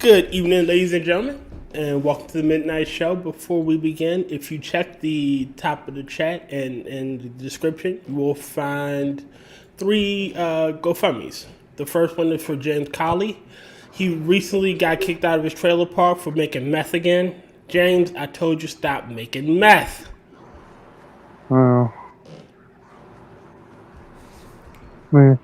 Good evening, ladies and gentlemen, and welcome to the Midnight Show. Before we begin, if you check the top of the chat and the description, you will find three GoFundMe's. The first one is for James Colley. He recently got kicked out of his trailer park for making meth again. James, I told you stop making meth. Oh. Man.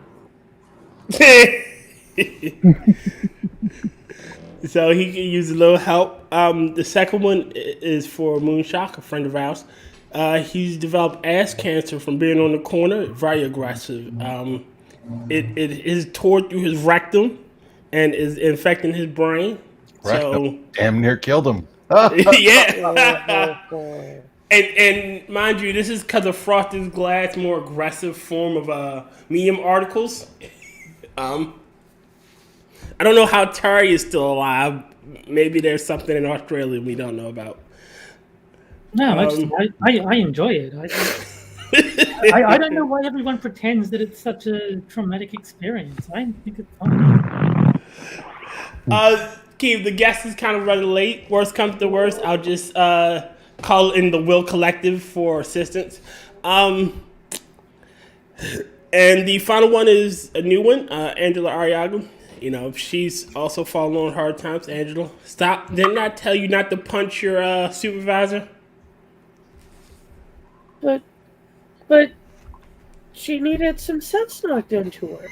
So he can use a little help. The second one is for Moonshock, a friend of ours. He's developed ass cancer from being on the corner. Very aggressive. It is tore through his rectum and is infecting his brain. So damn near killed him. Yeah. And mind you, this is because of Frosted Glass' more aggressive form of medium articles. I don't know how Terry is still alive. Maybe there's something in Australia we don't know about. No, I enjoy it. I don't know why everyone pretends that it's such a traumatic experience. I think it's fun. Keith, the guest is kind of running late. Worst comes to worst, I'll just call in the Will Collective for assistance. And the final one is a new one, Angela Arrega. You know, she's also falling on hard times. Angela, stop. Didn't I tell you not to punch your supervisor? But she needed some sense knocked into her.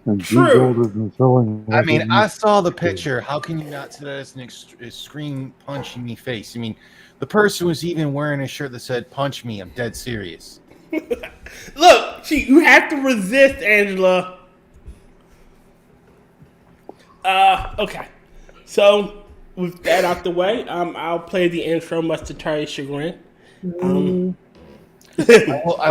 And True. I mean, I saw the picture. How can you not say that it's an extreme punch in the face? I mean, the person was even wearing a shirt that said, "Punch me, I'm dead serious." Look, you have to resist, Angela. Okay. So, with that out the way, I'll play the intro, much to Terry's chagrin. I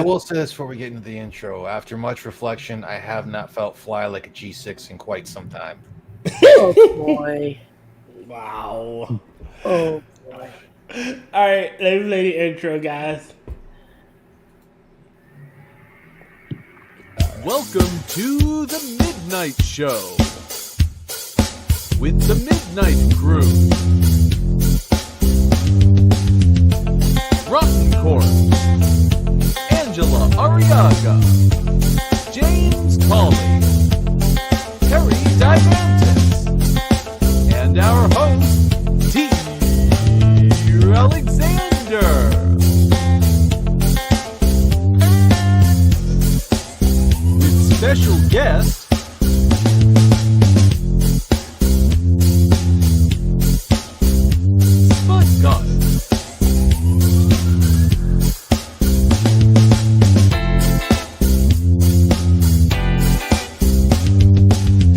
will say this before we get into the intro. After much reflection, I have not felt fly like a G6 in quite some time. Oh boy! Wow. Oh boy! All right, let me play the intro, guys. Welcome to the Midnight Show with the Midnight Crew. Rotncorpse, Angela Arrega, James Colley, Terry Diamantis, and our host, T. Alexander. With special guest, Gun.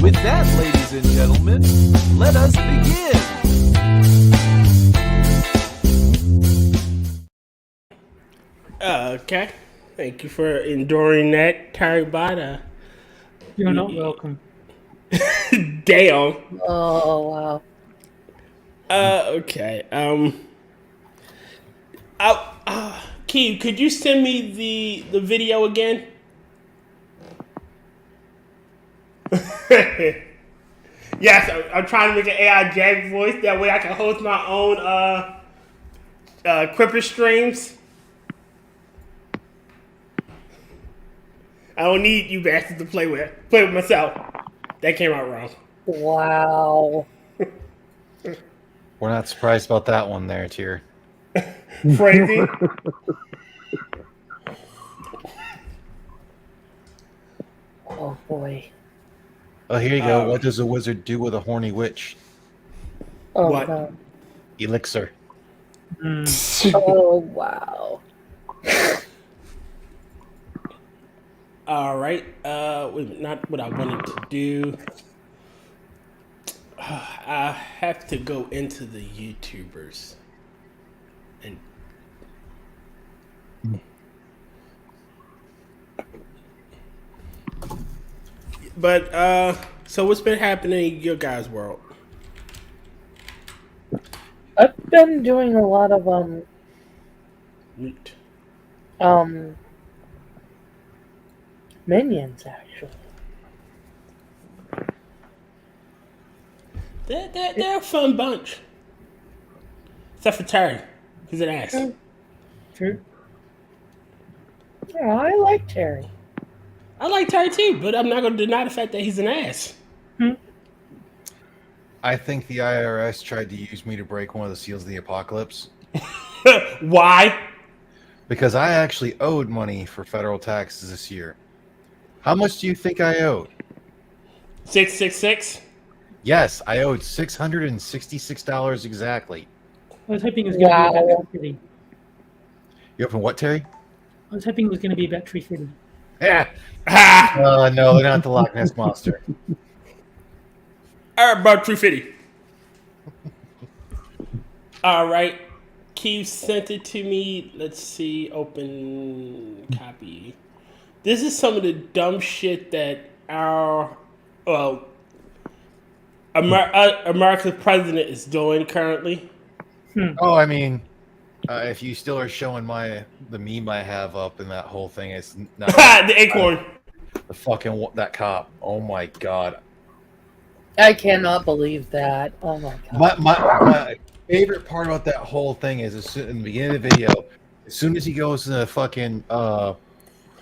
With that, ladies and gentlemen, let us begin. Okay. Thank you for enduring that, Terry Bada. You're not welcome. Damn. Oh wow! Okay. Keith, could you send me the video again? Yes, I'm trying to make an AI Jag voice. That way I can host my own Quippers streams. I don't need you bastards to play with myself. That came out wrong. Wow! We're not surprised about that one there, Tier. Crazy. Oh boy! Oh, here you go. What does a wizard do with a horny witch? Oh What? god! Elixir. Oh wow! All right. Wait, not what I wanted to do. I have to go into the YouTubers and so what's been happening in your guys' world? I've been doing a lot of Neat. minions actually. They're a fun bunch. Except for Terry. He's an ass. True. Yeah, I like Terry. I like Terry too, but I'm not going to deny the fact that he's an ass. I think the IRS tried to use me to break one of the seals of the apocalypse. Why? Because I actually owed money for federal taxes this year. How much do you think I owed? 666? Yes, I owed $666 exactly. I was hoping it was going to be about Tree City. You open what, Terry? I was hoping it was going to be about Tree City. Yeah. Ha! No, they're not the Loch Ness Monster. All right, bro, True Fitty. All right. Keith sent it to me. Let's see. Open copy. This is some of the dumb shit that America's president is doing currently. Oh, I mean, if you still are showing the meme I have up and that whole thing, it's not The acorn. the fucking that cop. Oh my god. I cannot believe that. Oh my god. My favorite part about that whole thing is in the beginning of the video, as soon as he goes to the fucking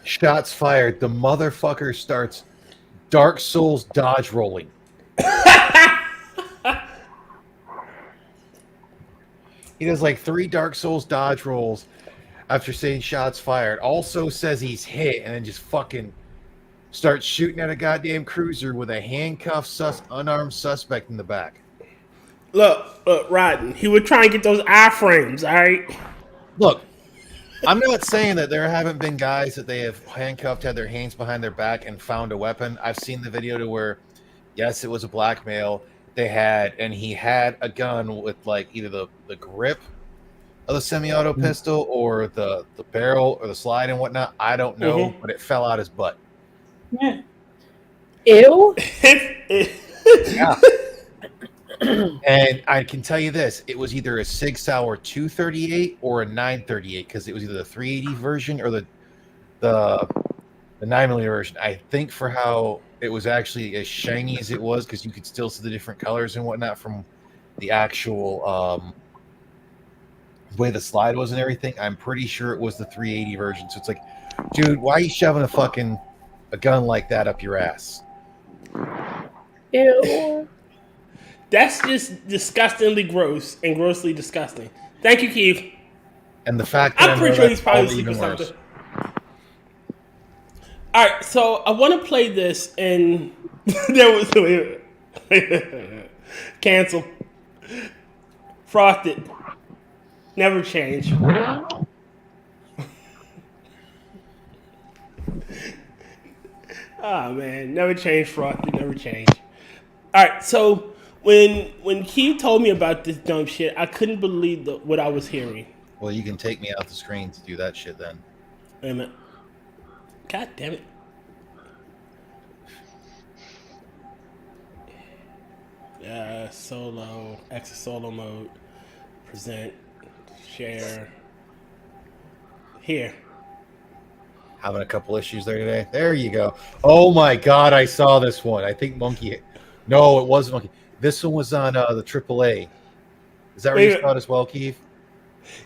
shots fired, the motherfucker starts Dark Souls dodge rolling. He does like 3 Dark Souls dodge rolls after saying shots fired. Also says he's hit and then just fucking starts shooting at a goddamn cruiser with a handcuffed unarmed suspect in the back. Look, Rodden. He would try and get those iframes, all right? Look, I'm not saying that there haven't been guys that they have handcuffed, had their hands behind their back, and found a weapon. I've seen the video to where, yes, it was a black male. He had a gun with like either the grip of the semi-auto pistol or the barrel or the slide and whatnot. I don't know, but it fell out his butt. Yeah. Ew. Yeah. And I can tell you this, it was either a Sig Sauer 238 or a 938 because it was either the 380 version or the 9mm version. I think for how it was actually as shiny as it was because you could still see the different colors and whatnot from the actual way the slide was and everything. I'm pretty sure it was the 380 version. So it's like, dude, why are you shoving a gun like that up your ass? Ew. That's just disgustingly gross and grossly disgusting. Thank you, Keith. And the fact that I'm pretty sure he's probably sleeping something. All right, so I want to play this, and there was cancel, frosted, never change. Oh man, never change, frosted, never change. All right, so when Keith told me about this dumb shit, I couldn't believe what I was hearing. Well, you can take me out the screen to do that shit then. Wait a minute. God damn it. Exit solo mode, present, share. Here. Having a couple issues there today. There you go. Oh my god, I saw this one. I think Monkey. No, it wasn't Monkey. This one was on the AAA. Is that where you saw it as well, Keith?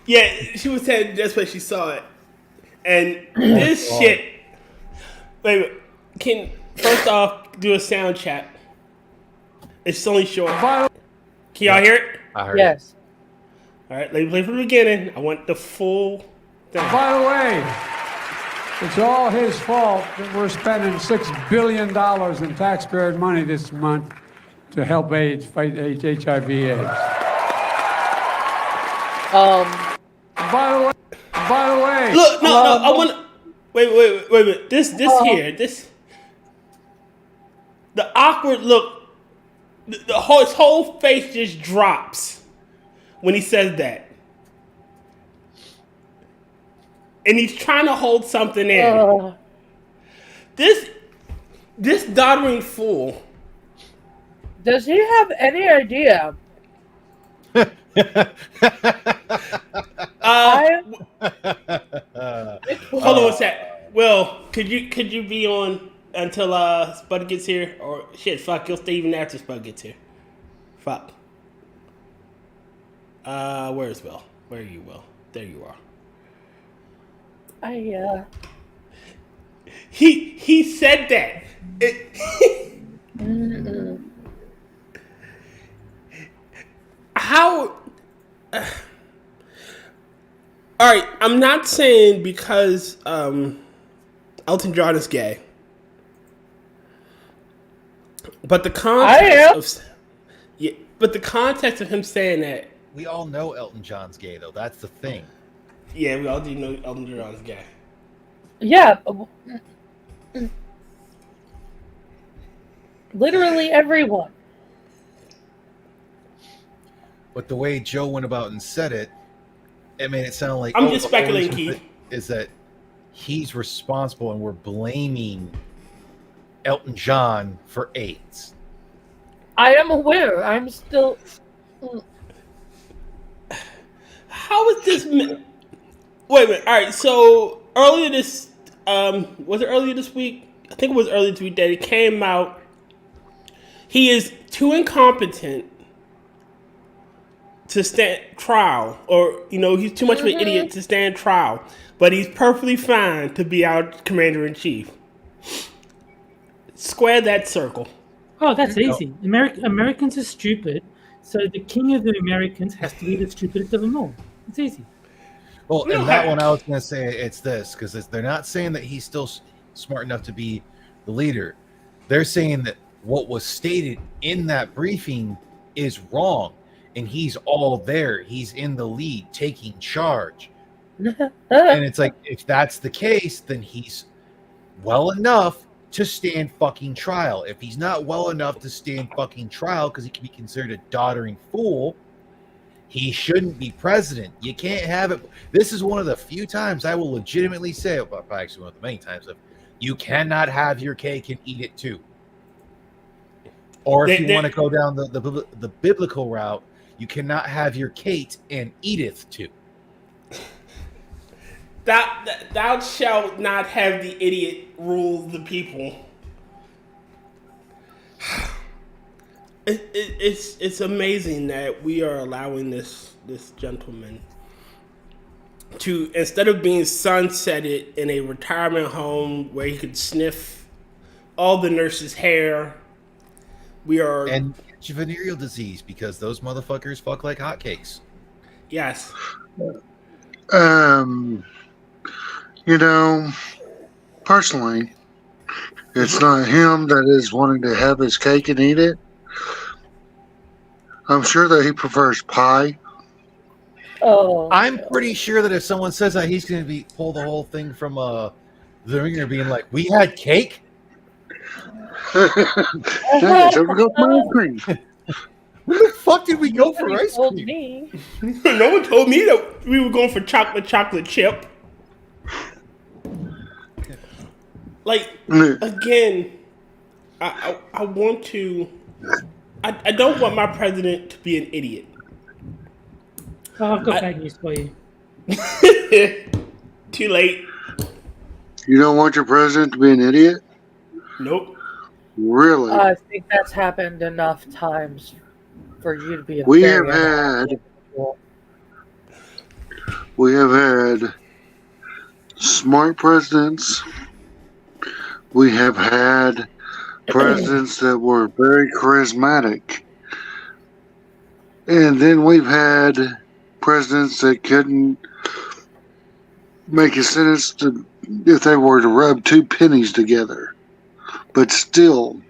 Yeah, she was saying that's where she saw it. And this shit. Wait, can first off do a sound check. It's only short. Can y'all hear it? I heard Yes. All right, let me play from the beginning. I want the full thing. By the way, it's all his fault that we're spending $6 billion in taxpayer money this month to help fight HIV/AIDS. By the way. Look, no, I want to. Wait a minute. This here, the awkward look. His whole face just drops when he says that, and he's trying to hold something in. This doddering fool. Does he have any idea? Hold on a sec. Will, could you be on until Spud gets here? Or shit, fuck, you'll stay even after Spud gets here. Fuck. Where's Will? Where are you, Will? There you are. He said that. How? All right, I'm not saying because Elton John is gay, but the context but the context of him saying that. We all know Elton John's gay, though. That's the thing. Yeah, we all do know Elton John is gay. Yeah. Literally everyone. But the way Joe went about and said it, it made it sound like I'm just speculating, Keith. Is that he's responsible and we're blaming Elton John for AIDS. I am aware. I'm still. How is this? Wait a minute. All right. So earlier this, was it earlier this week? I think it was earlier this week that it came out. He is too incompetent to stand trial, or he's too much of an idiot to stand trial. But he's perfectly fine to be our commander in chief. Square that circle. Oh, that's easy. Americans are stupid, so the king of the Americans has to be the stupidest of them all. It's easy. Well, and that one I was going to say it's this, because they're not saying that he's still smart enough to be the leader. They're saying that what was stated in that briefing is wrong, and he's all there. He's in the lead, taking charge. And it's like, if that's the case, then he's well enough to stand fucking trial. If he's not well enough to stand fucking trial because he can be considered a doddering fool, he shouldn't be president. You can't have it. This is one of the few times I will legitimately say, well, actually one of the many times, of you cannot have your cake and eat it too. Or if you want to go down the biblical route, you cannot have your Kate and eateth too. Thou shalt not have the idiot rule the people. It's amazing that we are allowing this gentleman to, instead of being sunsetted in a retirement home where he could sniff all the nurses' hair, we are and venereal disease because those motherfuckers fuck like hotcakes. Yes. Personally, it's not him that is wanting to have his cake and eat it. I'm sure that he prefers pie. Oh. I'm pretty sure that if someone says that, he's going to pull the whole thing from the ringer, being like, "We had cake." Yeah, so we go for ice cream. Where the fuck did we go for ice cream? Me. No one told me that we were going for chocolate chip. Like, again, I want to. I don't want my president to be an idiot. Oh, I've got bad news for you. Too late. You don't want your president to be an idiot? Nope. Really? I think that's happened enough times for you to be a We very have had smart presidents. We have had presidents that were very charismatic. And then we've had presidents that couldn't make a sentence if they were to rub two pennies together, but still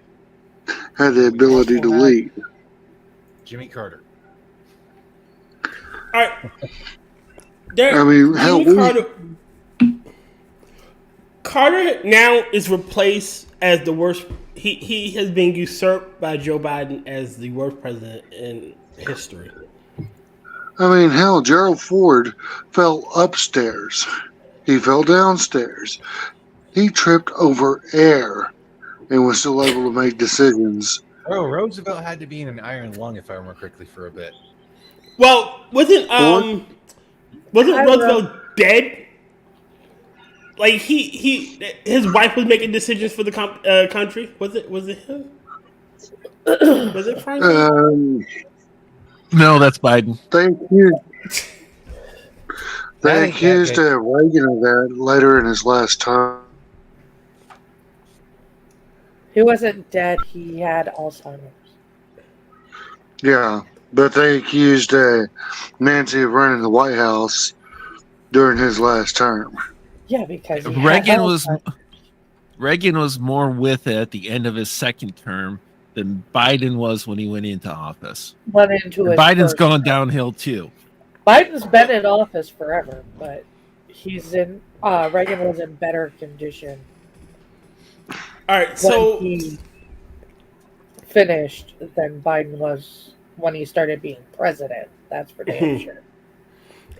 had the ability to lead. Jimmy Carter. All right. Carter now is replaced as the worst. He has been usurped by Joe Biden as the worst president in history. Gerald Ford fell upstairs. He fell downstairs. He tripped over air and was still able to make decisions. Oh, Roosevelt had to be in an iron lung, if I remember correctly, for a bit. Well, wasn't Roosevelt dead? Like his wife was making decisions for the country. Was it him? Was it Franklin? No, that's Biden. They accused Reagan of that later in his last term. He wasn't dead. He had Alzheimer's. Yeah, but they accused Nancy of running the White House during his last term. Yeah, because Reagan was more with it at the end of his second term than Biden was when he went into office. Biden's gone downhill too. Biden's been in office forever, but Reagan was in better condition. All right, so when he finished than Biden was when he started being president. That's for damn sure.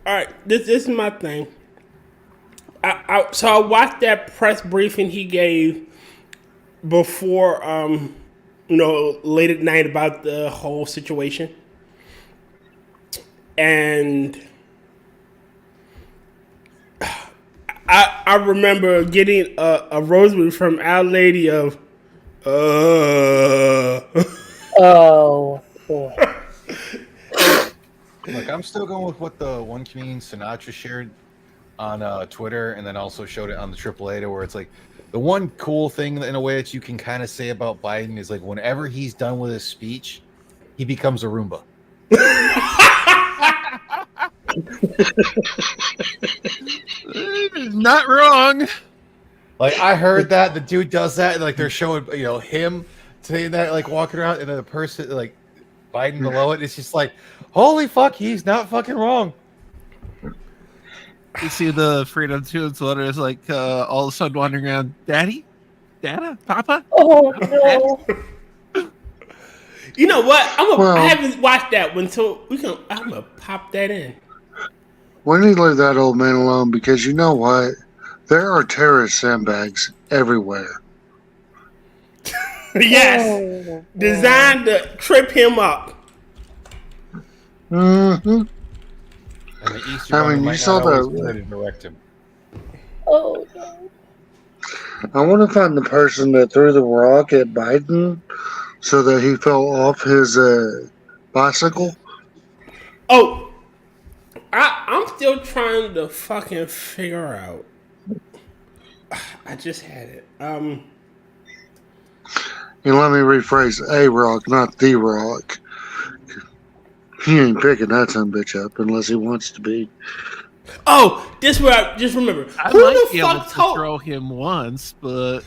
All right, this is my thing. So I watched that press briefing he gave before, late at night about the whole situation, and I remember getting a rosary from Our Lady of. Oh boy. Look, I'm still going with what the one comedian Sinatra shared on Twitter, and then also showed it on the AAA, where it's like the one cool thing in a way that you can kind of say about Biden is like whenever he's done with his speech, he becomes a Roomba. Not wrong. Like I heard that the dude does that, and like they're showing him saying that, like walking around, and then the person like Biden below it. It's just like, holy fuck, he's not fucking wrong. You see the Freedom Tunes letter is like all of a sudden wandering around, Daddy, Dada, Papa. Oh no! You know what? I haven't watched that one, so I'm gonna pop that in. We need to leave that old man alone because you know what? There are terrorist sandbags everywhere. Yes, designed to trip him up. Mm-hmm. And the Easter you saw to direct him. Oh no! I want to find the person that threw the rock at Biden so that he fell off his bicycle. Oh, I'm still trying to fucking figure out. I just had it. And let me rephrase: a rock, not the rock. He ain't picking that son bitch up unless he wants to be. Oh, this where I just remember. I Who might the be able fuck to told? throw him once, but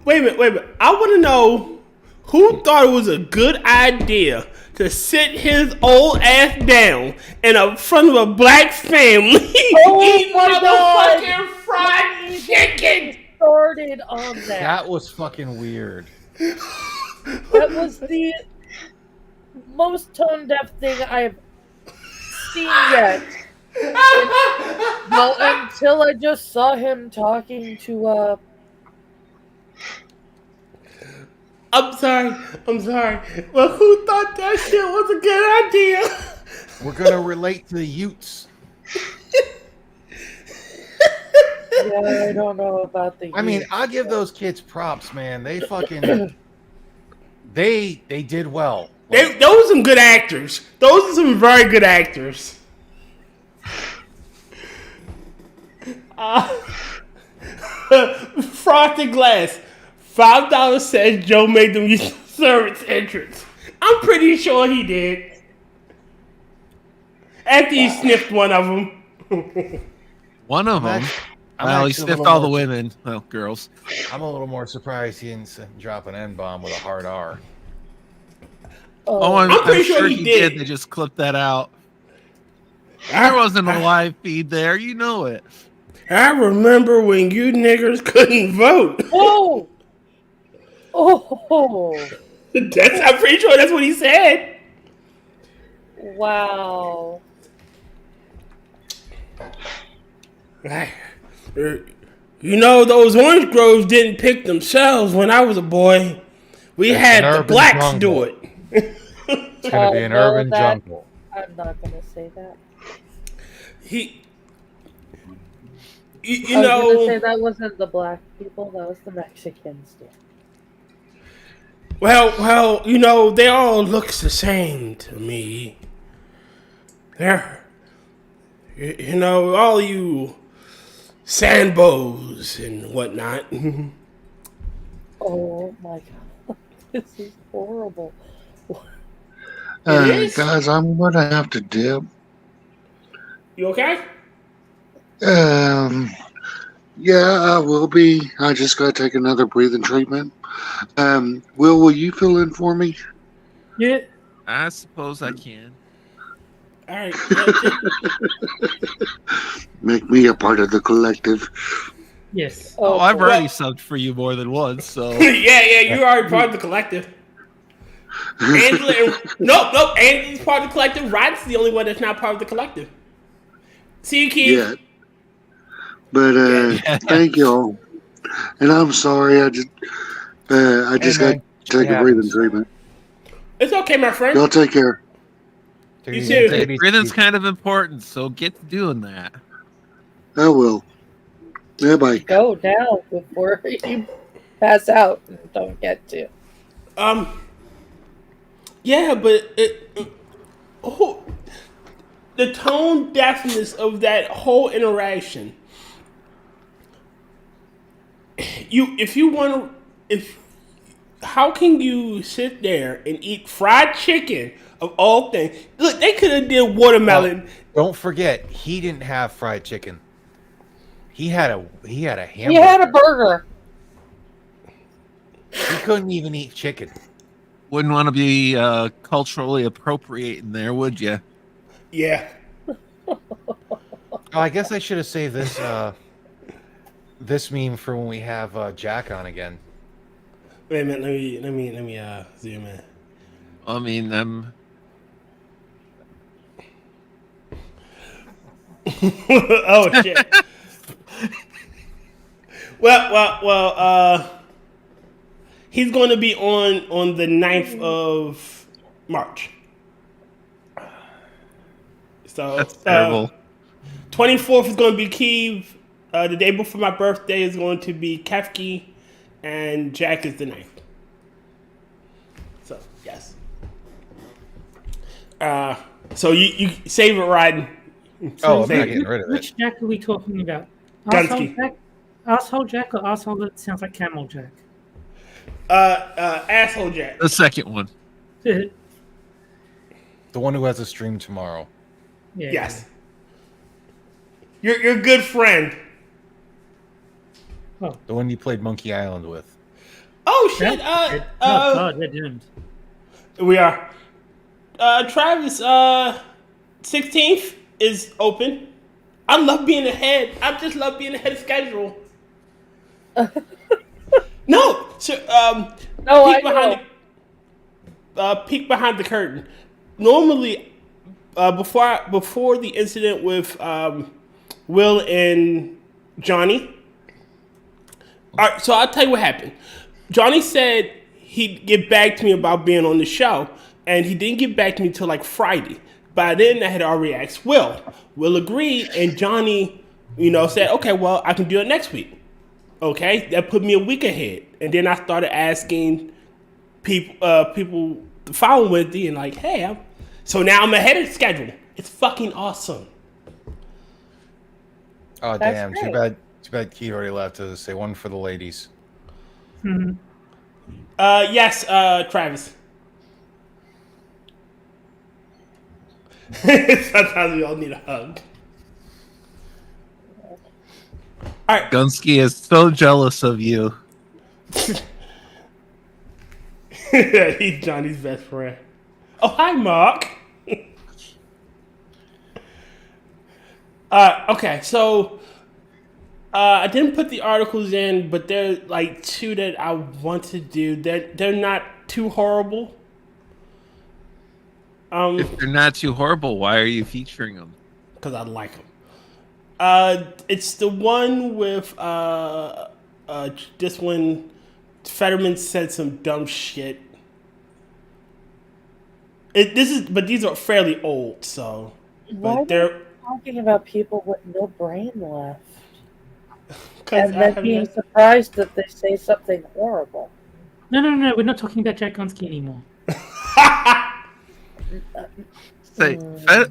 Wait a minute. I want to know who thought it was a good idea to sit his old ass down in front of a black family eating motherfucking fried chicken. Started on that. That was fucking weird. That was the most tone deaf thing I've seen yet. Well, until I just saw him talking to I'm sorry. Well, who thought that shit was a good idea? We're gonna relate to the Utes. Yeah, I don't know about the. I mean, I give those kids props, man. They fucking they did well. Those are some good actors. Those are some very good actors. Frosted Glass. $5 says Joe made them use the service entrance. I'm pretty sure he did. After he sniffed one of them. one of them. Well, he sniffed all the women. Well, girls. I'm a little more surprised he didn't drop an N-bomb with a hard R. Oh, I'm pretty sure he did. They just clipped that out. There wasn't a live feed there. You know it. I remember when you niggers couldn't vote. Oh! Oh! I'm pretty sure that's what he said. Wow. You know, those orange groves didn't pick themselves when I was a boy. We had the blacks jungle. Do it. It's going to be an urban jungle. I'm not going to say that. You know, I was going to say that wasn't the black people, that was the Mexicans. Well, they all look the same to me. They're, all you sandbows and whatnot. Oh my god, this is horrible. Guys, I'm gonna have to dip. You okay? Yeah, I will be. I just gotta take another breathing treatment. Will you fill in for me? Yeah. I suppose I can. All right. Make me a part of the collective. Yes. Oh, I've already subbed for you more than once, so. yeah, you are part of the collective. Angela, nope. Angela's part of the collective. Rod's the only one that's not part of the collective. See you, Keith. Yeah. But thank y'all. And I'm sorry, I just got to take a breathing treatment. It's okay, my friend. Y'all take care. You too. Breathing's kind of important, so get to doing that. I will. Yeah, bye. Go down before you pass out and don't get to. Yeah, but the tone deafness of that whole interaction. How can you sit there and eat fried chicken of all things? Look, they could have did watermelon. Don't forget, he didn't have fried chicken. He had a hamburger. He had a burger. He couldn't even eat chicken. Wouldn't want to be culturally appropriating there, would you? Yeah. Oh, I guess I should have saved this this meme for when we have Jack on again. Wait a minute. Let me zoom in. I mean, Oh shit. Well. He's going to be on the 9th of March. So that's terrible. 24th is going to be Kyiv. The day before my birthday is going to be Kefk, and Jack is the 9th. So yes. So you save it, Ryan. Oh, I'm not getting rid of it. Which Jack are we talking about? Gunsky. Asshole Jack or asshole that sounds like Camel Jack? Asshole Jack. The second one. The one who has a stream tomorrow. Yeah. Yes. Your good friend. Oh. The one you played Monkey Island with. Oh shit! Oh god, they're doomed. We are. Travis, 16th is open. I love being ahead. I just love being ahead of schedule. No, so No, peek behind the curtain. Normally, before the incident with Will and Johnny. All right, so I'll tell you what happened. Johnny said he'd get back to me about being on the show, and he didn't get back to me till like Friday. By then, I had already asked Will. Will agreed, and Johnny, said, okay, well, I can do it next week. Okay, that put me a week ahead, and then I started asking people to follow Wednesday, and like, hey, so now I'm ahead of schedule. It's fucking awesome. Oh, That's damn! great. Too bad Keith already left to say one for the ladies. Mm-hmm. Yes, Travis. Sometimes we all need a hug. All right. Gunsky is so jealous of you. He's Johnny's best friend. Oh, hi, Mark. Okay, so I didn't put the articles in, but there's like two that I want to do. They're not too horrible. If they're not too horrible, why are you featuring them? Because I like them. It's the one with this one. Fetterman said some dumb shit. But these are fairly old, so. Why But they're talking about people with no brain left? 'cause And then being surprised that they say something horrible. No. We're not talking about Jack Gonski anymore. Say,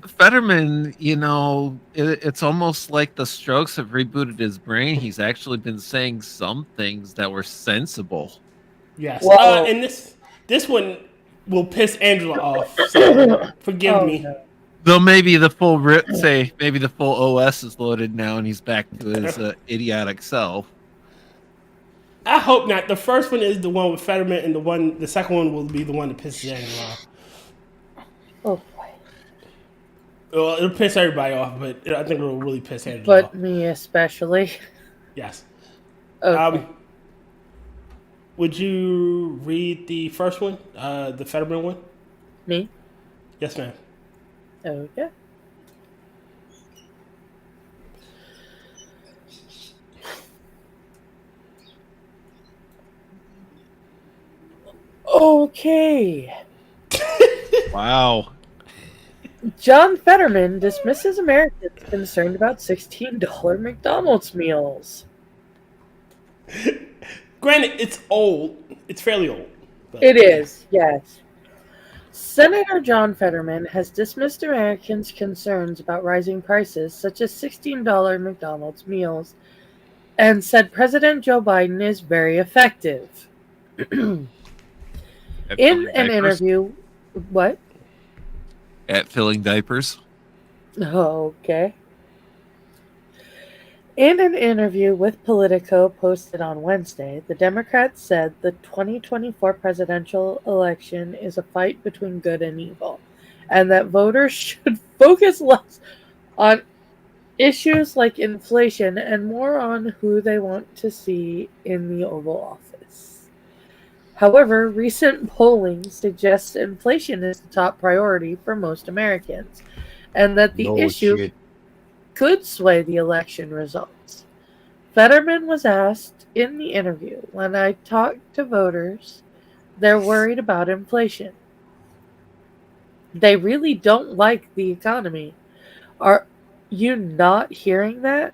Fetterman, it's almost like the Strokes have rebooted his brain. He's actually been saying some things that were sensible. Yes. Well- And this one will piss Angela off. So forgive me. No. Though maybe the full OS is loaded now, and he's back to his idiotic self. I hope not. The first one is the one with Fetterman, and the second one will be the one that pisses Angela off. Oh boy. Well, it'll piss everybody off, but I think it'll really piss Angela off. But me especially. Yes. Okay. Would you read the first one, the Fetterman one? Me? Yes, ma'am. Okay. Okay. Wow. John Fetterman dismisses Americans concerned about $16 McDonald's meals. Granted, it's old. It's fairly old. But, It is, yes. Senator John Fetterman has dismissed Americans' concerns about rising prices, such as $16 McDonald's meals, and said President Joe Biden is very effective. In an interview, what? At filling diapers. Okay. In an interview with Politico posted on Wednesday, the Democrats said the 2024 presidential election is a fight between good and evil, and that voters should focus less on issues like inflation and more on who they want to see in the Oval Office. However, recent polling suggests inflation is the top priority for most Americans, and that the issue could sway the election results. Fetterman was asked in the interview, when I talked to voters, they're worried about inflation. They really don't like the economy. Are you not hearing that?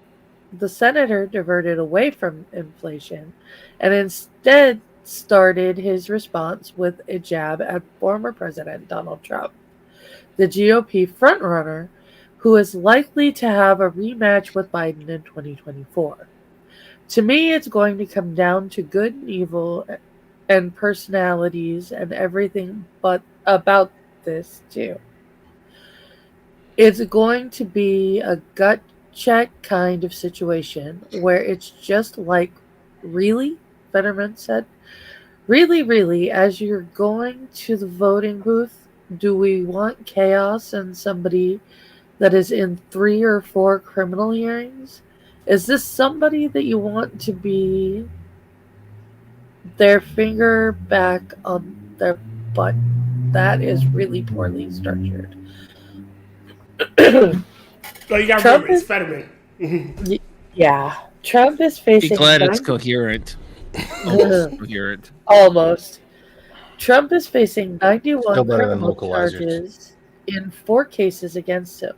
The senator diverted away from inflation and instead started his response with a jab at former President Donald Trump, the GOP frontrunner, who is likely to have a rematch with Biden in 2024. To me, it's going to come down to good and evil and personalities and everything but about this, too. It's going to be a gut check kind of situation where it's just like, really? Fetterman said. Really, as you're going to the voting booth, do we want chaos and somebody that is in 3 or 4 criminal hearings? Is this somebody that you want to be their finger back on their butt? That is really poorly structured. Oh, you got to remember, it's Fetterman. Yeah. Trump is Be facing... glad it's coherent. Almost coherent. Almost. Trump is facing 91 Still better than criminal localizers. charges in 4 cases against him,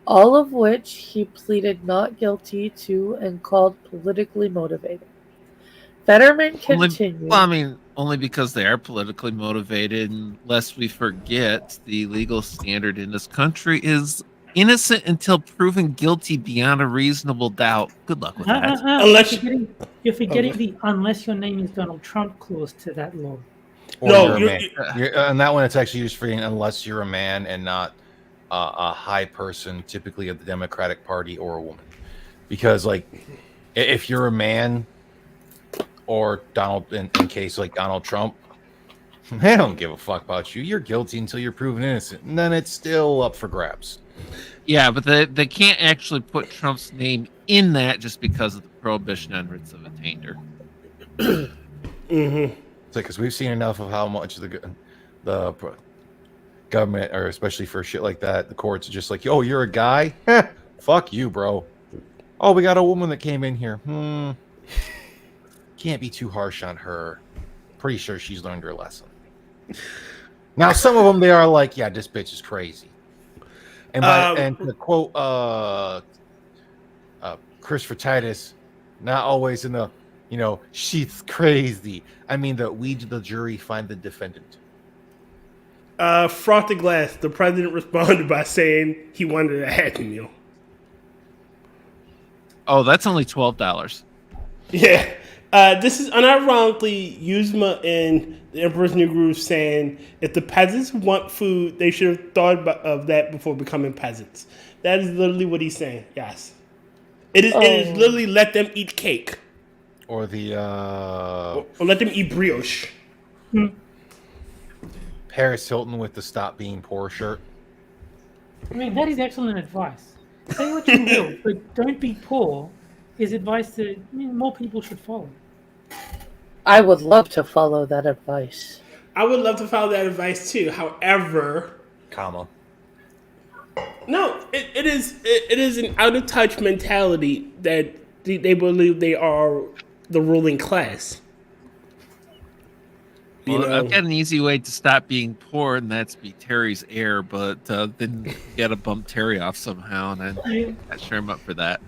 all of which he pleaded not guilty to and called politically motivated. Fetterman continued. Only because they are politically motivated. And lest we forget, the legal standard in this country is innocent until proven guilty beyond a reasonable doubt. Good luck with that. Unless you're forgetting the unless your name is Donald Trump clause to that law. Or No, you're a man. And that one, it's actually used for unless you're a man and not a high person, typically of the Democratic Party or a woman. Because, like, if you're a man or Donald, in case like Donald Trump, they don't give a fuck about you. You're guilty until you're proven innocent. And then it's still up for grabs. Yeah, but they can't actually put Trump's name in that just because of the prohibition on writs of attainder. Mm-hmm. It's like, because we've seen enough of how much the government, or especially for shit like that, the courts are just like, oh, you're a guy? Fuck you, bro. Oh, we got a woman that came in here. Can't be too harsh on her. Pretty sure she's learned her lesson. Now, some of them, they are like, yeah, this bitch is crazy. And to quote Chris Titus, not always in the She's crazy. I mean, that we, the jury, find the defendant. Frothy glass. The president responded by saying he wanted a Happy Meal. Oh, that's only $12. Yeah. This is unironically Yuzma in the Emperor's New Groove saying, if the peasants want food, they should have thought of that before becoming peasants. That is literally what he's saying. Yes. It is literally let them eat cake. Or the Or let them eat brioche. Paris Hilton with the Stop Being Poor shirt. I mean, that is excellent advice. Say what you will, but don't be poor is advice that more people should follow. I would love to follow that advice. I would love to follow that advice too. However, no, it is an out of touch mentality that they believe they are the ruling class. Well, I've got an easy way to stop being poor, and that's be Terry's heir. But then you gotta bump Terry off somehow, and I'm not sure I'm up for that.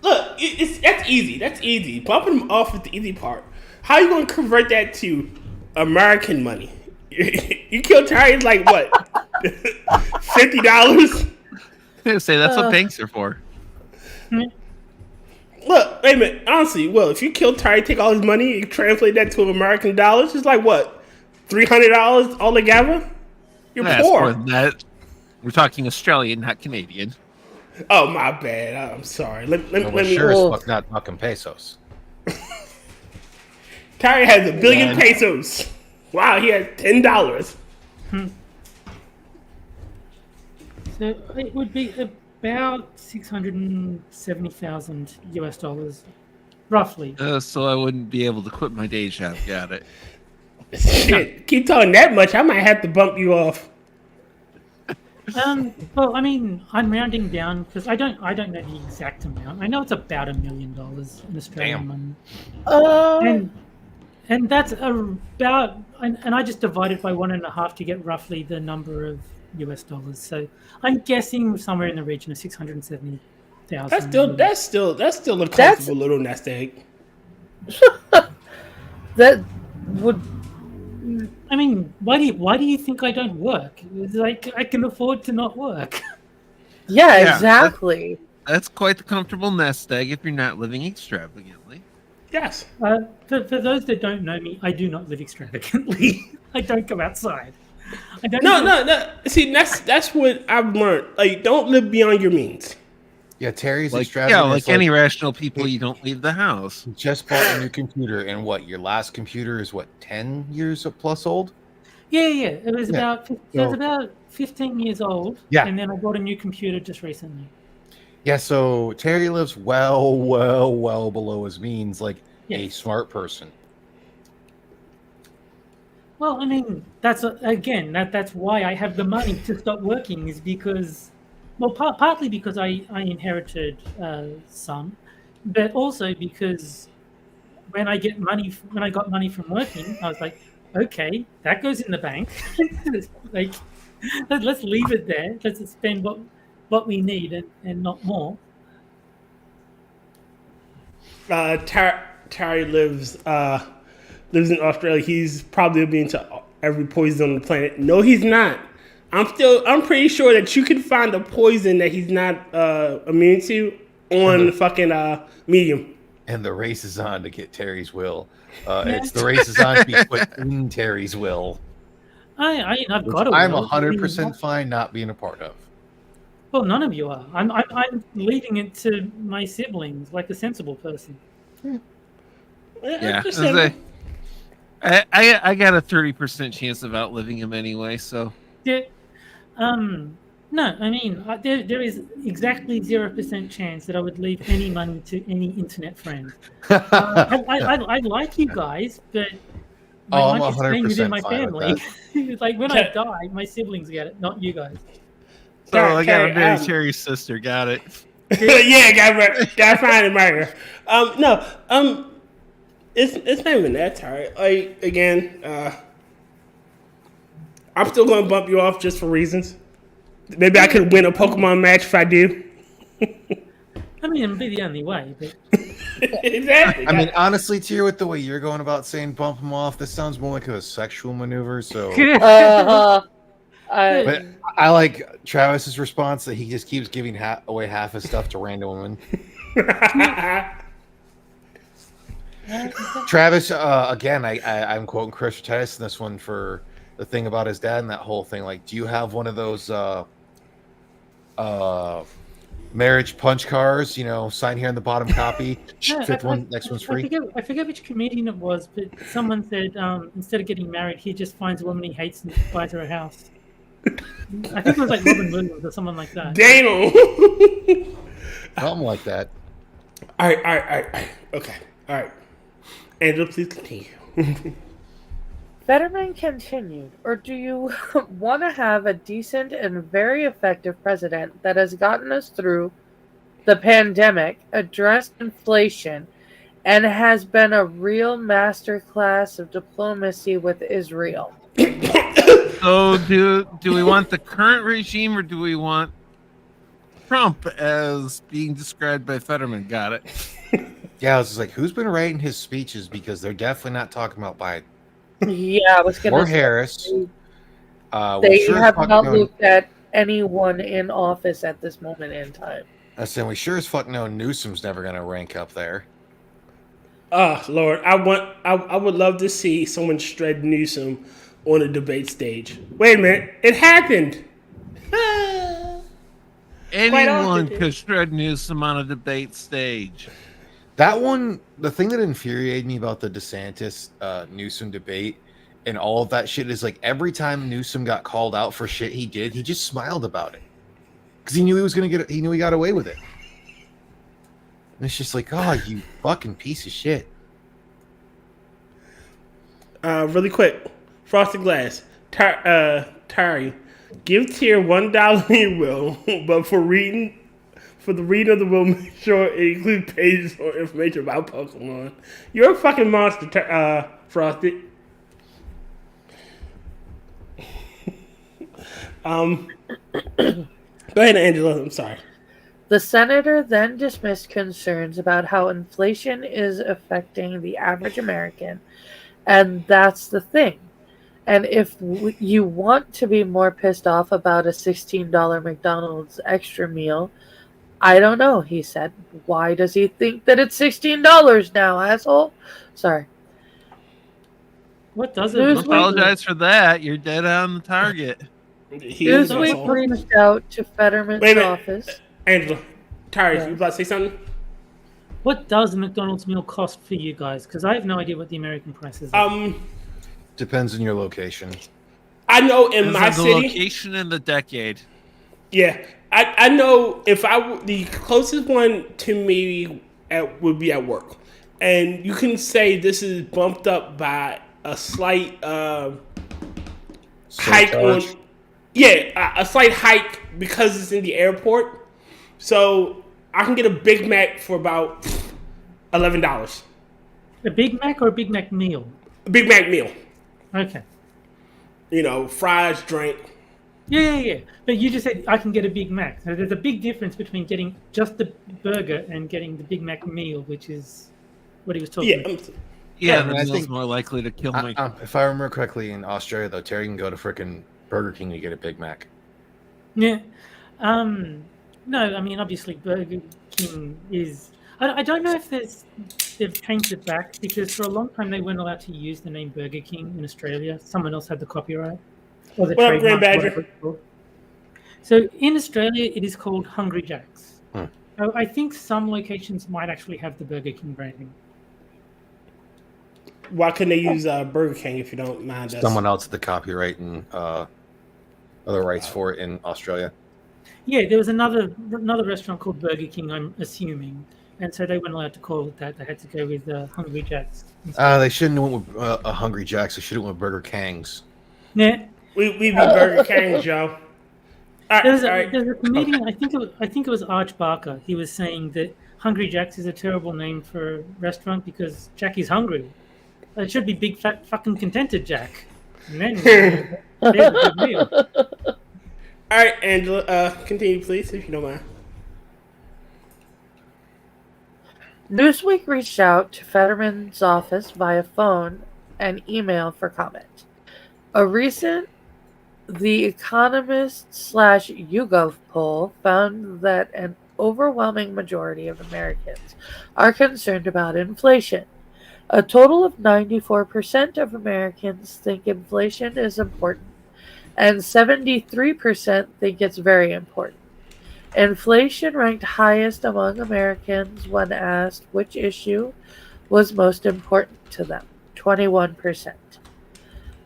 Look, that's easy. That's easy. Bumping them off is the easy part. How are you going to convert that to American money? You kill Terry, it's like what? $50? I was say that's what banks are for. Look, wait a minute. Honestly, well, if you kill Terry, take all his money, and translate that to American dollars, it's like what? $300 altogether? You're poor. More than that. We're talking Australian, not Canadian. Oh, my bad. I'm sorry. Let me. Sure as fuck not talking pesos. Terry has $1 billion pesos. Wow, he has $10. So it would be about $670,000 US, roughly. So I wouldn't be able to quit my day job. Got it. Shit, keep talking that much, I might have to bump you off. Well, I mean, I'm rounding down because I don't know the exact amount. I know it's about $1 million in Australian money. And that's about, and I just divided by 1.5 to get roughly the number of US dollars. So I'm guessing somewhere in the region of 670,000. That's still a comfortable little nest egg. That would. I mean, why do you think I don't work? It's like I can afford to not work. Yeah, exactly. That's quite the comfortable nest egg if you're not living extravagantly. Yes. For those that don't know me, I do not live extravagantly. I don't go outside. No. See, that's what I've learned. Like, don't live beyond your means. Yeah, Terry's like, extravagant. Yeah, like any rational people, you don't leave the house. Just bought a new computer, and your last computer is 10 years plus old? Yeah. It was about 15 years old. Yeah. And then I bought a new computer just recently. Yeah, so Terry lives well below his means, like a smart person. Well, I mean, that's why I have the money to stop working is because, well, partly because I inherited some, but also because when I got money from working, I was like, okay, that goes in the bank. Like, let's leave it there. Let's spend what we need and not more. Terry lives in Australia. He's probably immune to every poison on the planet. No, he's not. I'm pretty sure that you can find a poison that he's not immune to on the fucking Medium. And the race is on to get Terry's will. It's the race is on to be put in Terry's will. I've got a will. I'm 100% fine not being a part of. Well, none of you are. I'm leaving it to my siblings like a sensible person. Yeah, I got a 30% chance of outliving him anyway. So yeah, no, I mean there is exactly 0% chance that I would leave any money to any internet friend. I like you guys, but my money's staying within my family. It's like when I die, my siblings get it, not you guys. So I got to marry Terry's sister. Got it. Yeah, gotta find it, Margaret. It's not even that tired. Like, again, I'm still gonna bump you off just for reasons. Maybe I could win a Pokemon match if I do. I mean, it'd be the only way. But Exactly. I mean, honestly, Tier, with the way you're going about saying bump him off, this sounds more like a sexual maneuver. So, but I like Travis's response that he just keeps giving away half his stuff to random women. Travis, again, I'm quoting Chris Titus in this one for the thing about his dad and that whole thing. Like, do you have one of those marriage punch cards? You know, sign here on the bottom copy. Fifth one, next one's free. I forget which comedian it was, but someone said instead of getting married, he just finds a woman he hates and buys her a house. I think it was like Robin Williams or someone like that. Damn. Something like that. All right. Okay. All right. Angela, please continue. Fetterman continued, or do you want to have a decent and very effective president that has gotten us through the pandemic, addressed inflation, and has been a real masterclass of diplomacy with Israel? So do we want the current regime or do we want Trump as being described by Fetterman? Got it. Yeah, I was just like, who's been writing his speeches? Because they're definitely not talking about Biden. Yeah, I was going to Or Harris. They have not looked at anyone in office at this moment in time. I said, we sure as fuck know Newsom's never going to rank up there. Oh, Lord. I would love to see someone shred Newsom on a debate stage. Wait a minute. It happened. Anyone could shred Newsom on a debate stage. That one, the thing that infuriated me about the DeSantis Newsom debate and all of that shit is like every time Newsom got called out for shit he did, he just smiled about it because he knew he was gonna get it. He knew he got away with it. And it's just like, oh, you fucking piece of shit. Really quick, Frosted Glass, Tari, give Tier $1 in your will, but for the reading of the will, make sure it includes pages or information about Pokemon. You're a fucking monster, Frosted. Go ahead, Angela. I'm sorry. The senator then dismissed concerns about how inflation is affecting the average American, and that's the thing. And if you want to be more pissed off about a $16 McDonald's extra meal, I don't know, he said. Why does he think that it's $16 now, asshole? Sorry. What does it? Don't apologize for that. You're dead on the target. Newsweek reached out to Fetterman's office. Angela, Tari, you about to say something? What does a McDonald's meal cost for you guys? Because I have no idea what the American prices are. Depends on your location. I know in my city. Location in the decade. Yeah, I know if the closest one to me would be at work, and you can say this is bumped up by a slight hike on. Yeah, a slight hike because it's in the airport. So I can get a Big Mac for about $11. A Big Mac or a Big Mac meal? A Big Mac meal. Okay. You know, fries, drink. Yeah. But you just said I can get a Big Mac. So there's a big difference between getting just the burger and getting the Big Mac meal, which is what he was talking about. Yeah, the meal's more likely to kill me. If I remember correctly, in Australia, though, Terry can go to frickin' Burger King to get a Big Mac. Yeah. No, I mean, obviously, Burger King is... I don't know if they've changed it back, because for a long time they weren't allowed to use the name Burger King in Australia. Someone else had the copyright. Or the What up, Grand trademark, Badger? So in Australia, it is called Hungry Jack's. I think some locations might actually have the Burger King branding. Why couldn't they use Burger King if you don't mind us? Someone else had the copyright and other rights for it in Australia. Yeah, there was another restaurant called Burger King, I'm assuming. And so they weren't allowed to call it that. They had to go with Hungry Jack's. They shouldn't have went with a Hungry Jack's. They should have went with Burger King's. Yeah. We be Burger King, Joe. There's a comedian, I think it was Arch Barker. He was saying that Hungry Jack's is a terrible name for a restaurant because Jackie's hungry. It should be Big Fat Fucking Contented Jack. And then there's a good meal. All right, Angela, continue, please, if you don't mind. Newsweek reached out to Fetterman's office via phone and email for comment. A recent The Economist/YouGov poll found that an overwhelming majority of Americans are concerned about inflation. A total of 94% of Americans think inflation is important, and 73% think it's very important. Inflation ranked highest among Americans when asked which issue was most important to them, 21%.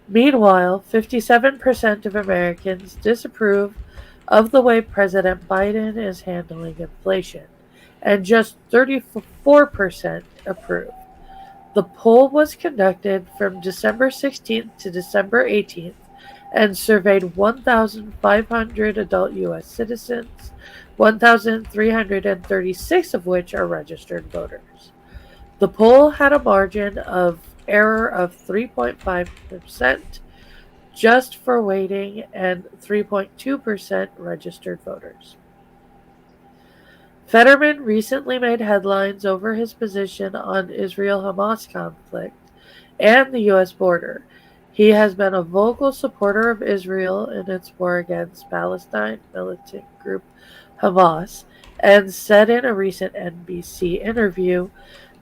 Meanwhile, 57% of Americans disapprove of the way President Biden is handling inflation, and just 34% approve. The poll was conducted from December 16th to December 18th and surveyed 1,500 adult U.S. citizens, 1,336 of which are registered voters. The poll had a margin of error of 3.5% just for waiting and 3.2% registered voters. Fetterman recently made headlines over his position on Israel-Hamas conflict and the U.S. border. He has been a vocal supporter of Israel in its war against Palestine militant group Hamas, and said in a recent NBC interview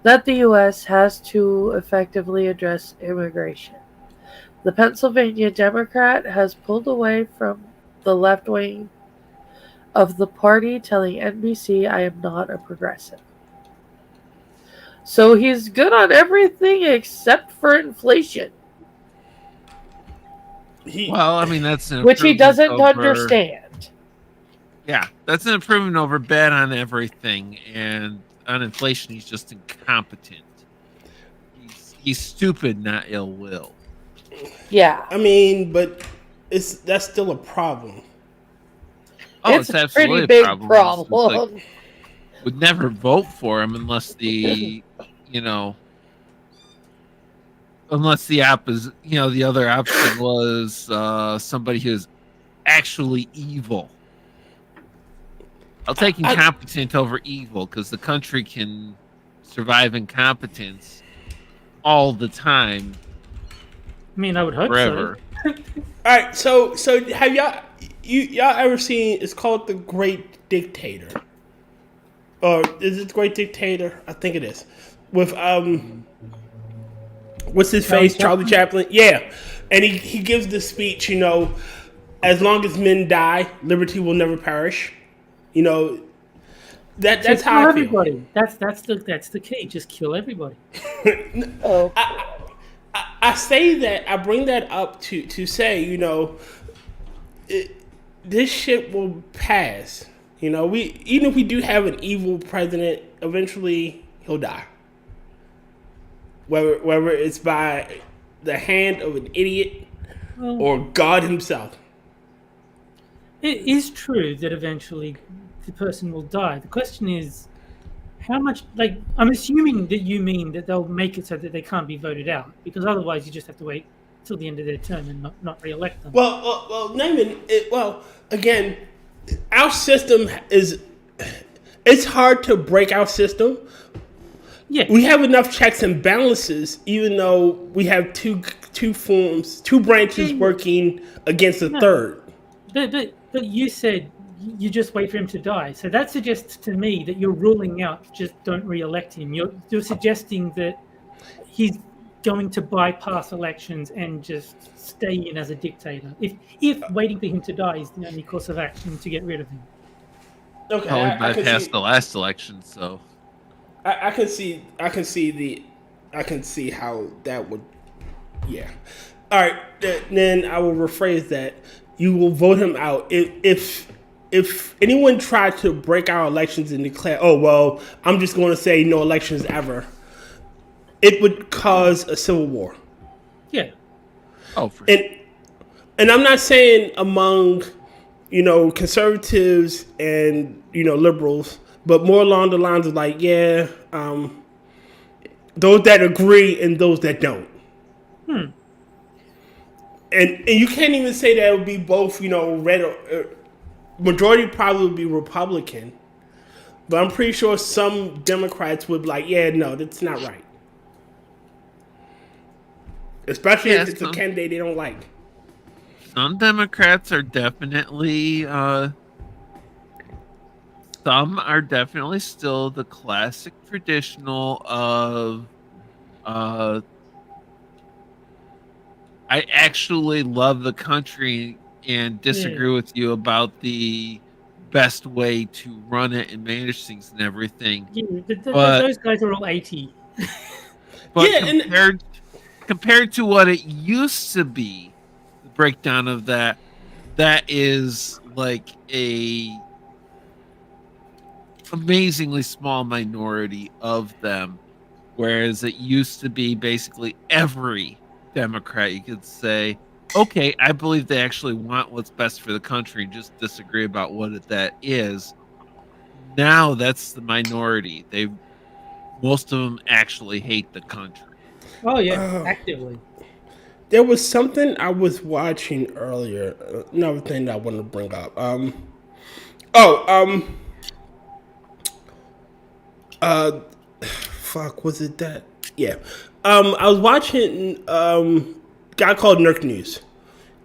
that the U.S. has to effectively address immigration. The Pennsylvania Democrat has pulled away from the left wing of the party, telling NBC, "I am not a progressive." So he's good on everything except for inflation, Well, I mean, that's an which he improvement doesn't over- understand. Yeah, that's an improvement over bad on everything, and on inflation, he's just incompetent. He's stupid, not ill will. Yeah. I mean, but that's still a problem. Oh, It's it's a absolutely pretty big a problem. It's problem. like, would never vote for him unless the unless the the other option was somebody who's actually evil. I'll take incompetent over evil because the country can survive incompetence all the time, I mean, I would hope forever. so. All right, so have y'all ever seen? It's called The Great Dictator, or is it The Great Dictator? I think it is. With what's his face? Charlie Chaplin. Yeah, and he gives the speech. As long as men die, liberty will never perish. That's Just how kill I feel. everybody. That's the key. Just kill everybody. Oh, I say that, I bring that up to say, this shit will pass. Even if we do have an evil president, eventually he'll die. Whether it's by the hand of an idiot or God himself. It is true that eventually the person will die. The question is, how much? I'm assuming that you mean that they'll make it so that they can't be voted out, because otherwise you just have to wait till the end of their term and not re-elect them. Well, Naaman, again, our system it's hard to break our system. Yeah, We have enough checks and balances, even though we have two branches working against a third. but you said you just wait for him to die. So that suggests to me that you're ruling out just don't re-elect him. You're suggesting that he's going to bypass elections and just stay in as a dictator. If waiting for him to die is the only course of action to get rid of him. Okay, Probably I can bypassed see, the last election, so I can see how that would. Yeah. All right. Then I will rephrase that. You will vote him out if anyone tried to break our elections and declare, "Oh well, I'm just going to say no elections ever," it would cause a civil war. Yeah. for sure. And I'm not saying among conservatives and liberals, but more along the lines of those that agree and those that don't. And you can't even say that it would be both, red or majority probably would be Republican, But I'm pretty sure some Democrats would be like, yeah, no, that's not right. Especially if it's a candidate they don't like. Some Democrats are definitely some are definitely still the classic traditional of I actually love the country and disagree with you about the best way to run it and manage things and everything. Yeah, But- those guys are all 80. But Yeah, compared to what it used to be, the breakdown of that is like a amazingly small minority of them, whereas it used to be basically every Democrat. You could say, okay, I believe they actually want what's best for the country, just disagree about what that is. Now that's the minority. Most of them actually hate the country. Oh yeah, actively. There was something I was watching earlier. Another thing that I want to bring up. Fuck, was it that? Yeah. I was watching guy called Nerd News,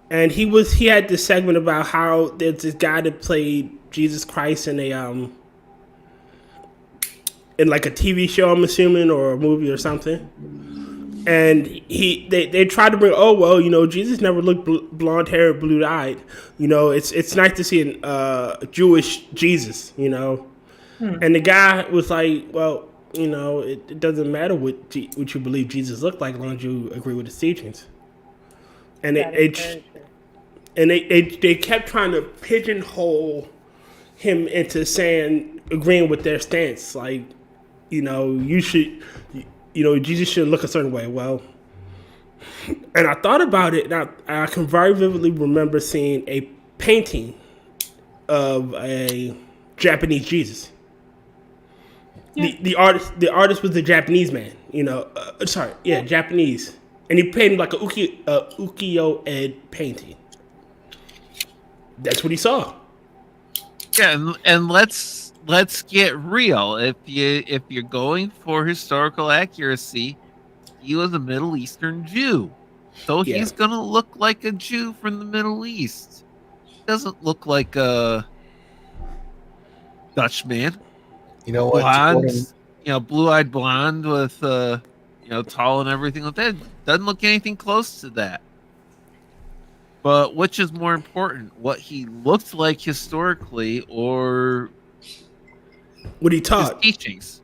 and he had this segment about how there's this guy that played Jesus Christ in like a TV show, I'm assuming, or a movie or something. And they tried to bring, oh well, Jesus never looked blonde haired, blue eyed. It's nice to see a Jewish Jesus. And the guy was like, well, it doesn't matter what you believe Jesus looked like, as long as you agree with his teachings. And they kept trying to pigeonhole him into agreeing with their stance, like, you should. Jesus should look a certain way. Well, and I thought about it, and I can very vividly remember seeing a painting of a Japanese Jesus. Yeah. The artist was a Japanese man. Japanese, and he painted like a ukiyo-e painting. That's what he saw. Yeah, and let's get real. If you're going for historical accuracy, he was a Middle Eastern Jew, so he's gonna look like a Jew from the Middle East. He doesn't look like a Dutchman. You know what? Blonde, blue-eyed blonde with tall and everything like that. Doesn't look anything close to that. But which is more important, what he looked like historically, or what he taught? His teachings.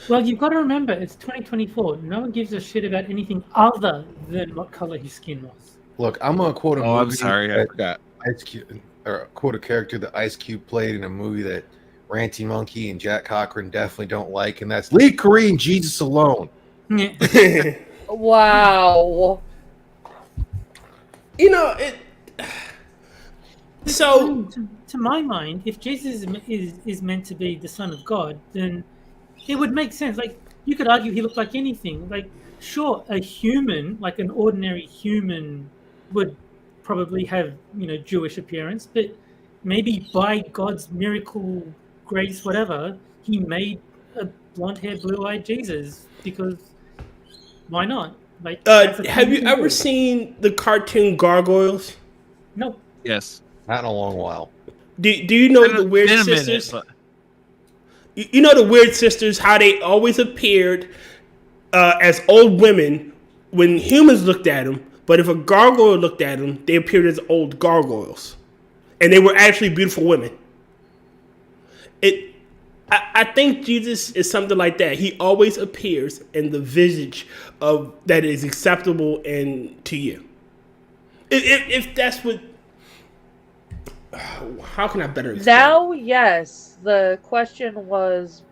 Well, you've got to remember, it's 2024. No one gives a shit about anything other than what color his skin was. Look, I'm gonna quote a movie. I'm sorry, I forgot. Ice Cube, or quote a character that Ice Cube played in a movie that Ranty Monkey and Jack Cochran definitely don't like, and that's Lee Kareem, Jesus Alone. Wow. So, to my mind, if Jesus is meant to be the Son of God, then it would make sense. Like, you could argue he looked like anything. Like, sure, a human, like an ordinary human, would probably have, Jewish appearance, but maybe by God's miracle grace, whatever, he made a blonde-haired, blue-eyed Jesus, because why not? Like, have you ever seen the cartoon Gargoyles? No. Yes. Not in a long while. Do you know the Weird Sisters? You know the Weird Sisters, how they always appeared as old women when humans looked at them, but if a gargoyle looked at them, they appeared as old gargoyles. And they were actually beautiful women. I think Jesus is something like that. He always appears in the visage of that is acceptable to you. If that's what... How can I better explain? Now, yes. The question was,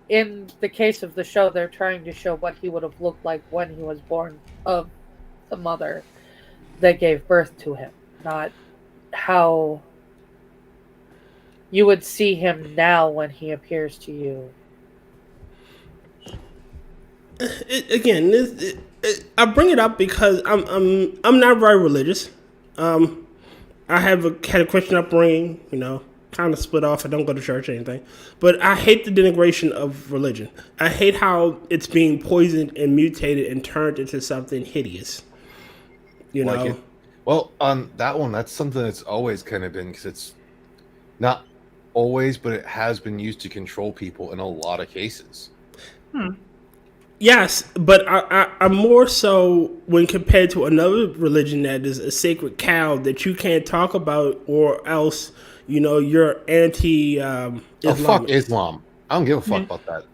in the case of the show, they're trying to show what he would have looked like when he was born of the mother that gave birth to him, not how you would see him now when he appears to you. I bring it up because I'm not very religious. I had a Christian upbringing, kind of split off. I don't go to church or anything, but I hate the denigration of religion. I hate how it's being poisoned and mutated and turned into something hideous. You know. Like it. Well, on that one, that's something that's always kind of been, because it's not always, but it has been used to control people in a lot of cases. Yes, but I'm more so when compared to another religion that is a sacred cow that you can't talk about, or else you're anti-Islam. Oh, fuck Islam! I don't give a fuck about that.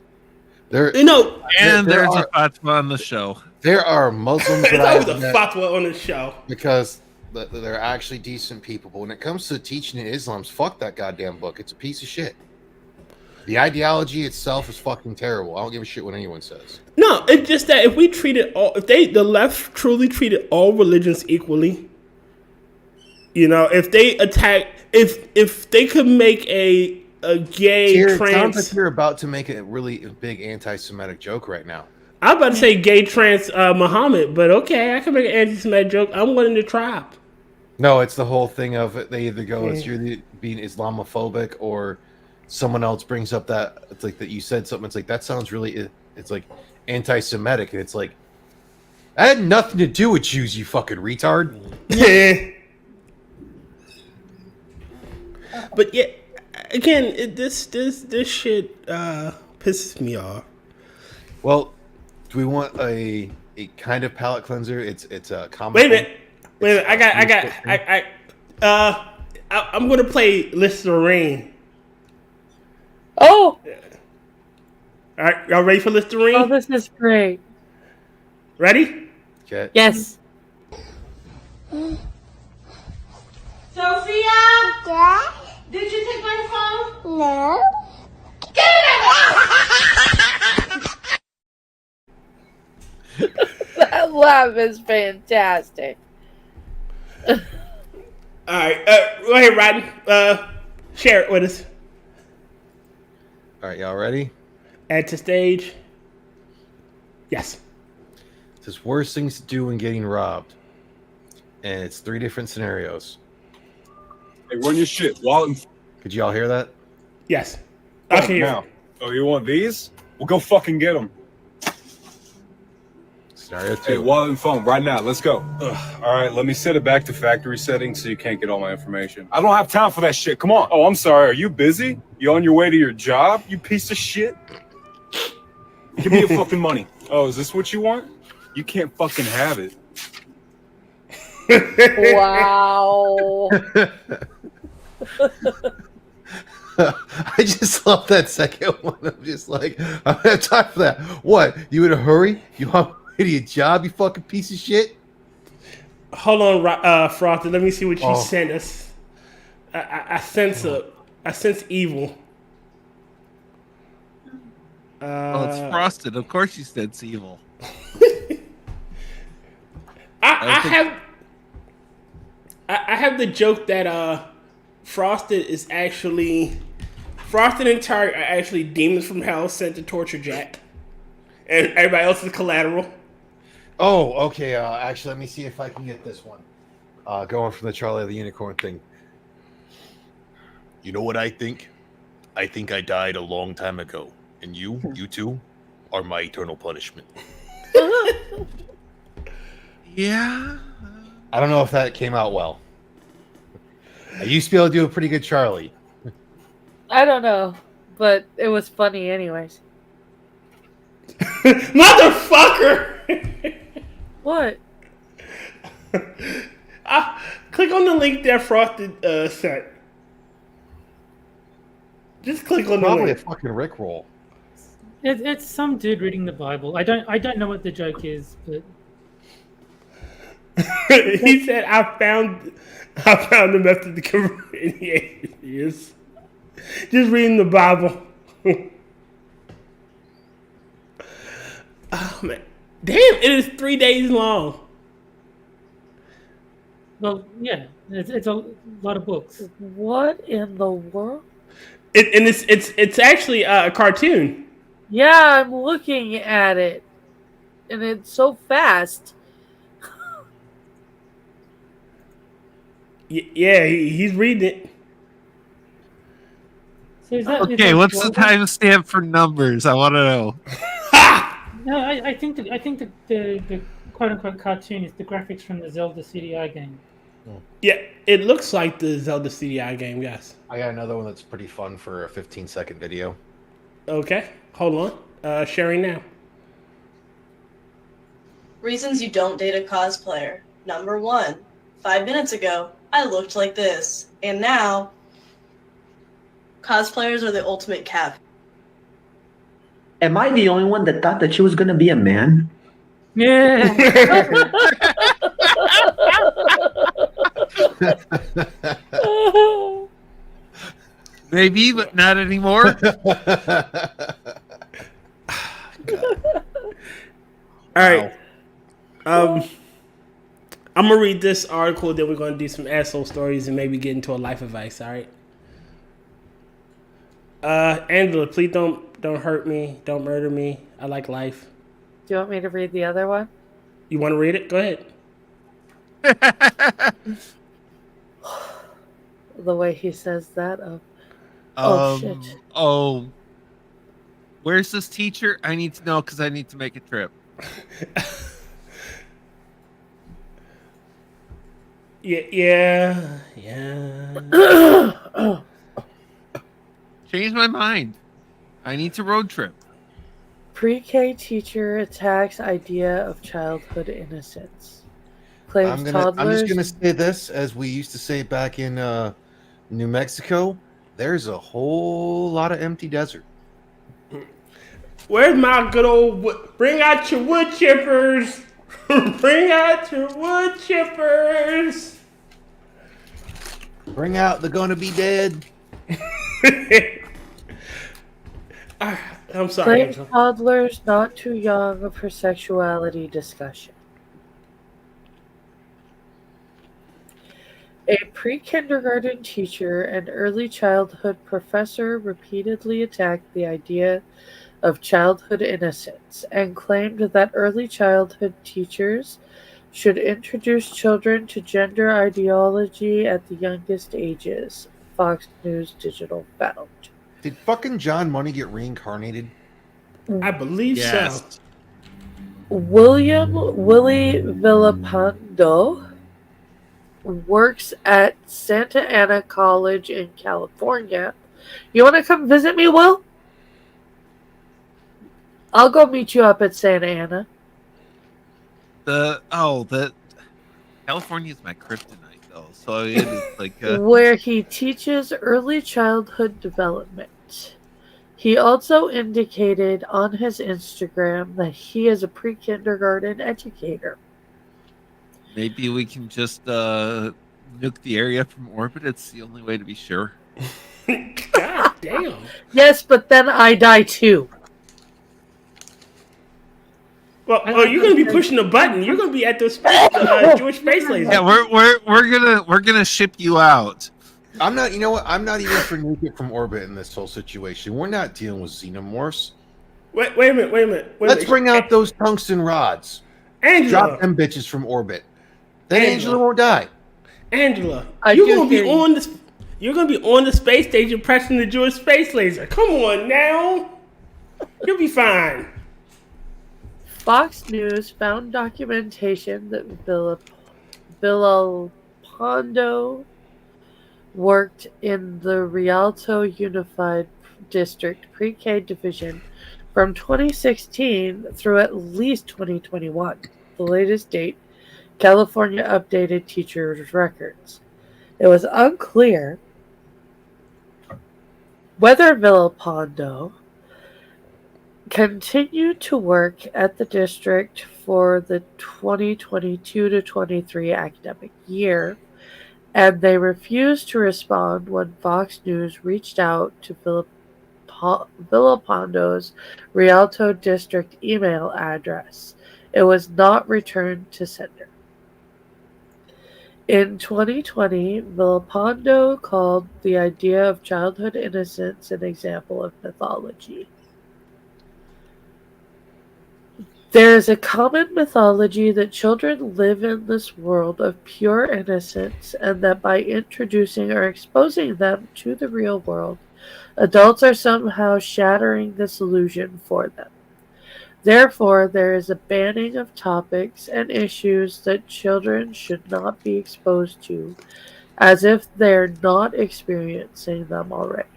There's a fatwa on the show. There are Muslims that I I was a have met fatwa on the show because they're actually decent people. But when it comes to teaching in Islam's, fuck that goddamn book. It's a piece of shit. The ideology itself is fucking terrible. I don't give a shit what anyone says. No, it's just that if we treated the left truly treated all religions equally, if they attack, if they could make a gay It trans. sounds like you're about to make a really big anti-Semitic joke right now. I'm about to say gay trans Muhammad, but okay, I can make an anti-Semitic joke. I'm winning the tribe. No, it's the whole thing of they either go, it's you're being Islamophobic, or someone else brings up that it's like that you said something. It's like that sounds really. It's like anti-Semitic, and it's like that had nothing to do with Jews, you fucking retard. Yeah. But yeah, again, this shit pisses me off. Well, do we want a kind of palate cleanser? It's a common. Wait a minute. I'm gonna play Listerine. Oh! All right, y'all ready for Listerine? Oh, this is great. Ready? Okay. Yes. Sophia? Yeah? Did you take my phone? No. Get it out! That laugh is fantastic. All right, go ahead, Rodden. Share it with us. All right, y'all ready? Add to stage. Yes. It says worst things to do when getting robbed, and it's 3 different scenarios. Hey, run your shit, wallet. Could y'all hear that? Yes. Okay. Now. Oh, you want these? Well, go fucking get them. Scenario 2. Hey, wallet and phone right now. Let's go. Ugh. All right, let me set it back to factory settings so you can't get all my information. I don't have time for that shit. Come on. Oh, I'm sorry. Are you busy? You on your way to your job? You piece of shit. Give me your fucking money. Oh, is this what you want? You can't fucking have it. Wow. I just love that second one. I'm just like, I don't have time for that. What? You in a hurry? You on your way to your job, you fucking piece of shit? Hold on, Frothy. Let me see what you sent us. I sense evil. Well, it's Frosted. Of course you said it's evil. I have the joke that Frosted and Tart are actually demons from hell sent to torture Jack, and everybody else is collateral. Oh, okay. Actually, let me see if I can get this one. Going from the Charlie the Unicorn thing. You know what I think? I think I died a long time ago, and you two, are my eternal punishment. Yeah. I don't know if that came out well. I used to be able to do a pretty good Charlie. I don't know, but it was funny anyways. Motherfucker! What? Click on the link that Frosted sent. Just click on the Probably link. a fucking Rickroll. It's some dude reading the Bible. I don't know what the joke is, but He said, I found the method to convert any atheists. Just reading the Bible. Oh, man. Damn, it is 3 days long. well, yeah, it's a lot of books. What in the world? And it's actually a cartoon. Yeah, I'm looking at it, and it's so fast. Yeah, he's reading it. So is that, Okay, what's the timestamp for numbers? I want to know. No, I think the quote unquote cartoon is the graphics from the Zelda CDI game. Yeah, it looks like the Zelda CDI game, yes. I got another one that's pretty fun for a 15-second video. Okay, hold on. Sharing now. Reasons you don't date a cosplayer. Number 1, 5 minutes ago, I looked like this. And now, cosplayers are the ultimate cap. Am I the only one that thought that she was going to be a man? Yeah. Maybe, but not anymore. All right. I'm gonna read this article, then we're gonna do some asshole stories and maybe get into a life advice. All right. Angela, please don't hurt me, don't murder me. I like life. Do you want me to read the other one? You want to read it? Go ahead. The way he says that. Oh shit. Oh. Where's this teacher? I need to know because I need to make a trip. Yeah. Change my mind. I need to road trip. Pre-K teacher attacks idea of childhood innocence. Claims I'm just gonna say this, as we used to say back in New Mexico. There's a whole lot of empty desert. Where's my good old wood? Bring out your wood chippers. Bring out your wood chippers. Bring out the gonna be dead. I'm sorry. Claims toddlers not too young for sexuality discussion. A pre-kindergarten teacher and early childhood professor repeatedly attacked the idea of childhood innocence and claimed that early childhood teachers should introduce children to gender ideology at the youngest ages, Fox News Digital found. Did fucking John Money get reincarnated? I believe so. Willie Villapando works at Santa Ana College in California. You want to come visit me, Will? I'll go meet you up at Santa Ana. The California is my kryptonite though, so it is like where he teaches early childhood development. He also indicated on his Instagram that he is a pre-kindergarten educator. maybe we can just nuke the area from orbit. It's the only way to be sure. God damn. Yes, but then I die too. Well, you're gonna be pushing the button. You're gonna be at the Jewish space laser. Yeah, we're gonna ship you out. I'm not. You know what? I'm not even for nuke it from orbit in this whole situation. We're not dealing with xenomorphs. Wait a minute. Let's bring out those tungsten rods. Angela. Drop them bitches from orbit. Then Angela won't die. Angela, you're gonna be on the space station pressing the Jewish space laser. Come on now. You'll be fine. Fox News found documentation that Villapando worked in the Rialto Unified District Pre-K division from 2016 through at least 2021, the latest date California updated teachers' records. It was unclear whether Villapando continued to work at the district for the 2022 to 23 academic year, and they refused to respond when Fox News reached out to Villapando's Rialto district email address. It was not returned to sender. In 2020, Villapando called the idea of childhood innocence an example of mythology. There is a common mythology that children live in this world of pure innocence and that by introducing or exposing them to the real world, Adults are somehow shattering this illusion for them. Therefore, there is a banning of topics and issues that children should not be exposed to, as if they're not experiencing them already.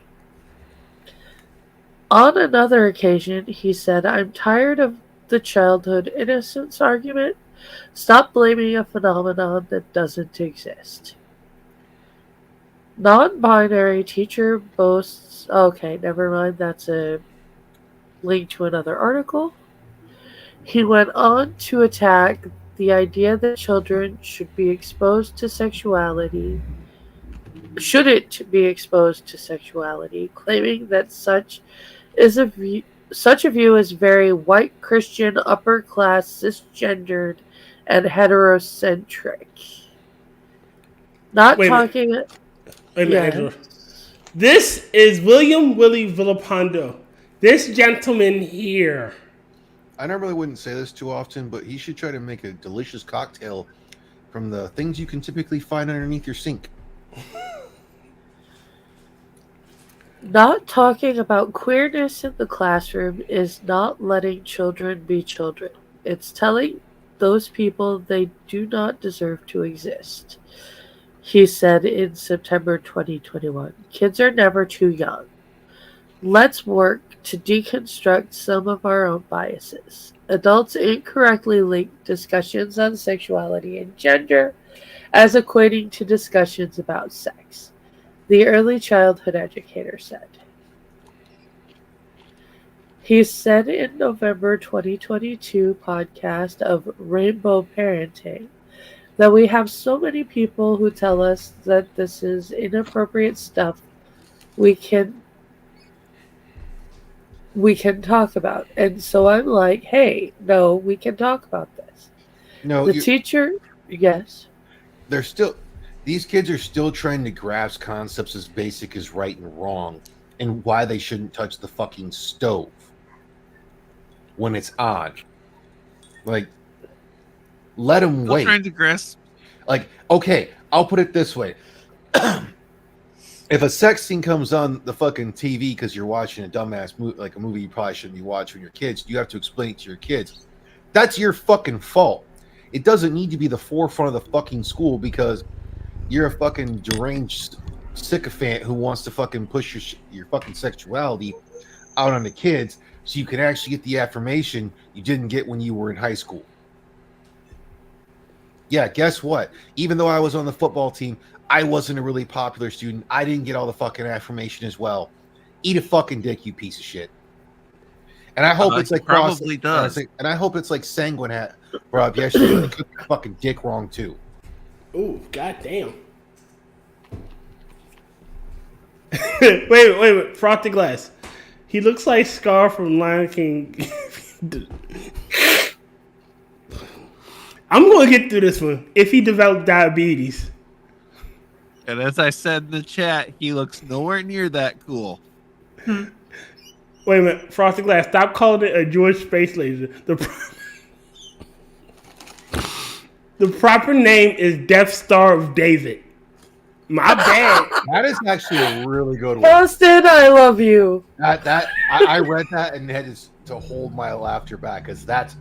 On another occasion, he said, I'm tired of the childhood innocence argument. Stop blaming a phenomenon that doesn't exist. Non-binary teacher boasts... Okay, never mind. That's a link to another article. He went on to attack the idea that children shouldn't be exposed to sexuality, claiming that such a view is very white Christian, upper class, cisgendered, and heterocentric. Not talking. Wait a minute, Angela. This is William Willie Villapando. This gentleman here. I normally wouldn't say this too often, but he should try to make a delicious cocktail from the things you can typically find underneath your sink. Not talking about queerness in the classroom is not letting children be children. It's telling those people they do not deserve to exist. He said in September 2021, kids are never too young. Let's work to deconstruct some of our own biases. Adults incorrectly link discussions on sexuality and gender as equating to discussions about sex, the early childhood educator said. He said in November 2022 podcast of Rainbow Parenting that we have so many people who tell us that this is inappropriate stuff we can talk about. And so I'm like, hey, no, we can talk about this. No, the teacher, yes. These kids are still trying to grasp concepts as basic as right and wrong and why they shouldn't touch the fucking stove when it's on. Like, let them wait. Trying to grasp. Like, okay, I'll put it this way. If a sex scene comes on the fucking TV because you're watching a dumbass movie, like a movie you probably shouldn't be watching with your kids, you have to explain it to your kids. That's your fucking fault. It doesn't need to be the forefront of the fucking school because you're a fucking deranged sycophant who wants to fucking push your fucking sexuality out on the kids so you can actually get the affirmation you didn't get when you were in high school. Yeah, guess what? Even though I was on the football team, I wasn't a really popular student. I didn't get all the fucking affirmation as well. Eat a fucking dick, you piece of shit. And I hope it's like probably does. And I hope it's like Sanguine had brought up yesterday. They cooked your fucking dick wrong too. Ooh, goddamn. wait. Frosted Glass. He looks like Scar from Lion King. I'm going to get through this one. If he developed diabetes. And as I said in the chat, he looks nowhere near that cool. Wait a minute. Frosted Glass, stop calling it a Jewish space laser. The proper name is Death Star of David. My bad. That is actually a really good one. Frosted, I love you. I read that and had to hold my laughter back because that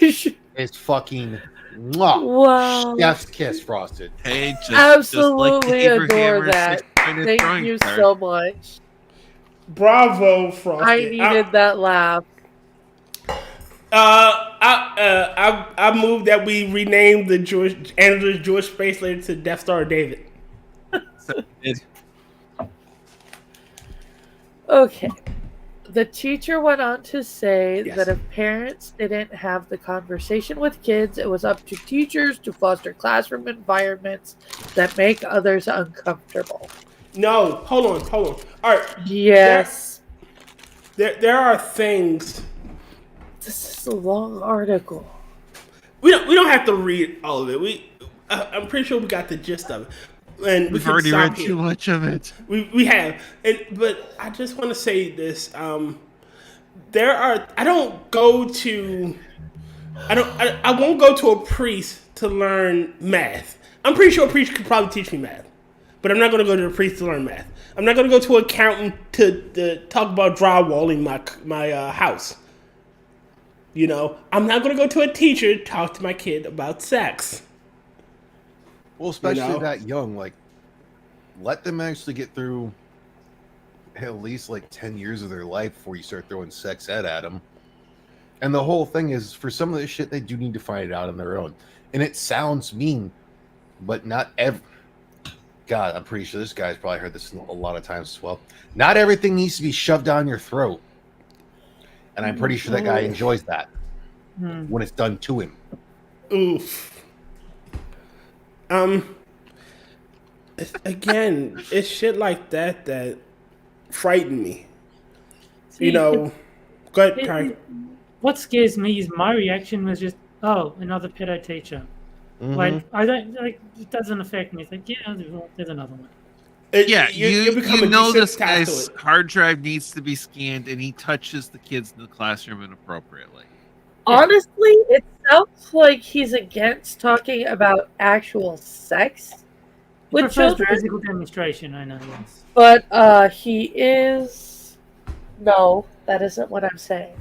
is fucking wow. Chef's kiss, Frosted. Hey, absolutely just like adore that. Thank you so much. Bravo, Frosted. I needed that laugh. I moved that we renamed the Angela's Jewish space laser to Death Star of David. Okay. The teacher went on to say that if parents didn't have the conversation with kids, it was up to teachers to foster classroom environments that make others uncomfortable. No, hold on. All right. Yes. There are things. This is a long article. We don't have to read all of it. I'm pretty sure we got the gist of it. And we've already read too much of it. We have, but I just want to say this: I won't go to a priest to learn math. I'm pretty sure a priest could probably teach me math, but I'm not going to go to a priest to learn math. I'm not gonna go to an accountant to talk about drywalling my house. You know, I'm not gonna go to a teacher to talk to my kid about sex. Well, especially You know? that young, like, let them actually get through at least like 10 years of their life before you start throwing sex ed at them. And the whole thing is, for some of this shit, they do need to find it out on their own. And it sounds mean, but not every. God, I'm pretty sure this guy's probably heard this a lot of times as well. Not everything needs to be shoved down your throat. And I'm pretty sure that guy enjoys that when it's done to him. Oof. Again, it's shit like that frighten me. See, You know, go ahead, Ty. What scares me is my reaction was just, oh, another pedo teacher. Like, I don't, like, it doesn't affect me. It's like, yeah, there's another one. You become this desensitized guy's to it. hard drive needs to be scanned, and he touches the kids in the classroom inappropriately. Honestly, it sounds like he's against talking about actual sex with Prefers children, physical demonstration, I know, yes. but he is. No, that isn't what I'm saying.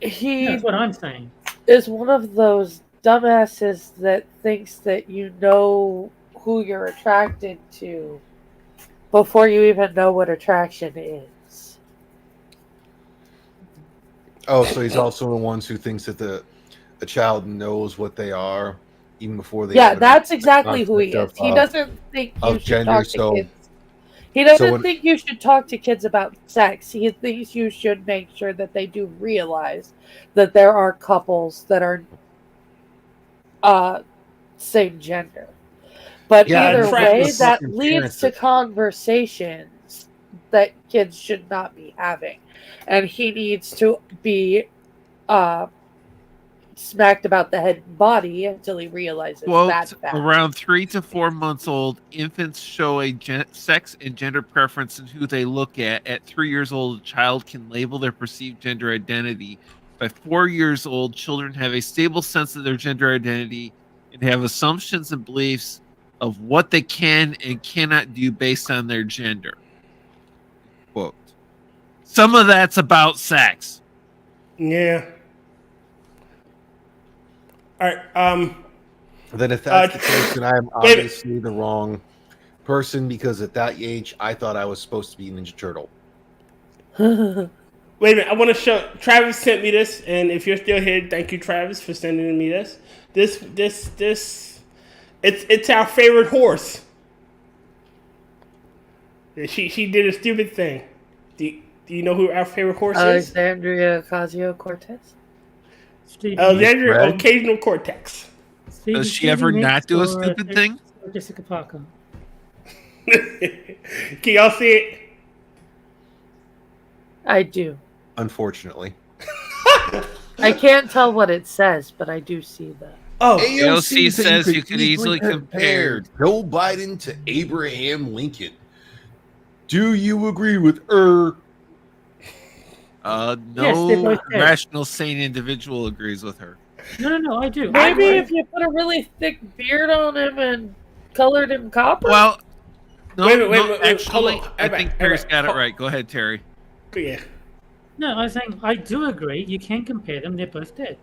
He That's what I'm saying. is one of those dumbasses that thinks that you know who you're attracted to before you even know what attraction is. Oh, so he's also the ones who thinks that the child knows what they are even before they. Yeah, that's exactly who he is. He doesn't think you should talk to kids. He doesn't think you should talk to kids about sex. He thinks you should make sure that they do realize that there are couples that are same gender. But either way, that leads to conversations that kids should not be having. And he needs to be smacked about the head and body until he realizes Quote, that fact. around 3 to 4 months old, infants show a sex and gender preference in who they look at. At 3 years old, a child can label their perceived gender identity. By 4 years old, children have a stable sense of their gender identity and have assumptions and beliefs of what they can and cannot do based on their gender. Quote. Some of that's about sex. Yeah. All right. Then if that's the case, then I'm obviously the wrong person, because at that age, I thought I was supposed to be Ninja Turtle. Wait a minute. I want to show. Travis sent me this, and if you're still here, thank you, Travis, for sending me this. It's our favorite horse. She did a stupid thing. Do you know who our favorite horse is? Alexandria Ocasio-Cortez? Alexandria Occasional Cortex. Does she ever not do a stupid thing? Jessica Parker. Can y'all see it? I do. Unfortunately. I can't tell what it says, but I do see that. Oh, AOC says you could easily compare Joe Biden to Abraham Lincoln. Do you agree with her? No rational, sane individual agrees with her. No, I do. Maybe if you put a really thick beard on him and colored him copper? Well, no, wait a minute, actually, hold on. I think Terry's got it right. Go ahead, Terry. Yeah. No, I was saying I do agree. You can compare them. They're both dead.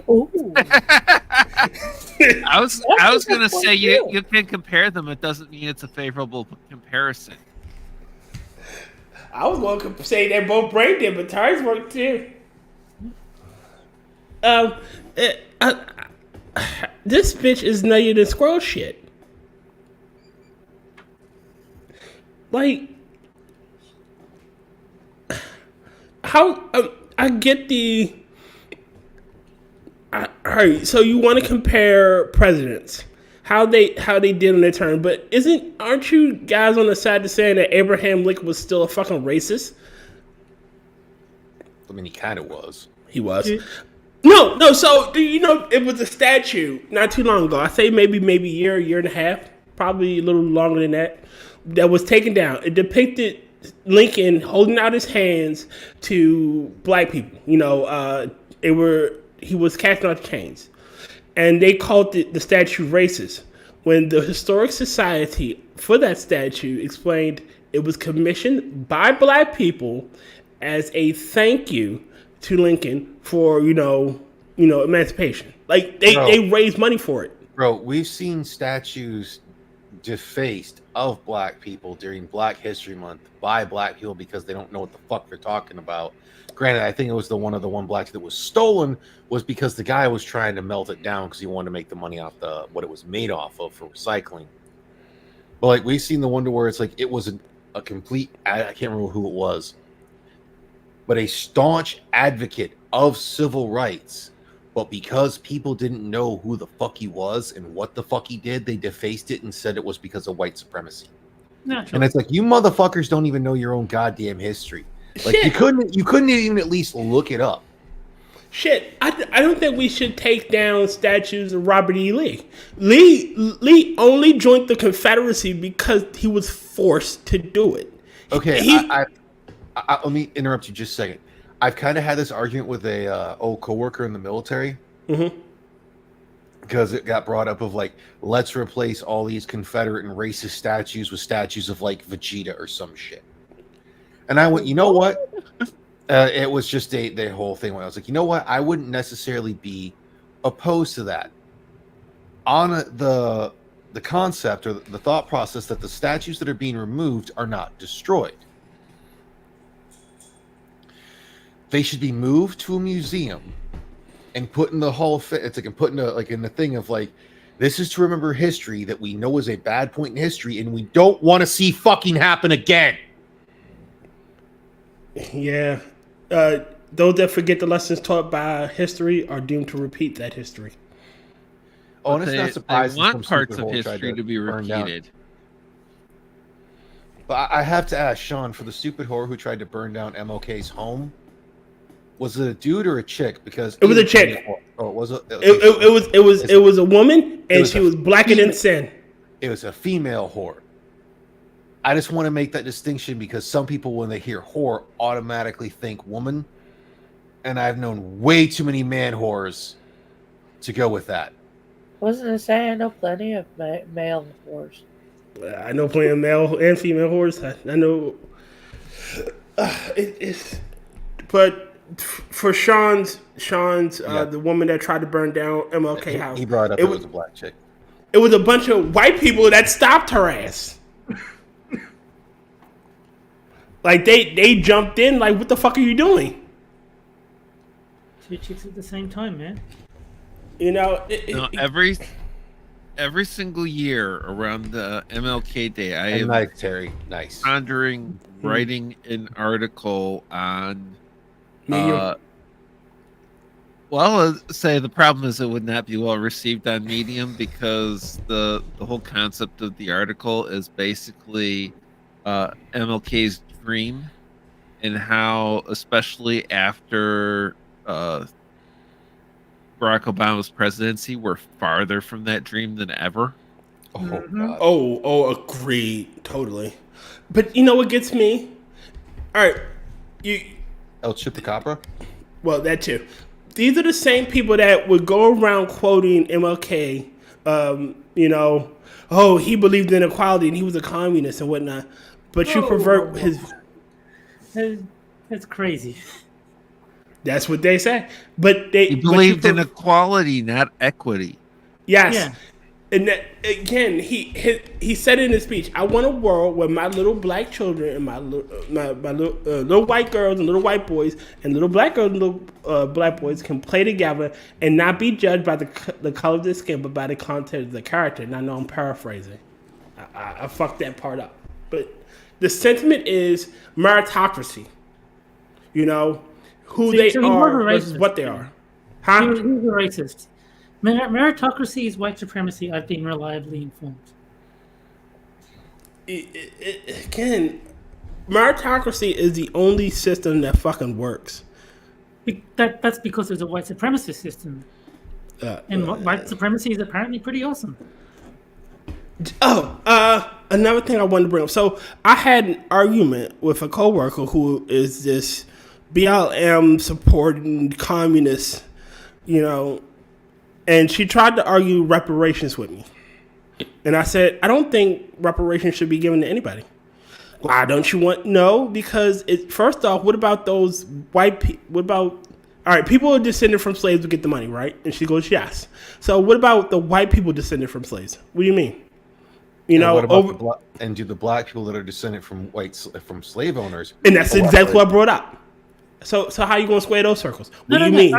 Ooh. I was going to say you can compare them. It doesn't mean it's a favorable comparison. I was going to say they're both brain dead, but Ty's work too. This bitch is nuttier than squirrel shit. Like, how I get the. All right, so you want to compare presidents, how they did on their turn, but aren't you guys on the side of saying that Abraham Lincoln was still a fucking racist? I mean, he kind of was. He was. No. So do you know it was a statue not too long ago? I say maybe a year and a half, probably a little longer than that. That was taken down. It depicted Lincoln holding out his hands to black people. You know, he was casting off chains, and they called the statue racist. when the Historic Society for that statue explained it was commissioned by black people as a thank you to Lincoln for, emancipation. Like, they raised money for it. Bro, we've seen statues defaced of black people during Black History Month by black people because they don't know what the fuck they're talking about. Granted, I think it was the one black that was stolen was because the guy was trying to melt it down because he wanted to make the money off what it was made off of for recycling. But like we've seen the one where it's like it was a complete, I can't remember who it was, but a staunch advocate of civil rights. But because people didn't know who the fuck he was and what the fuck he did, they defaced it and said it was because of white supremacy. Naturally. And it's like, you motherfuckers don't even know your own goddamn history. Like you couldn't even at least look it up. Shit, I don't think we should take down statues of Robert E. Lee. Lee only joined the Confederacy because he was forced to do it. Okay, let me interrupt you just a second. I've kind of had this argument with a old coworker in the military because it got brought up of like, let's replace all these Confederate and racist statues with statues of like Vegeta or some shit. And I went, you know what? It was just the whole thing where I was like, you know what? I wouldn't necessarily be opposed to that. On the concept or the thought process that the statues that are being removed are not destroyed. They should be moved to a museum and put in the Hall of Fame. It's like put in the thing of like, this is to remember history that we know is a bad point in history, and we don't want to see fucking happen again. Yeah, those that forget the lessons taught by history are doomed to repeat that history. Oh, and it's not surprising. I want parts of history to be repeated. But I have to ask Sean, for the stupid whore who tried to burn down MLK's home, was it a dude or a chick? Because it was a chick. Oh, was it? It was a woman, and she was blacker than sin. It was a female whore. I just want to make that distinction because some people, when they hear whore, automatically think woman, and I've known way too many man whores to go with that. Wasn't it saying I know plenty of male whores? I know plenty of male and female whores. I know. But for Sean's the woman that tried to burn down MLK house. He brought up it was a black chick. It was a bunch of white people that stopped her ass. Like they jumped in. Like, what the fuck are you doing? Two chicks at the same time, man. Every single year around the MLK Day, I am nice, Terry. Nice. pondering writing an article on. Say the problem is it would not be well received on Medium because the whole concept of the article is basically MLK's dream and how, especially after Barack Obama's presidency, we're farther from that dream than ever. Agreed, totally. But you know what gets me? All right, El Chupacabra? Well, that too. These are the same people that would go around quoting MLK, he believed in equality and he was a communist and whatnot. But you pervert his... That's crazy. That's what they say. But he believed in equality, not equity. Yes. Yeah. And that, again, he said in his speech, I want a world where my little black children and my little white girls and little white boys and little black girls and little black boys can play together and not be judged by the color of their skin, but by the content of the character. And I know I'm paraphrasing. I fucked that part up. But the sentiment is meritocracy. Who they are versus what they are. Huh? He was a racist. Meritocracy is white supremacy. I've been reliably informed. Again, meritocracy is the only system that fucking works. That's because it's a white supremacist system. And white supremacy is apparently pretty awesome. Another thing I wanted to bring up. So I had an argument with a coworker who is this BLM supporting communist, and she tried to argue reparations with me. And I said, I don't think reparations should be given to anybody. Why don't you want? No, because first off, what about those white people? What about, all right, people are descended from slaves to get the money, right? And she goes, yes. So what about the white people descended from slaves? What do you mean? You know, what about do the black people that are descended from from slave owners? And that's exactly what I brought up. So how are you going to square those circles? What do you mean?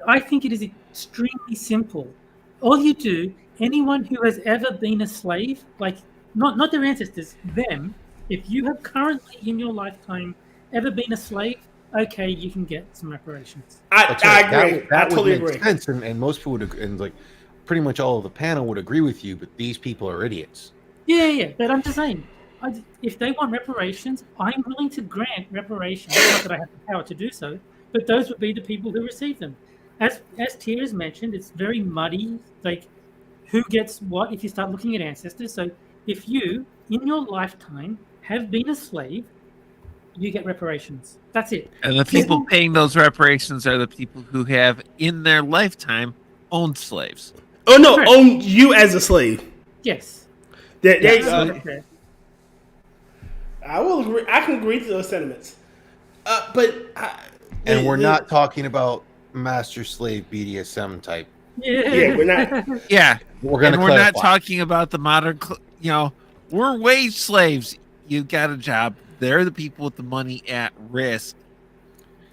I think it is extremely simple. All you do, anyone who has ever been a slave, like not their ancestors, them, if you have currently in your lifetime ever been a slave, okay, you can get some reparations. I agree. That I totally would make agree. sense, and most people would agree, and like pretty much all of the panel would agree with you, but these people are idiots. Yeah, but I'm just saying, if they want reparations, I'm willing to grant reparations. Not that I have the power to do so, but those would be the people who receive them. As Tia has mentioned, it's very muddy, like who gets what if you start looking at ancestors. So if you, in your lifetime, have been a slave, you get reparations. That's it. And the people paying those reparations are the people who have, in their lifetime, owned slaves. Oh, no, Correct. own you as a slave. Yes. I will agree. I can agree to those sentiments. And we're not talking about master slave BDSM type. Yeah, we're not. Yeah, we're not talking about the modern. We're wage slaves. You got a job. They're the people with the money at risk.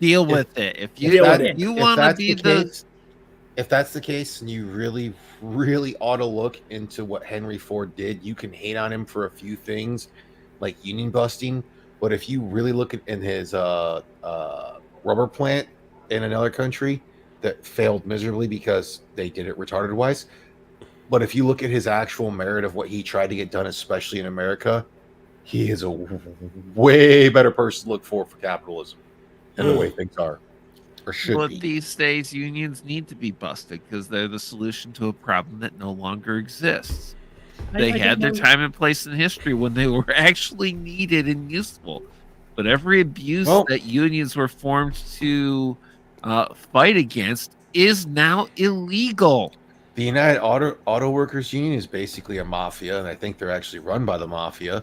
Deal with it. If you want to be if that's the case, and you really, really ought to look into what Henry Ford did. You can hate on him for a few things, like union busting, but if you really look in his rubber plant in another country that failed miserably because they did it retarded wise, but if you look at his actual merit of what he tried to get done, especially in America, he is a way better person to look for capitalism and the way things are. But these days, unions need to be busted because they're the solution to a problem that no longer exists. They had their time and place in history when they were actually needed and useful. But every abuse that unions were formed to fight against is now illegal. The United Auto Workers Union is basically a mafia, and I think they're actually run by the mafia.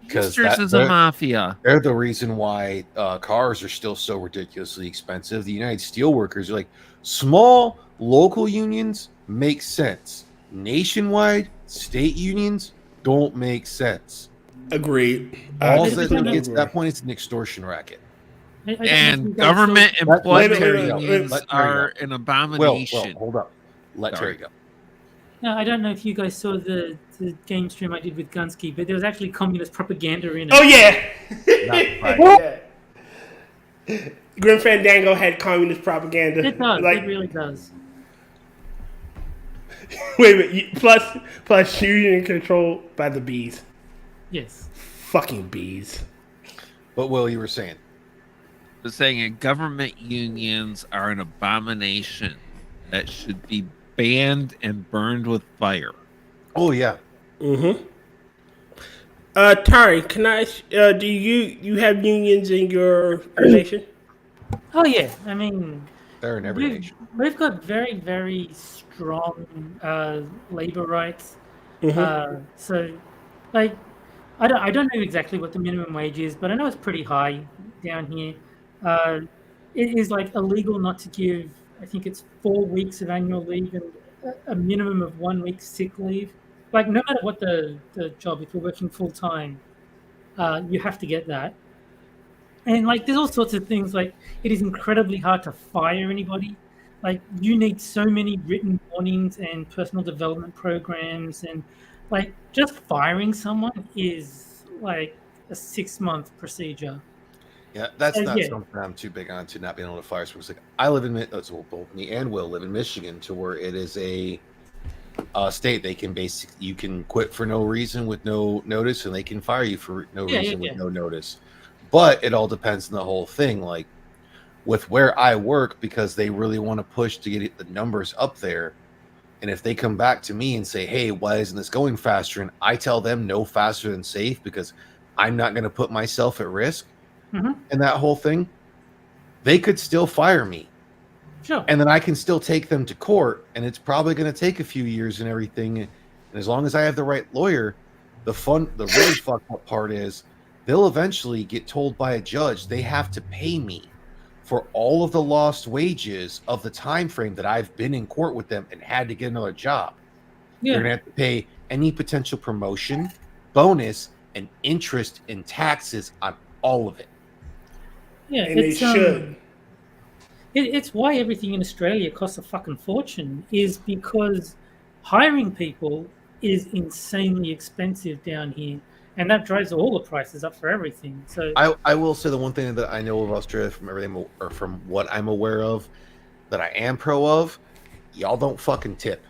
Because is a mafia. They're the reason why cars are still so ridiculously expensive. The United Steelworkers are like, small local unions make sense. Nationwide state unions don't make sense. Agreed. All that gets to that point, it's an extortion racket. And government employment unions are an abomination. Well, hold up. Let Terry go. No, I don't know if you guys saw the game stream I did with Gunsky, but there was actually communist propaganda in it. Oh, yeah. Yeah. Grim Fandango had communist propaganda. It does. It really does. Wait a minute. Plus union controlled by the bees. Yes. Fucking bees. But Will, you were saying? I was saying government unions are an abomination that should be banned and burned with fire. Oh yeah. Mm-hmm. Tari, can I? Do you have unions in your nation? Oh yeah. I mean, they're in every nation. We've got very, very strong labor rights. Mm-hmm. So, like, I don't know exactly what the minimum wage is, but I know it's pretty high down here. It is like illegal not to give. I think it's 4 weeks of annual leave and a minimum of 1 week sick leave. Like, no matter what the job, if you're working full time, you have to get that. And like, there's all sorts of things. Like, it is incredibly hard to fire anybody. Like, you need so many written warnings and personal development programs, and like, just firing someone is like a 6-month procedure. Yeah, that's not something I'm too big on, to not being able to fire someone. Like, I live in both me and Will live in Michigan, to where it is a state they can you can quit for no reason with no notice, and they can fire you for no reason with no notice. But it all depends on the whole thing. Like with where I work, because they really want to push to get the numbers up there. And if they come back to me and say, "Hey, why isn't this going faster?" and I tell them no faster than safe because I'm not going to put myself at risk. Mm-hmm. And that whole thing, they could still fire me. Sure. And then I can still take them to court, and it's probably going to take a few years and everything. And as long as I have the right lawyer, the really fucked up part is they'll eventually get told by a judge they have to pay me for all of the lost wages of the time frame that I've been in court with them and had to get another job. Yeah. They're gonna have to pay any potential promotion, bonus, and interest and taxes on all of it. Yeah, And they should. It's why everything in Australia costs a fucking fortune, is because hiring people is insanely expensive down here, and that drives all the prices up for everything. So I will say the one thing that I know of Australia from everything or from what I'm aware of that I am pro of, y'all don't fucking tip.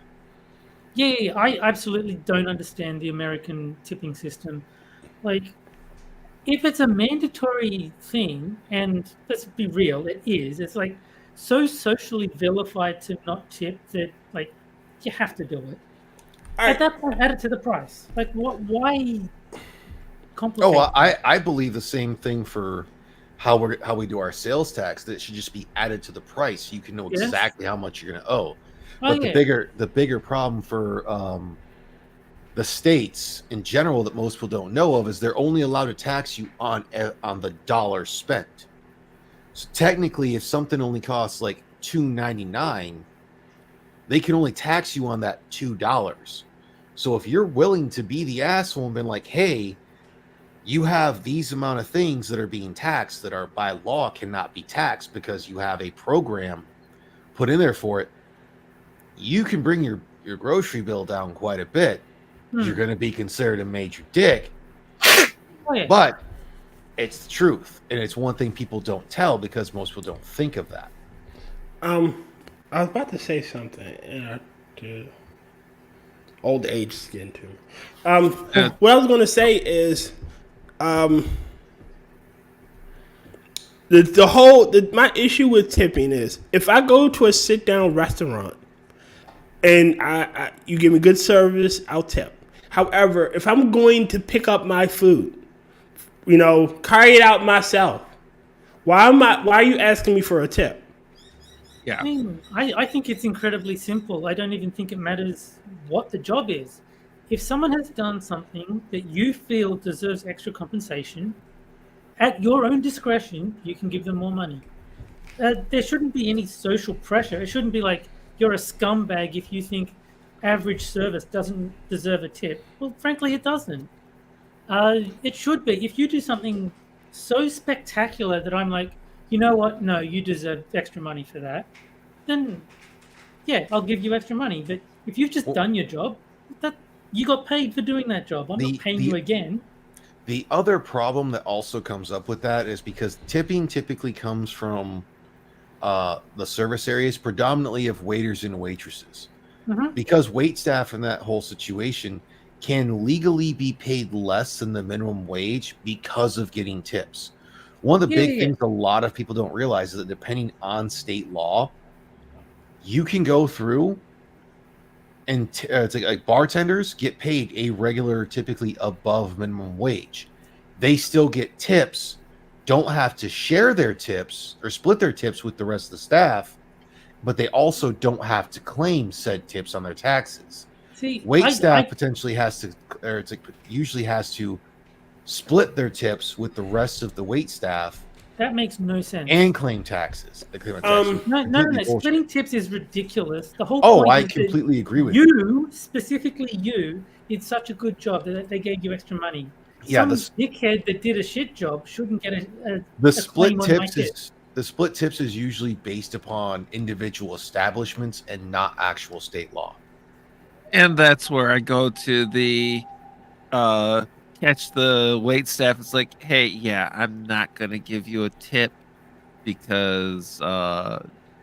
yeah, I absolutely don't understand the American tipping system. Like, if it's a mandatory thing, and let's be real, it is. It's like so socially vilified to not tip that, like, you have to do it. All right. At that point, add it to the price. Like, what? Why complicate? Oh, I believe the same thing for how we do our sales tax. That it should just be added to the price. You can know Yes. exactly how much you're going to owe. Oh, But yeah. the bigger problem for the states in general that most people don't know of is they're only allowed to tax you on the dollar spent. So technically, if something only costs like $2.99, they can only tax you on that $2. So if you're willing to be the asshole and been like, hey, you have these amount of things that are being taxed that are by law cannot be taxed because you have a program put in there for it, you can bring your grocery bill down quite a bit. You're going to be considered a major dick. Oh, yeah. But it's the truth. And it's one thing people don't tell because most people don't think of that. I was about to say something, and old age is getting to me. What I was going to say is, my issue with tipping is if I go to a sit down restaurant and you give me good service, I'll tip. However, if I'm going to pick up my food, carry it out myself, why are you asking me for a tip? Yeah. I mean, I think it's incredibly simple. I don't even think it matters what the job is. If someone has done something that you feel deserves extra compensation, at your own discretion, you can give them more money. There shouldn't be any social pressure. It shouldn't be like you're a scumbag if you think average service doesn't deserve a tip. Well, frankly, it doesn't. It should be. If you do something so spectacular that I'm like, you know what? No, you deserve extra money for that. Then, yeah, I'll give you extra money. But if you've just done your job, that you got paid for doing that job. I'm not paying you again. The other problem that also comes up with that is because tipping typically comes from the service areas, predominantly of waiters and waitresses. Mhm. Because wait staff in that whole situation can legally be paid less than the minimum wage because of getting tips. One of the big things a lot of people don't realize is that depending on state law, you can go through and it's like bartenders get paid a regular, typically above minimum wage. They still get tips, don't have to share their tips or split their tips with the rest of the staff, but they also don't have to claim said tips on their taxes. See, Wait staff potentially usually has to split their tips with the rest of the wait staff that makes no sense. and claim taxes. No. Splitting tips is ridiculous. The whole Oh, point I is that completely agree with you. you, specifically you, did such a good job that they gave you extra money. Yeah, Some dickhead that did a shit job shouldn't get the a split claim on my tips tip. is the split tips is usually based upon individual establishments and not actual state law. And that's where I go to the catch the wait staff. It's like, hey, yeah, I'm not gonna give you a tip because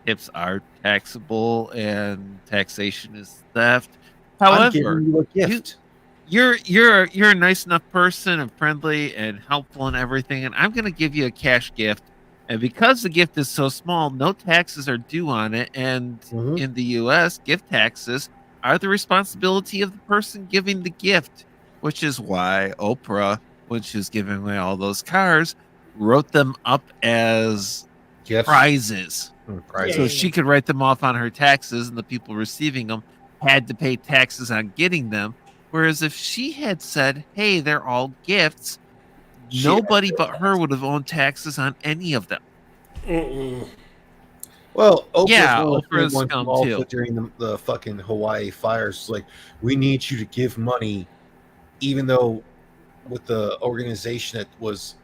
tips are taxable and taxation is theft. I'm However, giving you a gift. you're a nice enough person and friendly and helpful and everything, and I'm gonna give you a cash gift. And because the gift is so small, no taxes are due on it. And in the U.S., gift taxes are the responsibility of the person giving the gift, which is why Oprah, when she was giving away all those cars, wrote them up as prizes. So she could write them off on her taxes, and the people receiving them had to pay taxes on getting them. Whereas if she had said, "Hey, they're all gifts," She nobody but her would have owned taxes on any of them. Well, Oprah's Yeah, one of the Oprah's ones who scum also too. during the fucking Hawaii fires, like, we need you to give money, even though with the organization that was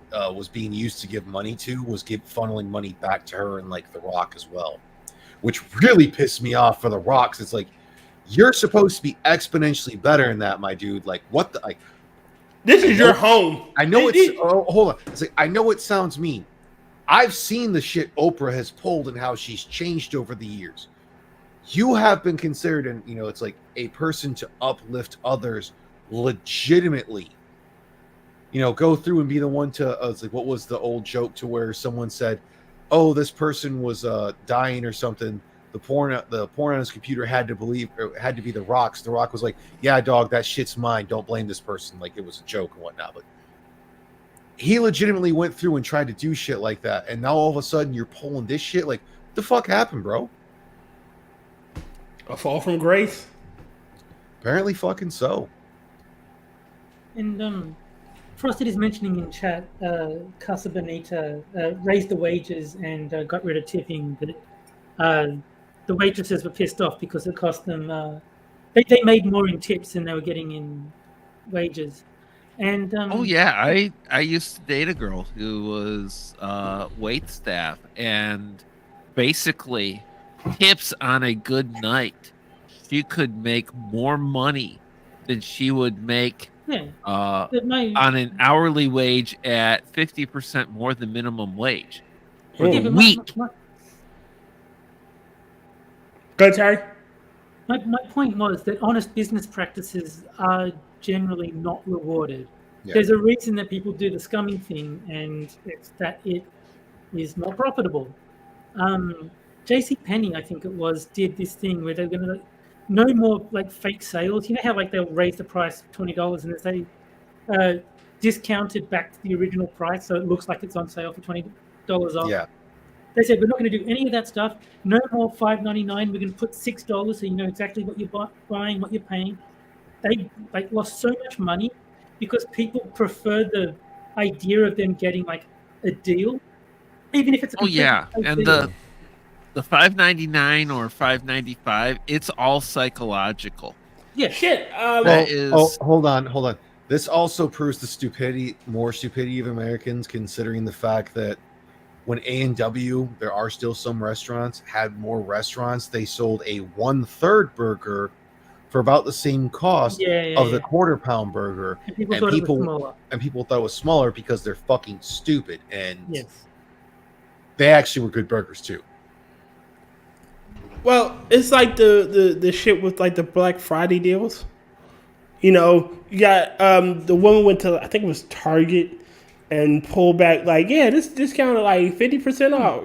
being used to give money to was funneling money back to her and like The Rock as well, which really pissed me off for The Rock. It's like, you're supposed to be exponentially better than that, my dude. Like, what the like? This is your home. I know it's. Oh, hold on. It's like, I know it sounds mean. I've seen the shit Oprah has pulled and how she's changed over the years. You have been considered, and it's like a person to uplift others legitimately. Go through and be the one to. It's like, what was the old joke to where someone said, "Oh, this person was dying or something." The porn on his computer had to be The Rock's. The Rock was like, "Yeah, dog, that shit's mine. Don't blame this person." Like, it was a joke and whatnot, but he legitimately went through and tried to do shit like that, and now all of a sudden you're pulling this shit. Like, what the fuck happened, bro? A fall from grace? Apparently fucking so. And Frosted is mentioning in chat, Casa Bonita raised the wages and got rid of tipping, but the waitresses were pissed off because it cost them. They made more in tips than they were getting in wages. And Oh yeah, I used to date a girl who was wait staff, and basically tips on a good night, she could make more money than she would make on an hourly wage at 50% more than minimum wage for the week. Go, Terry. My point was that honest business practices are generally not rewarded. Yeah. There's a reason that people do the scumming thing, and it's that it is not profitable. JCPenney, I think it was, did this thing where they're going to no more like fake sales. You know how like they'll raise the price $20 and they discounted back to the original price, so it looks like it's on sale for $20 off. Yeah. They said, we're not going to do any of that stuff. No more $5.99. We're going to put $6 so you know exactly what you're buying, what you're paying. They lost so much money because people prefer the idea of them getting like a deal, even if it's a and deal. The $5.99 or $5.95, it's all psychological. Yeah, shit. Hold on. This also proves the more stupidity of Americans, considering the fact that when A&W, there are still some restaurants, had more restaurants, they sold a 1/3 burger for about the same cost of the quarter pound burger. And people thought it was smaller. And people thought it was smaller because they're fucking stupid. And they actually were good burgers too. Well, it's like the shit with like the Black Friday deals. You got the woman went to, I think it was Target, and pulled back like, this discounted like 50% off,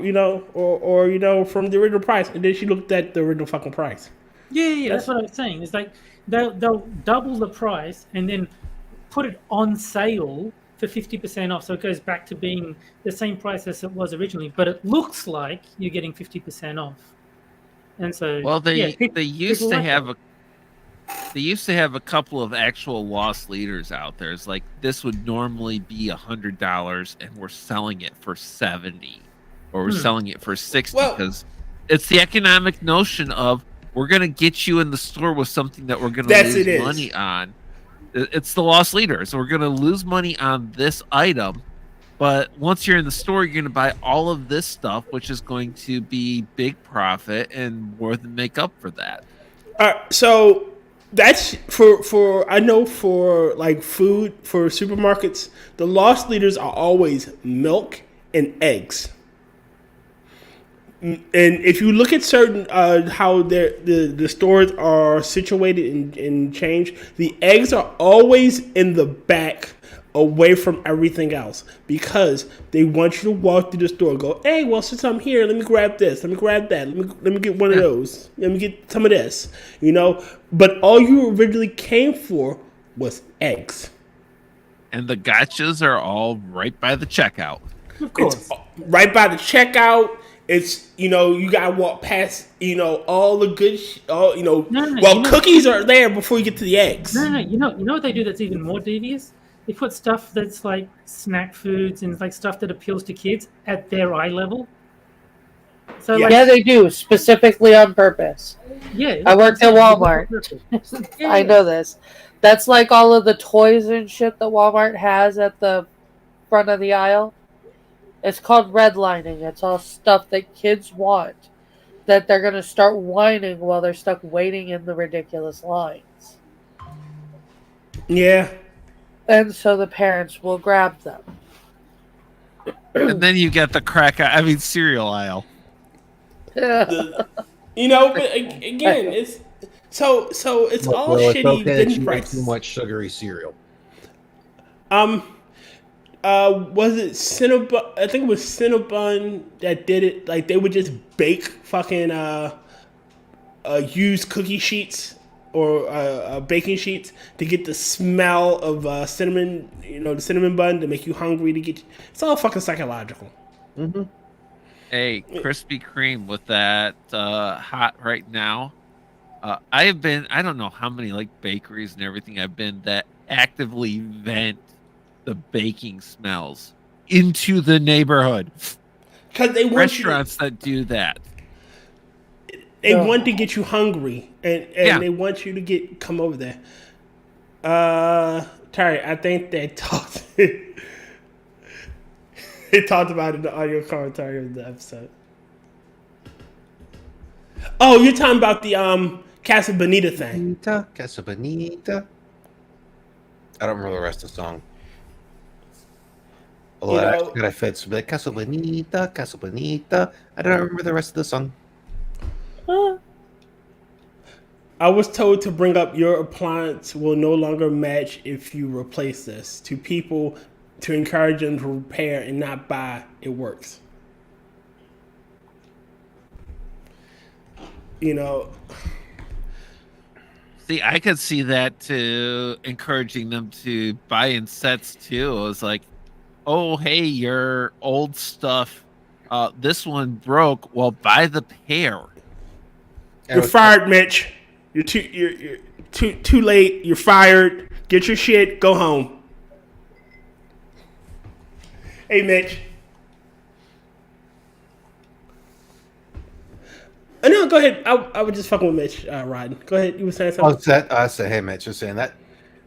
or from the original price, and then she looked at the original fucking price. Yeah, that's what I was saying. It's like they'll double the price and then put it on sale for 50% off, so it goes back to being the same price as it was originally, but it looks like you're getting 50% off. And so, they used to have a couple of actual loss leaders out there. It's like, this would normally be $100 and we're selling it for $70, or we're selling it for $60, because it's the economic notion of, we're going to get you in the store with something that we're going to lose money on. It's the loss leaders. We're going to lose money on this item, but once you're in the store, you're going to buy all of this stuff, which is going to be big profit and more than make up for that. So that's for I know for like food, for supermarkets, the loss leaders are always milk and eggs. And if you look at certain how the stores are situated and changed, the eggs are always in the back, away from everything else, because they want you to walk through the store and go, hey, well, since I'm here, let me grab this, let me grab that, let me get one of those, let me get some of this, But all you originally came for was eggs. And the gotchas are all right by the checkout. Of course. It's right by the checkout. It's you gotta walk past all the good No, cookies are there before you get to the eggs. No. You know what they do that's even more devious? They put stuff that's like snack foods and like stuff that appeals to kids at their eye level. So Yeah. like, Yeah, they do, specifically on purpose. yeah, I worked at Walmart. Yeah. I know this. That's like all of the toys and shit that Walmart has at the front of the aisle. It's called redlining. It's all stuff that kids want that they're going to start whining while they're stuck waiting in the ridiculous lines. Yeah. And so the parents will grab them. And then you get the cereal aisle. But again, it's so it's all Well, it's shitty okay that vending you eat prices. too much sugary cereal. Was it Cinnabon? I think it was Cinnabon that did it. Like they would just bake fucking used cookie sheets or baking sheets to get the smell of cinnamon. The cinnamon bun to make you hungry to get. It's all fucking psychological. Mm-hmm. Hey, Krispy Kreme with that hot right now. I have been, I don't know how many like bakeries and everything I've been that actively vent the baking smells into the neighborhood. Because they want restaurants that do that. They want to get you hungry, and they want you to come over there. Terry, I think they talked. They talked about it in the audio commentary of the episode. Oh, you're talking about the Casa Bonita thing. Casa Bonita. I don't remember the rest of the song. Although I fits like Casa Bonita, Casa Bonita. I don't remember the rest of the song. I was told to bring up your appliance will no longer match if you replace this. To people, to encourage them to repair and not buy. It works. See, I could see that too, encouraging them to buy in sets too. It was like, oh, hey, your old stuff, this one broke. Well, buy the pair. You're fired, Mitch. You're too late. You're fired. Get your shit. Go home. Hey, Mitch. No, go ahead. I was just fucking with Mitch, Rod. Go ahead. You were saying something. I said, hey, Mitch, just saying that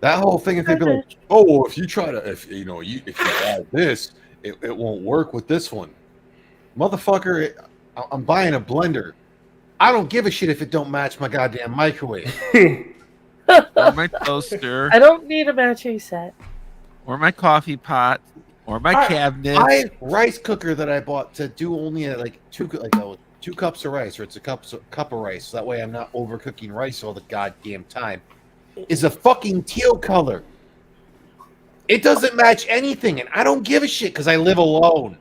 whole thing. If people like, oh, well, if you try to, if you add this, it won't work with this one, motherfucker. I'm buying a blender. I don't give a shit if it don't match my goddamn microwave. Or my toaster. I don't need a matching set. Or my coffee pot. Or my cabinet. My rice cooker that I bought to do only like two cups of rice, or it's a cup of rice. So that way I'm not overcooking rice all the goddamn time. Is a fucking teal color. It doesn't match anything, and I don't give a shit because I live alone.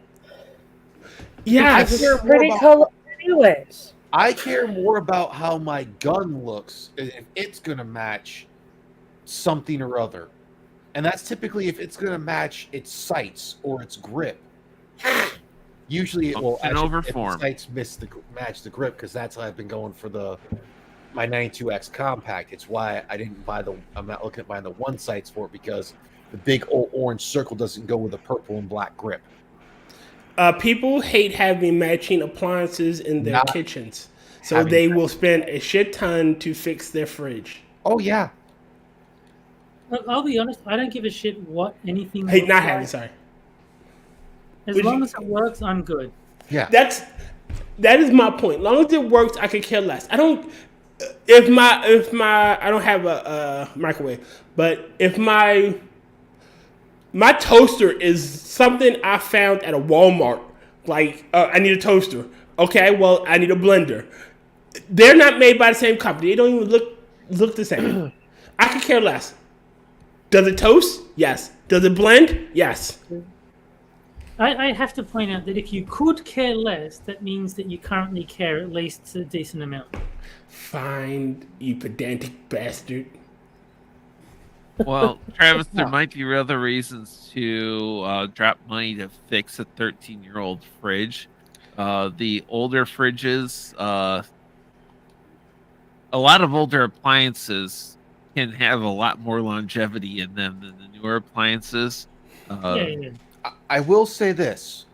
Yes. You're pretty color anyways. I care more about how my gun looks, if it's going to match something or other. And that's typically if it's going to match its sights or its grip. Usually it will over if form. the sights match the grip, because that's how I've been going for my 92X compact. It's why I'm not looking at buying the one sights for it, because the big old orange circle doesn't go with the purple and black grip. People hate having matching appliances in their kitchens, so they will spend a shit ton to fix their fridge. Oh yeah. Look, I'll be honest. I don't give a shit what anything. Hey, not having. Sorry. As long as it works, I'm good. Yeah. That is my point. As long as it works, I could care less. I don't. If my I don't have a microwave, but if my toaster is something I found at a Walmart. Like, I need a toaster. Okay, well, I need a blender. They're not made by the same company. They don't even look the same. I could care less. Does it toast? Yes. Does it blend? Yes. I have to point out that if you could care less, that means that you currently care at least a decent amount. Fine, you pedantic bastard. Well, Travis, there might be other reasons to drop money to fix a 13-year-old fridge. The older fridges, a lot of older appliances can have a lot more longevity in them than the newer appliances. Yeah. I will say this.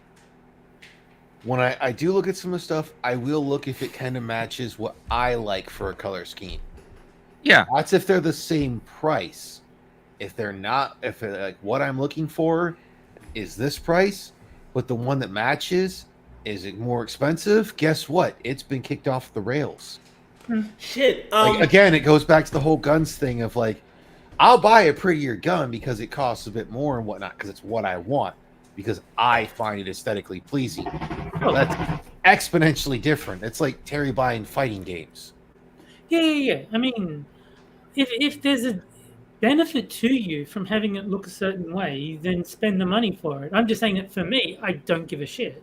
When I do look at some of the stuff, I will look if it kind of matches what I like for a color scheme. Yeah. That's if they're the same price. If they're not, if like what I'm looking for is this price, but the one that matches is it more expensive? Guess what? It's been kicked off the rails. Shit. Like, again, it goes back to the whole guns thing of like, I'll buy a prettier gun because it costs a bit more and whatnot because it's what I want because I find it aesthetically pleasing. That's exponentially different. It's like Terry buying fighting games. Yeah. I mean, if there's a benefit to you from having it look a certain way, then spend the money for it. I'm just saying that for me, I don't give a shit.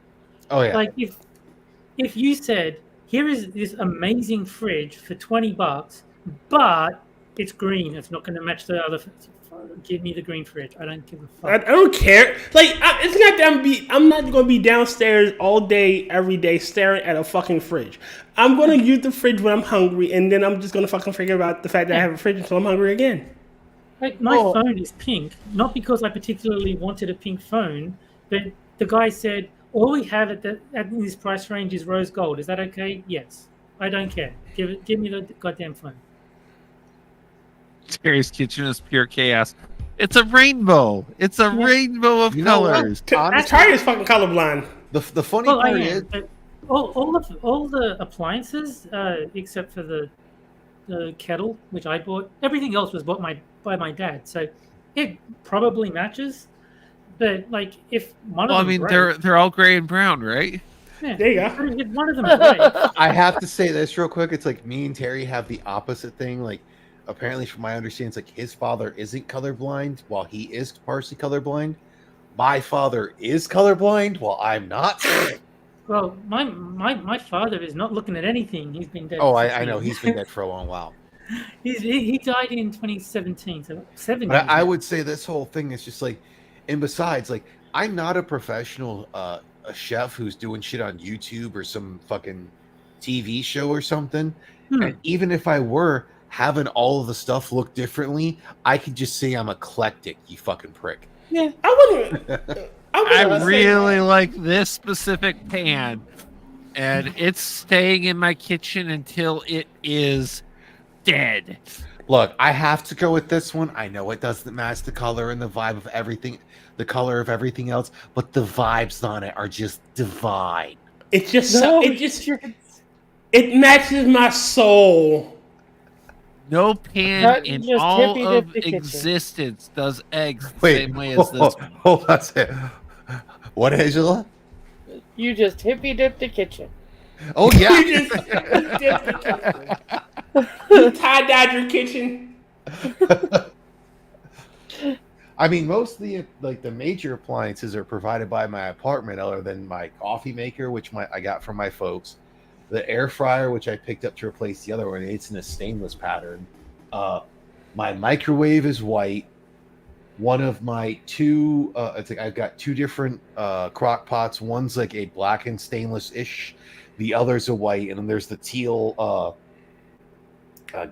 Oh yeah. Like if you said, here is this amazing fridge for $20, but it's green, it's not going to match the other. Give me the green fridge. I don't give a fuck. I don't care. Like, it's not that I'm not going to be downstairs all day, every day, staring at a fucking fridge. I'm going to use the fridge when I'm hungry, and then I'm just going to fucking forget about the fact that I have a fridge until I'm hungry again. Like, my phone is pink, not because I particularly wanted a pink phone, but the guy said, all we have at this price range is rose gold. Is that okay? Yes. I don't care. Give me the goddamn phone. Terry's kitchen is pure chaos. It's a rainbow. It's a rainbow of colors. Terry is fucking colorblind. The funny part is all the appliances, except for the kettle, which I bought, everything else was bought by my dad. So it probably matches. But like, if one of them, they're all gray and brown, right? Yeah, there you go. If one of them breaks, I have to say this real quick. It's like me and Terry have the opposite thing. Like, apparently, from my understanding, it's like his father isn't colorblind while he is partially colorblind. My father is colorblind while I'm not. Well, my father is not looking at anything. He's been dead. Oh, I know. He's been dead for a long while. He died in 2017, so 7 years. But I would say this whole thing is just like, and besides, like, I'm not a professional a chef who's doing shit on YouTube or some fucking TV show or something. And even if I were having all of the stuff look differently, I could just say I'm eclectic, you fucking prick. Yeah, I wouldn't. I really like this specific pan, and it's staying in my kitchen until it is dead. Look, I have to go with this one. I know it doesn't match the color and the vibe of everything, the color of everything else, but the vibes on it are just divine. It's just it matches my soul. No pan in all of existence does eggs the same way as this. Hold on a second. What, Angela? You just hippy dipped the kitchen. Oh yeah. You just dipped the kitchen. You tie-dyed your kitchen. I mean, most of the major appliances are provided by my apartment, other than my coffee maker, which I got from my folks. The air fryer, which I picked up to replace the other one, it's in a stainless pattern. My microwave is white. One of my two, I've got two different crock pots. One's like a black and stainless-ish. The other's a white, and then there's the teal.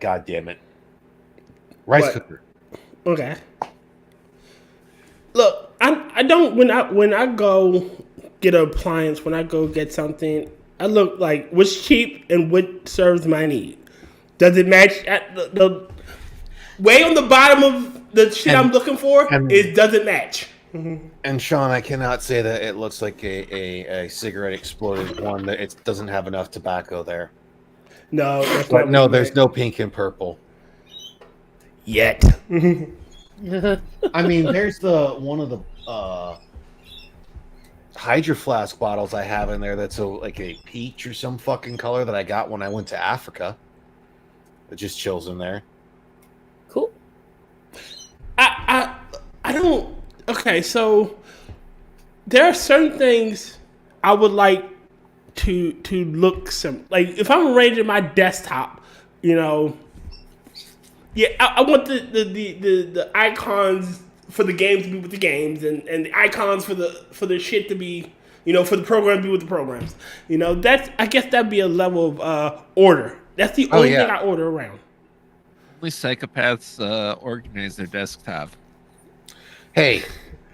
God damn it, rice cooker. Okay. Look, I don't when I go get an appliance, when I go get something, I look like what's cheap and what serves my need. Does it match at the way on the bottom of the shit I'm looking for? It doesn't match. Mm-hmm. And Sean, I cannot say that it looks like a cigarette exploded one. That it doesn't have enough tobacco there. No, there's no pink and purple yet. I mean, there's one of the Hydro Flask bottles I have in there that's like a peach or some fucking color that I got when I went to Africa. It just chills in there. Cool. I don't. Okay, so there are certain things I would like to look some, like if I'm arranging my desktop, you know. Yeah, I want the icons for the games to be with the games, and the icons for the shit to be For the program to be with the programs. I guess that'd be a level of order. That's the only thing I order around. Only psychopaths organize their desktop. Hey,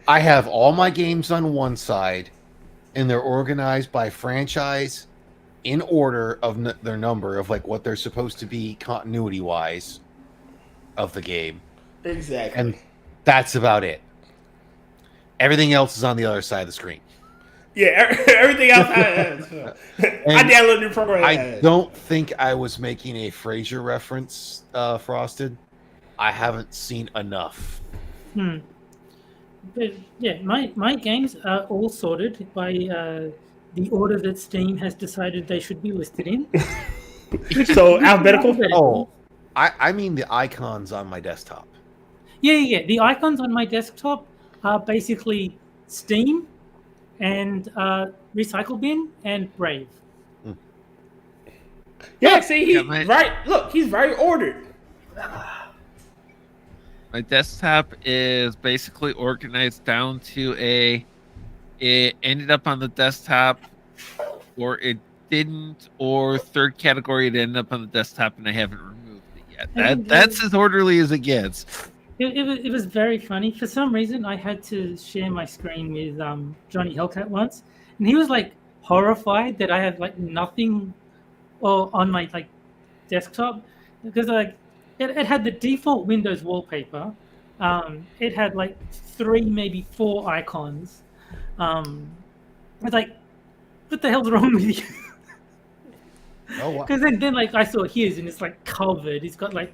I have all my games on one side, and they're organized by franchise in order of their number of like what they're supposed to be continuity wise of the game. Exactly. And that's about it. Everything else is on the other side of the screen. Yeah, everything else I downloaded a new program. I don't think I was making a Frasier reference, Frosted. I haven't seen enough. But yeah, my games are all sorted by the order that Steam has decided they should be listed in. So alphabetical? Oh, I mean the icons on my desktop. Yeah. The icons on my desktop are basically Steam and Recycle Bin and Brave. Yeah, see, he's right. Look, he's very ordered. My desktop is basically organized down to it ended up on the desktop, or it didn't, or third category it ended up on the desktop and I haven't removed it yet. That's as orderly as it gets. It was very funny. For some reason, I had to share my screen with Johnny Hellcat once, and he was like horrified that I had like nothing on my like desktop, because like it had the default Windows wallpaper. It had like 3, maybe 4 icons. I was like, what the hell's wrong with you? Oh, wow. Because then like I saw his and it's like covered. He's got like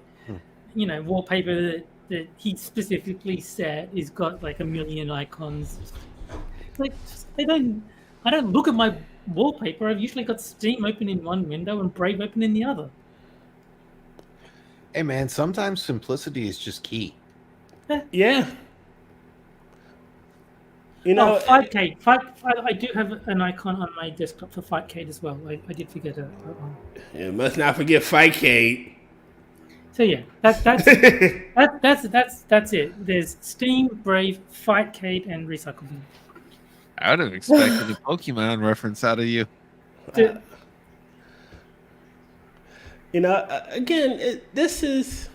wallpaper that he specifically set. He's got like a million icons. Like I don't look at my wallpaper. I've usually got Steam open in one window and Brave open in the other. Hey man, sometimes simplicity is just key. Yeah. Fightcade. I do have an icon on my desktop for Fightcade as well. I did forget that one. You must not forget Fightcade. So yeah, that's it. There's Steam, Brave, Fightcade, and Recycle Bin. I would have expected a Pokemon reference out of you. Again, this is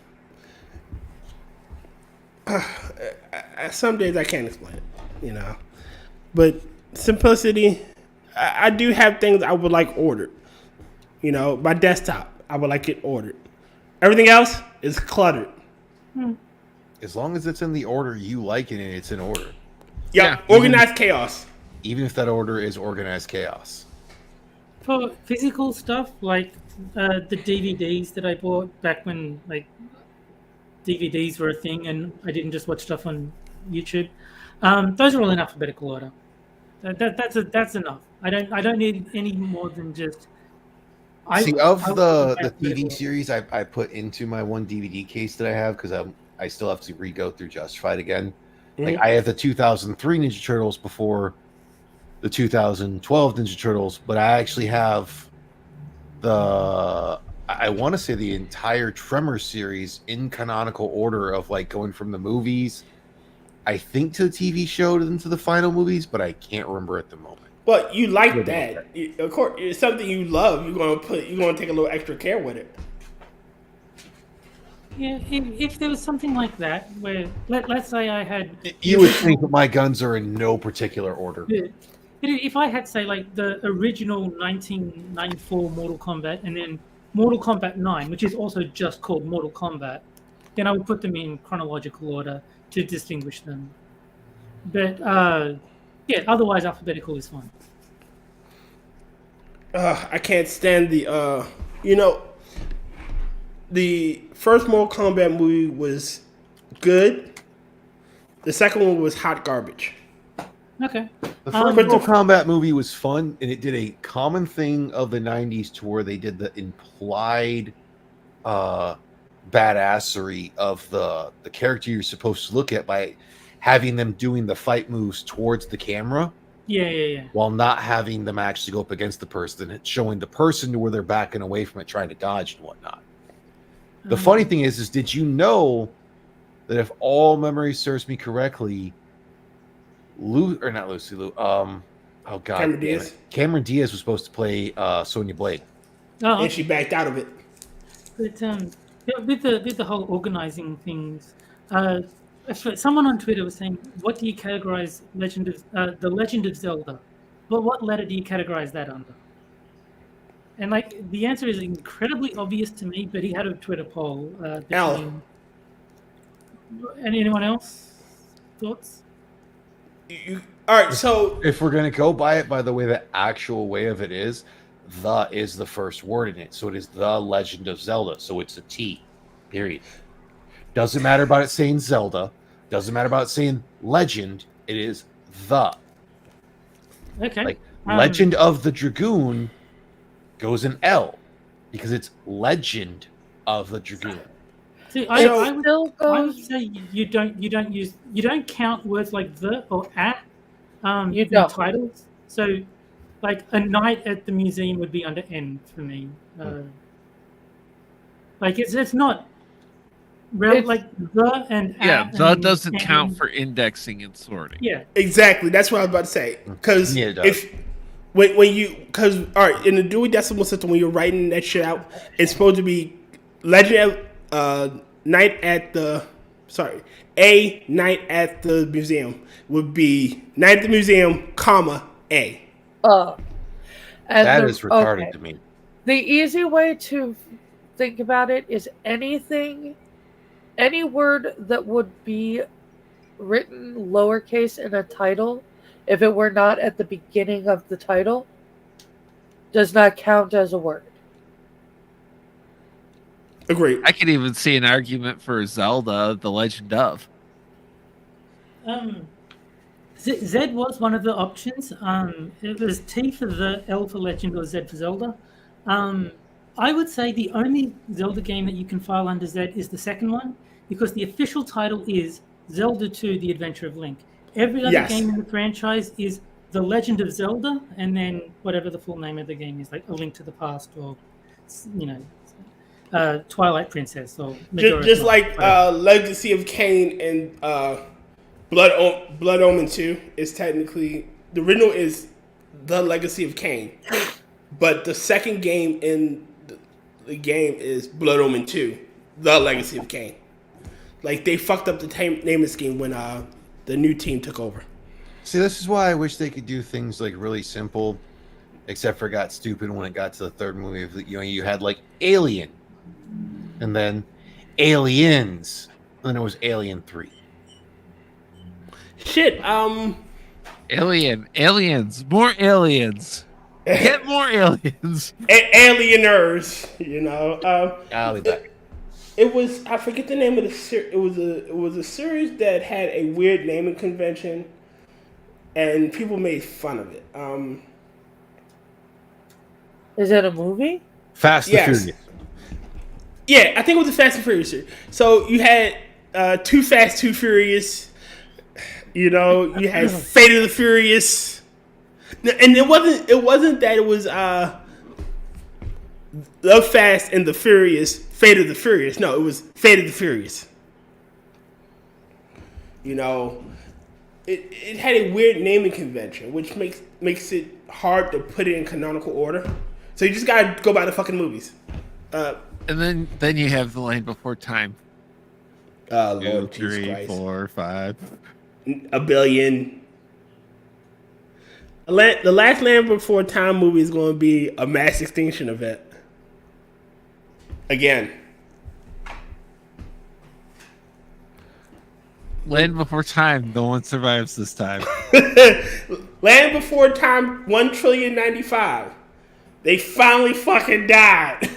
some days I can't explain it, but simplicity. I do have things I would like ordered. My desktop, I would like it ordered. Everything else is cluttered. As long as it's in the order you like it and it's in order. Yeah, organized chaos. Even if that order is organized chaos. For physical stuff, like the DVDs that I bought back when like DVDs were a thing and I didn't just watch stuff on YouTube, those are all in alphabetical order. That's enough. I don't need any more than just. The TV series I put into my one DVD case that I have, because I still have to re-go through Justified again. Mm-hmm. Like I have the 2003 Ninja Turtles before the 2012 Ninja Turtles, but I actually have I want to say the entire Tremors series in canonical order of like going from the movies, I think, to the TV show and to the final movies, but I can't remember at the moment. But you like that. Of course, it's something you love. You're gonna take a little extra care with it. Yeah, if there was something like that, where let's say I had, you would think that my guns are in no particular order. If I had, say, like the original 1994 Mortal Kombat and then Mortal Kombat 9, which is also just called Mortal Kombat, then I would put them in chronological order to distinguish them. But yeah, otherwise alphabetical is fine. I can't stand the the first Mortal Kombat movie was good. The second one was hot garbage. Okay. The first Mortal Kombat movie was fun, and it did a common thing of the 90s to where they did the implied badassery of the character you're supposed to look at by having them doing the fight moves towards the camera. Yeah. While not having them actually go up against the person, it's showing the person to where they're backing away from it, trying to dodge and whatnot. The funny thing is did you know that if all memory serves me correctly, Oh God, Cameron damn Diaz. it. Cameron Diaz was supposed to play Sonya Blade. Oh, And she backed out of it. but yeah, with the whole organizing things, someone on Twitter was saying, "What do you categorize the Legend of Zelda? But what letter do you categorize that under?" And like the answer is incredibly obvious to me, but he had a Twitter poll L. between. And anyone else thoughts? All right, so If we're gonna go by it by the way the actual way of it is the first word in it. So it is the Legend of Zelda. So it's a T. Period. Doesn't matter about it saying Zelda. Doesn't matter about it saying legend. It is the. Okay. Like Legend of the Dragoon goes in L because it's Legend of the Dragoon. See, It I still would goes. say you don't count words like the or at You in don't. titles. So like a night at the museum would be under N for me. Like it's not It's- like the and Yeah, at that and doesn't N. count for indexing and sorting. Yeah. exactly, that's what I was about to say. Because Yeah, it does. if when you all right, in the Dewey Decimal System, when you're writing that shit out, it's supposed to be Legend of Night at the A Night at the Museum would be Night at the Museum, comma A. And That the- is retarded okay. to me. The easy way to think about it is any word that would be written lowercase in a title, if it were not at the beginning of the title, does not count as a word. Agreed. I could even see an argument for Zelda, The Legend of. Z was one of the options. It was T for the, L for Legend, or Z for Zelda. I would say the only Zelda game that you can file under Z is the second one, because the official title is Zelda 2: The Adventure of Link. Every other Yes. game in the franchise is The Legend of Zelda, and then whatever the full name of the game is, like A Link to the Past, or Twilight Princess, or Majora's Just Mask, like whatever. Legacy of Kain and Blood Omen 2 is technically the original is the Legacy of Kain, but the second game in the game is Blood Omen 2, the Legacy of Kain. Like they fucked up the naming scheme when the new team took over. See, this is why I wish they could do things like really simple, except for it got stupid when it got to the third movie. You had like Alien, and then Aliens, and then it was Alien 3. Shit. Aliens, more aliens. Get more aliens. Alieners. I'll be back. It was, I forget the name of the series. It was a series that had a weird naming convention, and people made fun of it. Is it a movie? Fast and Yes. Furious. Yeah, I think it was a Fast and Furious series. So you had Too Fast, Too Furious. You had Fate of the Furious, and it wasn't that it was The Fast and the Furious, Fate of the Furious. No, it was Fate of the Furious. It had a weird naming convention, which makes it hard to put it in canonical order. So you just gotta go by the fucking movies. And then you have The Land Before Time. Lord 2, Jesus 3, Christ. 4, 5. A billion. The last Land Before Time movie is going to be a mass extinction event. Again. Land Before Time. No one survives this time. Land Before Time 1,095,000,000,000. They finally fucking died.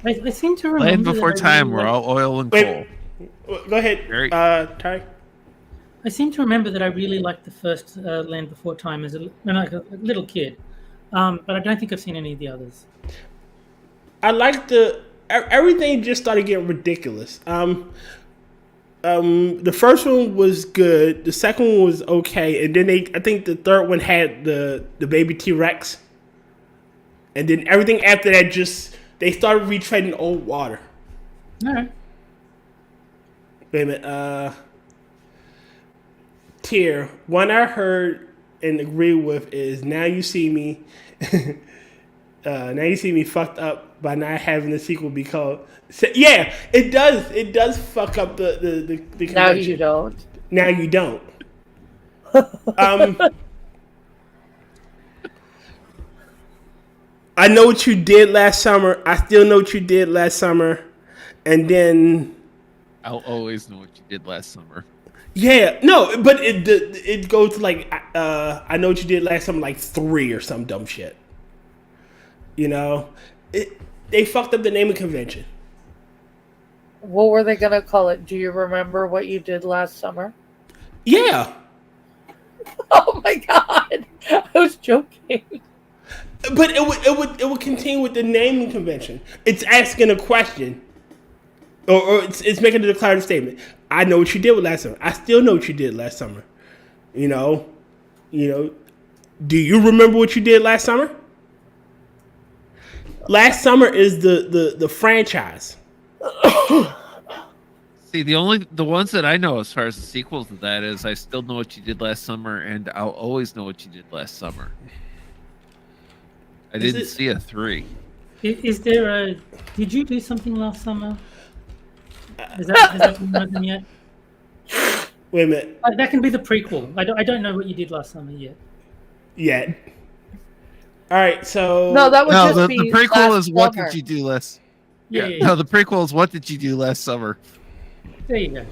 I seem to remember Land Before that I Time. really We're liked- all oil and coal. Wait, go ahead, Very- Ty. I seem to remember that I really liked the first Land Before Time as when I was a little kid, but I don't think I've seen any of the others. I like everything just started getting ridiculous. The first one was good. The second one was okay, and then I think the third one had the baby T-Rex, and then everything after that they started retreading old water. All right. Wait a minute. Tier. When I heard and agree with is now you see me. Now you see me fucked up by not having the sequel be called. Yeah, it does. It does fuck up the convention. Now you don't. Now you don't. I know what you did last summer. I still know what you did last summer, and then I'll always know what you did last summer. Yeah, no, but it goes to like I know what you did last summer, like 3 or some dumb shit. You know, they fucked up the naming convention. What were they gonna call it? Do you remember what you did last summer? Yeah. Oh my god, I was joking. But it would continue with the naming convention. It's asking a question, or it's making a declarative statement. I know what you did with last summer. I still know what you did last summer. You know. Do you remember what you did last summer? Last summer is the franchise. See, the ones that I know as far as the sequels to that is I still know what you did last summer, and I'll always know what you did last summer. I didn't see a 3. Is there a? Did you do something last summer? Has that been done yet? Wait a minute. That can be the prequel. I don't know what you did last summer yet. Yet. All right, so No, that would just the be prequel last is what summer. did you do last? Yeah. No, the prequel is what did you do last summer? There you go.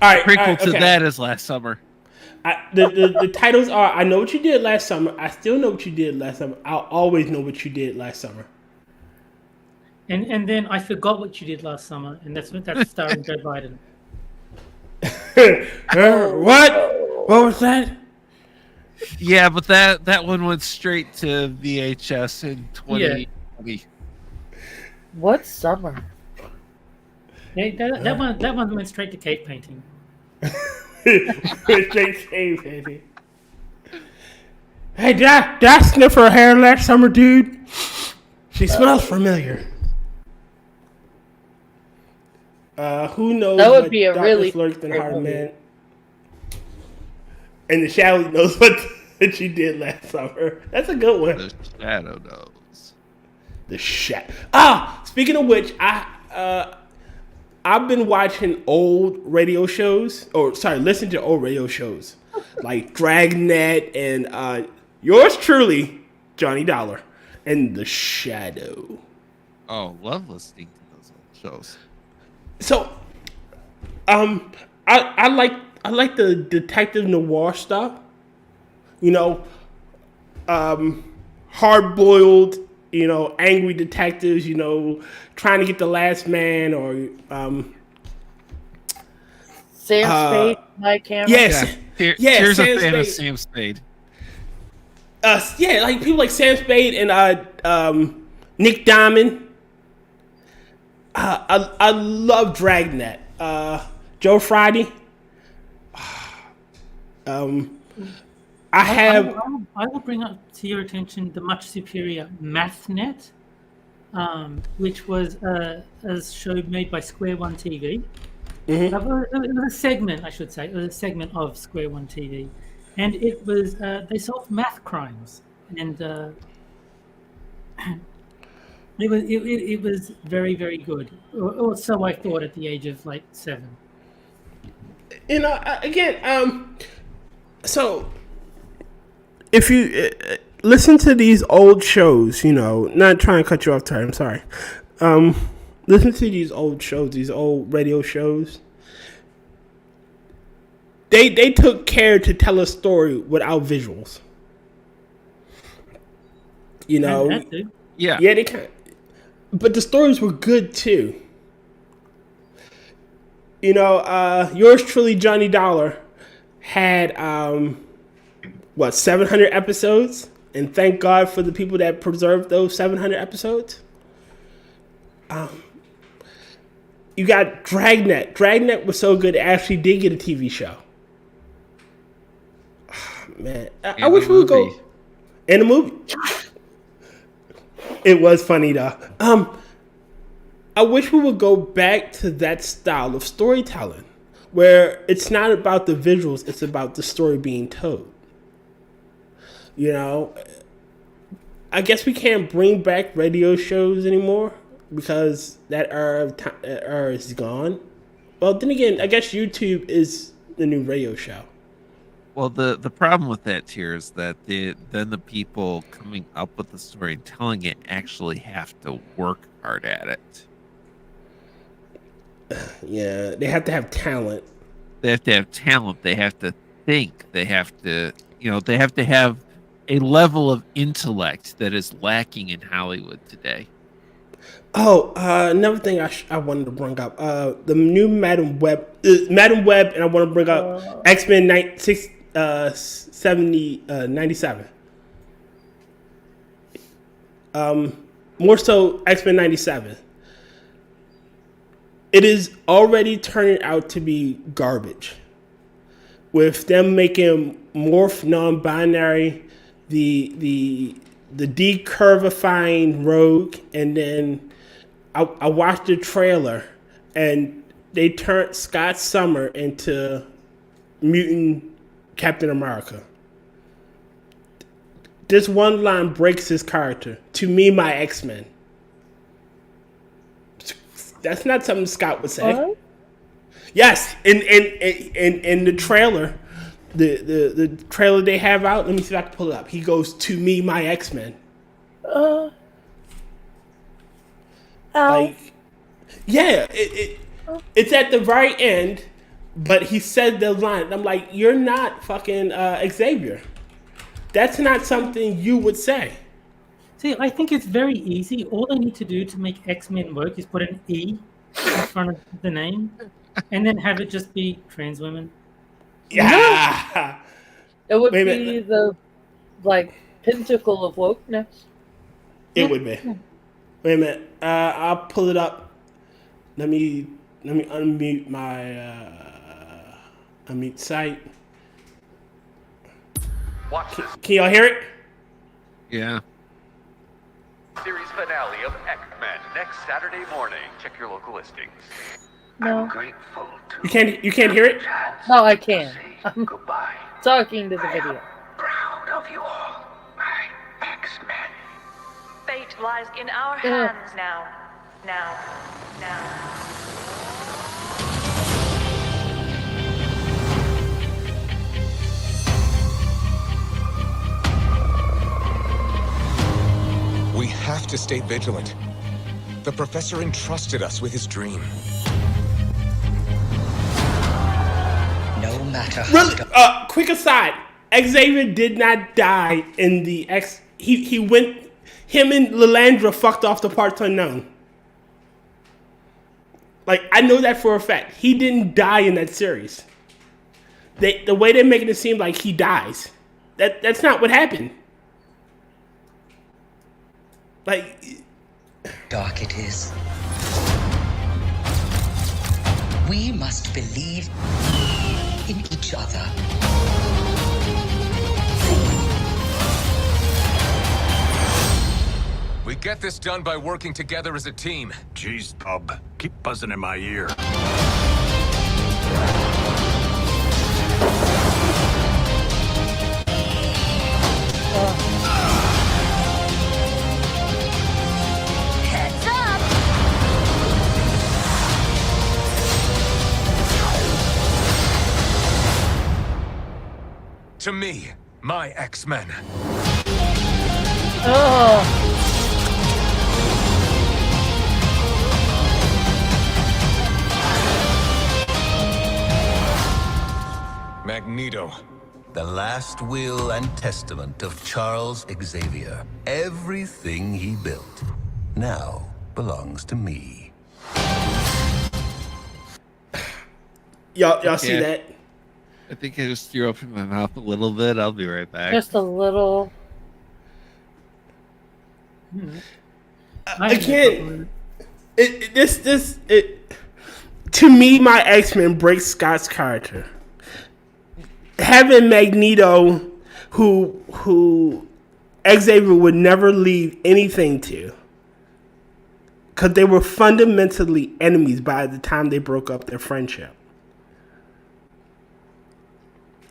all right, Prequel to okay. that is last summer. The titles are I know what you did last summer. I still know what you did last summer. I'll always know what you did last summer. And then I forgot what you did last summer, and that's starring Joe Biden. What? What was that? Yeah, but that one went straight to VHS in 2020. What summer? Yeah, that one went straight to cave painting. Straight cave, baby. Hey, did I sniff her hair last summer, dude? She smells familiar. Who knows? That would what be a darkness really lurks in the great heart of movie. man. And the shadow knows what she did last summer. That's a good one. The shadow knows. The shadow. Speaking of which, I've been watching old radio shows, listening to old radio shows like Dragnet and yours truly, Johnny Dollar, and The Shadow. Oh, love listening to those old shows. So, I like the detective noir stuff. You know, hard boiled. You know, angry detectives. You know, trying to get the last man or Sam Spade, Mike Cameron. Yes. Here's Sam a fan of Spade. Sam Spade. Like people like Sam Spade and Nick Diamond. I love Dragnet. Joe Friday. I will bring up to your attention the much superior MathNet, which was a show made by Square One TV. Mm-hmm. It was a segment, I should say. It was a segment of Square One TV, and it was they solved math crimes, and it was very, very good. Or so I thought at the age of like 7. You know, again, so if you listen to these old shows, you know, not trying to cut you off, Terry, I'm sorry. Listen to these old shows, these old radio shows. They took care to tell a story without visuals. You know, yeah, they kind, but the stories were good too. You know, yours truly, Johnny Dollar, had 700 episodes, and thank God for the people that preserved those 700 episodes. You got Dragnet. Dragnet was so good it actually did get a TV show. Man, I wish we would go in a movie. It was funny though. I wish we would go back to that style of storytelling, where it's not about the visuals; it's about the story being told. You know, I guess we can't bring back radio shows anymore because that era is gone. Well, then again, I guess YouTube is the new radio show. Well, the problem with that, Tier, is that then the people coming up with the story and telling it actually have to work hard at it. Yeah, they have to have talent. They have to have talent. They have to think. They have to, they have to have a level of intellect that is lacking in Hollywood today. Oh, another thing I wanted to bring up. The new Madam Web, and I want to bring up X-Men 97. More so X-Men 97. It is already turning out to be garbage. With them making Morph non-binary, the decurvifying Rogue, and then I watched the trailer, and they turned Scott Summer into mutant Captain America. This one line breaks his character. To me, my X-Men. That's not something Scott would say. What? Yes, in the trailer, the trailer they have out. Let me see if I can pull it up. He goes, "To me, my X-Men." Like, yeah, it's at the very end, but he said the line. I'm like, you're not fucking Xavier. That's not something you would say. See, I think it's very easy. All they need to do to make X-Men work is put an E in front of the name, and then have it just be trans women. Yeah, it would be the pinnacle of wokeness. It would be. Wait a minute. I'll pull it up. Let me unmute my unmute site. Can y'all hear it? Yeah. Series finale of X-Men next Saturday morning. Check your local listings. No. You can't hear it? No, I can. I'm talking to the video. Proud of you all, my X-Men. Fate lies in our hands now. Now. We have to stay vigilant. The professor entrusted us with his dream. No matter how... Really, quick aside. Xavier did not die in the X... He went... Him and Lilandra fucked off the parts unknown. Like, I know that for a fact. He didn't die in that series. The way they're making it seem like he dies. That's not what happened. Like... Dark it is. We must believe in each other. We get this done by working together as a team. Jeez, bub. Keep buzzing in my ear. Heads up! To me, my X-Men. Magneto. The last will and testament of Charles Xavier. Everything he built now belongs to me. Y'all see that? I think I just threw up in my mouth a little bit. I'll be right back. Just a little. Again, to me, my X-Men breaks Scott's character. Having Magneto, who Xavier would never leave anything to, because they were fundamentally enemies by the time they broke up their friendship.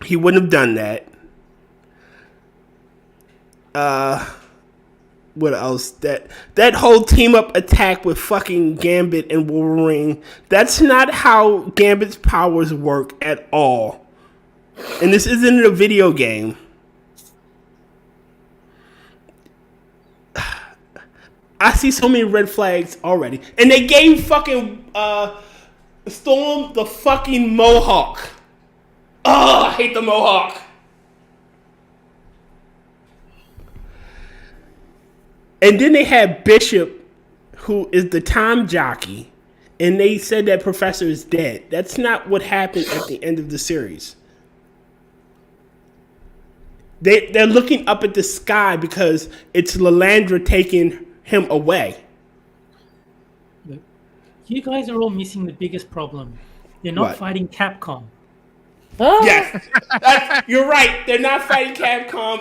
He wouldn't have done that. What else? That whole team up attack with fucking Gambit and Wolverine. That's not how Gambit's powers work at all. And this isn't a video game. I see so many red flags already. And they gave fucking Storm the fucking Mohawk. Oh, I hate the Mohawk. And then they had Bishop, who is the time jockey, and they said that Professor is dead. That's not what happened at the end of the series. They're looking up at the sky because it's Lilandra taking him away. You guys are all missing the biggest problem. You're not What? fighting Capcom. Yes, you're right. They're not fighting Capcom.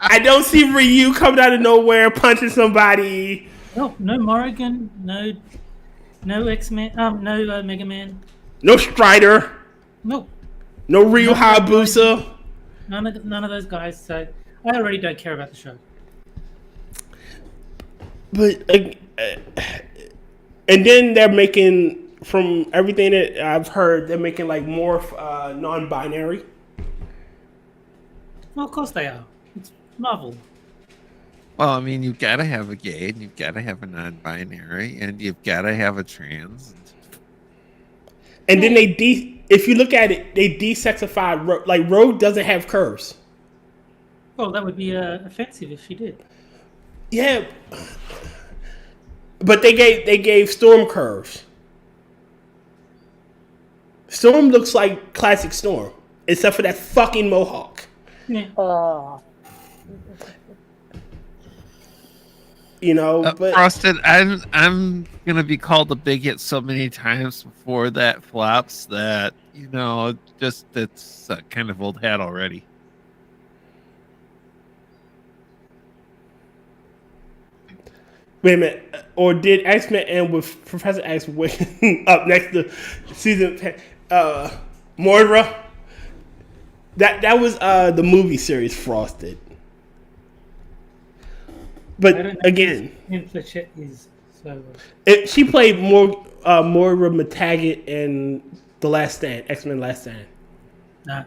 I don't see Ryu coming out of nowhere punching somebody. No Morrigan, no X-Men, no Mega Man. No Strider. No Ryu Hayabusa. None of those guys. So I already don't care about the show. But and then they're making, from everything that I've heard, they're making like more non-binary. Well, of course they are. It's Marvel. Well, I mean, you've got to have a gay, and you've got to have a non-binary, and you've got to have a trans. And then if you look at it, they desexified Rogue. Like, Rogue doesn't have curves. Well, that would be offensive if she did. Yeah, but they gave Storm curves. Storm looks like classic Storm, except for that fucking Mohawk. Yeah. You know, but Frosted, I'm gonna be called a bigot so many times before that flops that just it's kind of old hat already. wait a minute. Or did X-Men end with Professor X waking up next to season Moira? That was the movie series Frosted. But again, is so. She played Moira McTaggart in The Last Stand, X-Men Last Stand. Nah.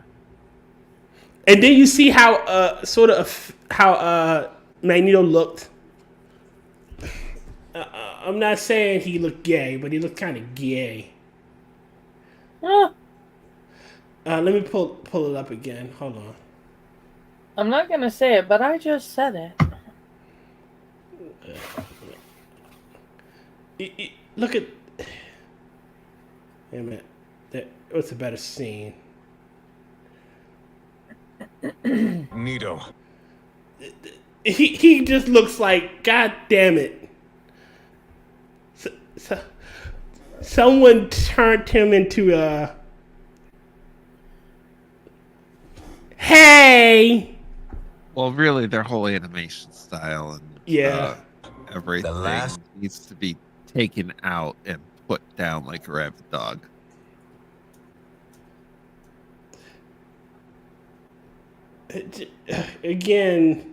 And then you see how how Magneto looked. I'm not saying he looked gay, but he looked kind of gay. Let me pull it up again. Hold on. I'm not gonna say it, but I just said it. Look at. Wait a minute. What's a better scene? Nito. He just looks like, God damn it. Someone turned him into a. Hey. Well, really, their whole animation style and everything needs to be taken out and put down like a rabid dog. Again.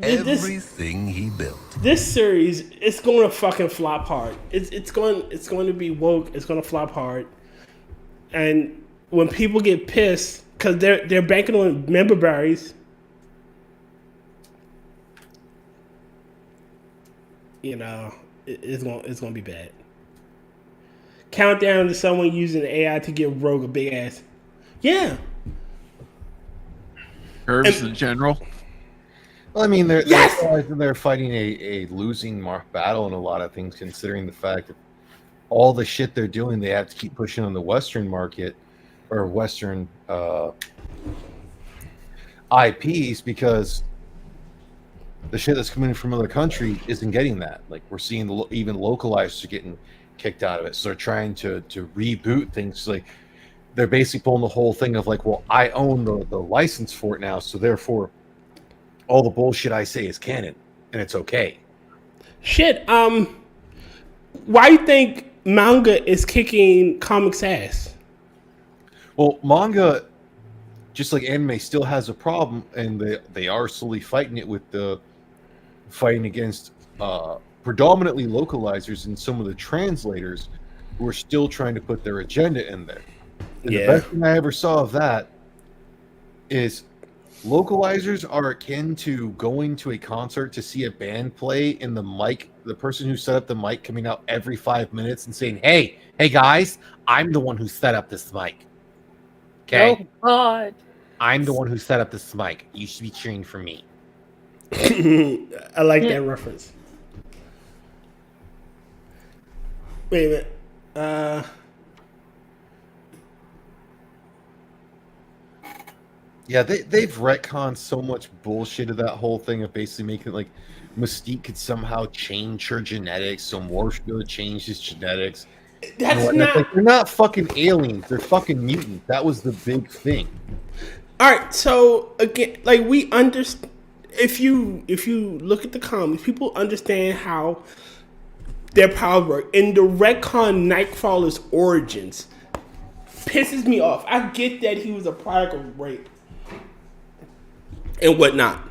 Everything he built. This series, it's going to fucking flop hard. It's going to be woke. It's going to flop hard. And when people get pissed, because they're banking on member berries, it's going to be bad. Countdown to someone using AI to give Rogue a big ass. Yeah. Curves in general. Well, I mean, they're fighting a losing battle in a lot of things, considering the fact that all the shit they're doing, they have to keep pushing on the Western market or Western IPs, because the shit that's coming from other countries isn't getting that. Like, we're seeing even localizers are getting kicked out of it. So they're trying to reboot things. Like, they're basically pulling the whole thing of like, well, I own the license for it now, so therefore all the bullshit I say is canon, and it's okay. Shit. Why do you think manga is kicking comics ass? Well, manga, just like anime, still has a problem, and they are slowly fighting it with the fighting against predominantly localizers and some of the translators who are still trying to put their agenda in there. And the best thing I ever saw of that is localizers are akin to going to a concert to see a band play, and the person who set up the mic coming out every 5 minutes and saying, hey guys, I'm the one who set up this mic. Okay? Oh, God. I'm the one who set up this mic. You should be cheering for me. I like that reference. Wait a minute. Yeah, they've retconned so much bullshit of that whole thing of basically making it like Mystique could somehow change her genetics, so Morph could change his genetics. That's not. Like, they're not fucking aliens; they're fucking mutants. That was the big thing. All right, so again, like we understand. If you look at the comics, people understand how their powers work. In the retcon Nightcrawler's origins, pisses me off. I get that he was a product of rape and whatnot,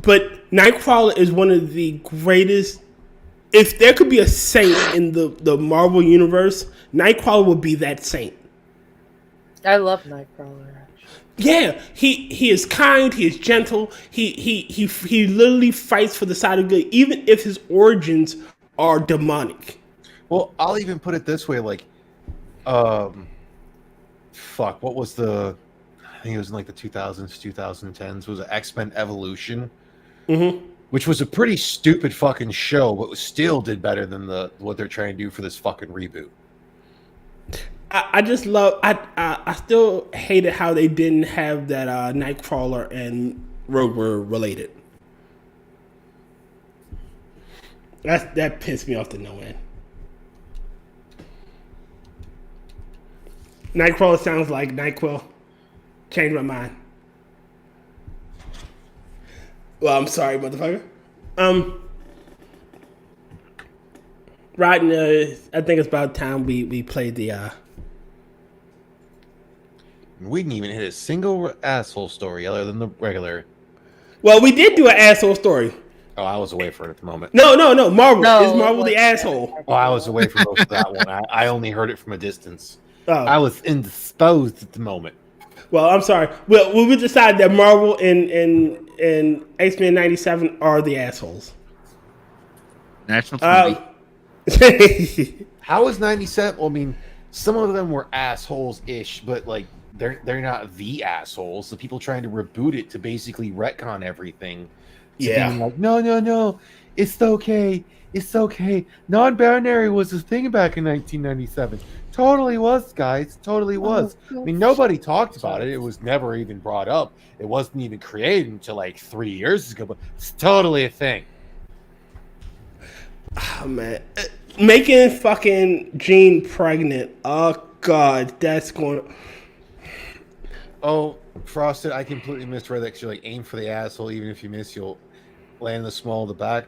but Nightcrawler is one of the greatest. If there could be a saint in the Marvel universe, Nightcrawler would be that saint. I love Nightcrawler. Yeah, he is kind. He is gentle. He literally fights for the side of good, even if his origins are demonic. Well, I'll even put it this way: like, what was the? I think it was in like the 2000s, 2010s. Was it X-Men Evolution? Mm-hmm. Which was a pretty stupid fucking show, but still did better than what they're trying to do for this fucking reboot. I just love. I still hated how they didn't have that Nightcrawler and Rogue were related. That pissed me off to no end. Nightcrawler sounds like NyQuil. Changed my mind. Well, I'm sorry, motherfucker. Rotten, I think it's about time we played the. We didn't even hit a single asshole story other than the regular. Well, we did do an asshole story. Oh, I was away for it at the moment. No. Marvel. Is Marvel the asshole? Oh, I was away for most of that one. I only heard it from a distance. Oh. I was indisposed at the moment. Well, I'm sorry. Well, we decided that Marvel and X-Men 97 are the assholes. National TV. How is 97? Well, I mean, some of them were assholes-ish, but like they're not the assholes. The people trying to reboot it to basically retcon everything. Yeah. Like, no, it's okay. It's okay. Non-binary was a thing back in 1997. Totally was, guys. Totally was. I mean, nobody talked about it. It was never even brought up. It wasn't even created until like 3 years ago, but it's totally a thing. Oh, man. Making fucking Jean pregnant. Oh, God. That's going... Oh, Frosted, I completely misread that. You're like, aim for the asshole. Even if you miss, you'll land the small of the back.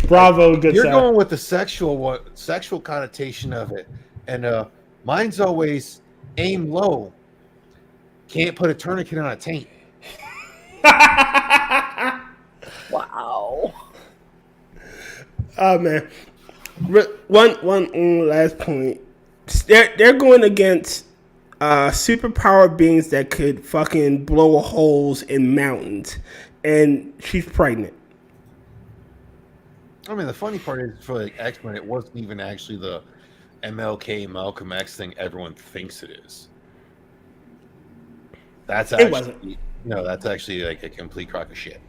Bravo, good You're sir. going with the sexual connotation of it. And mine's always aim low. Can't put a tourniquet on a taint. Wow. Oh, man. One last point. They're going against superpowered beings that could fucking blow holes in mountains. And she's pregnant. I mean, the funny part is for like X-Men, it wasn't even actually the MLK Malcolm X thing everyone thinks it is. That's actually, it wasn't. No, that's actually like a complete crock of shit.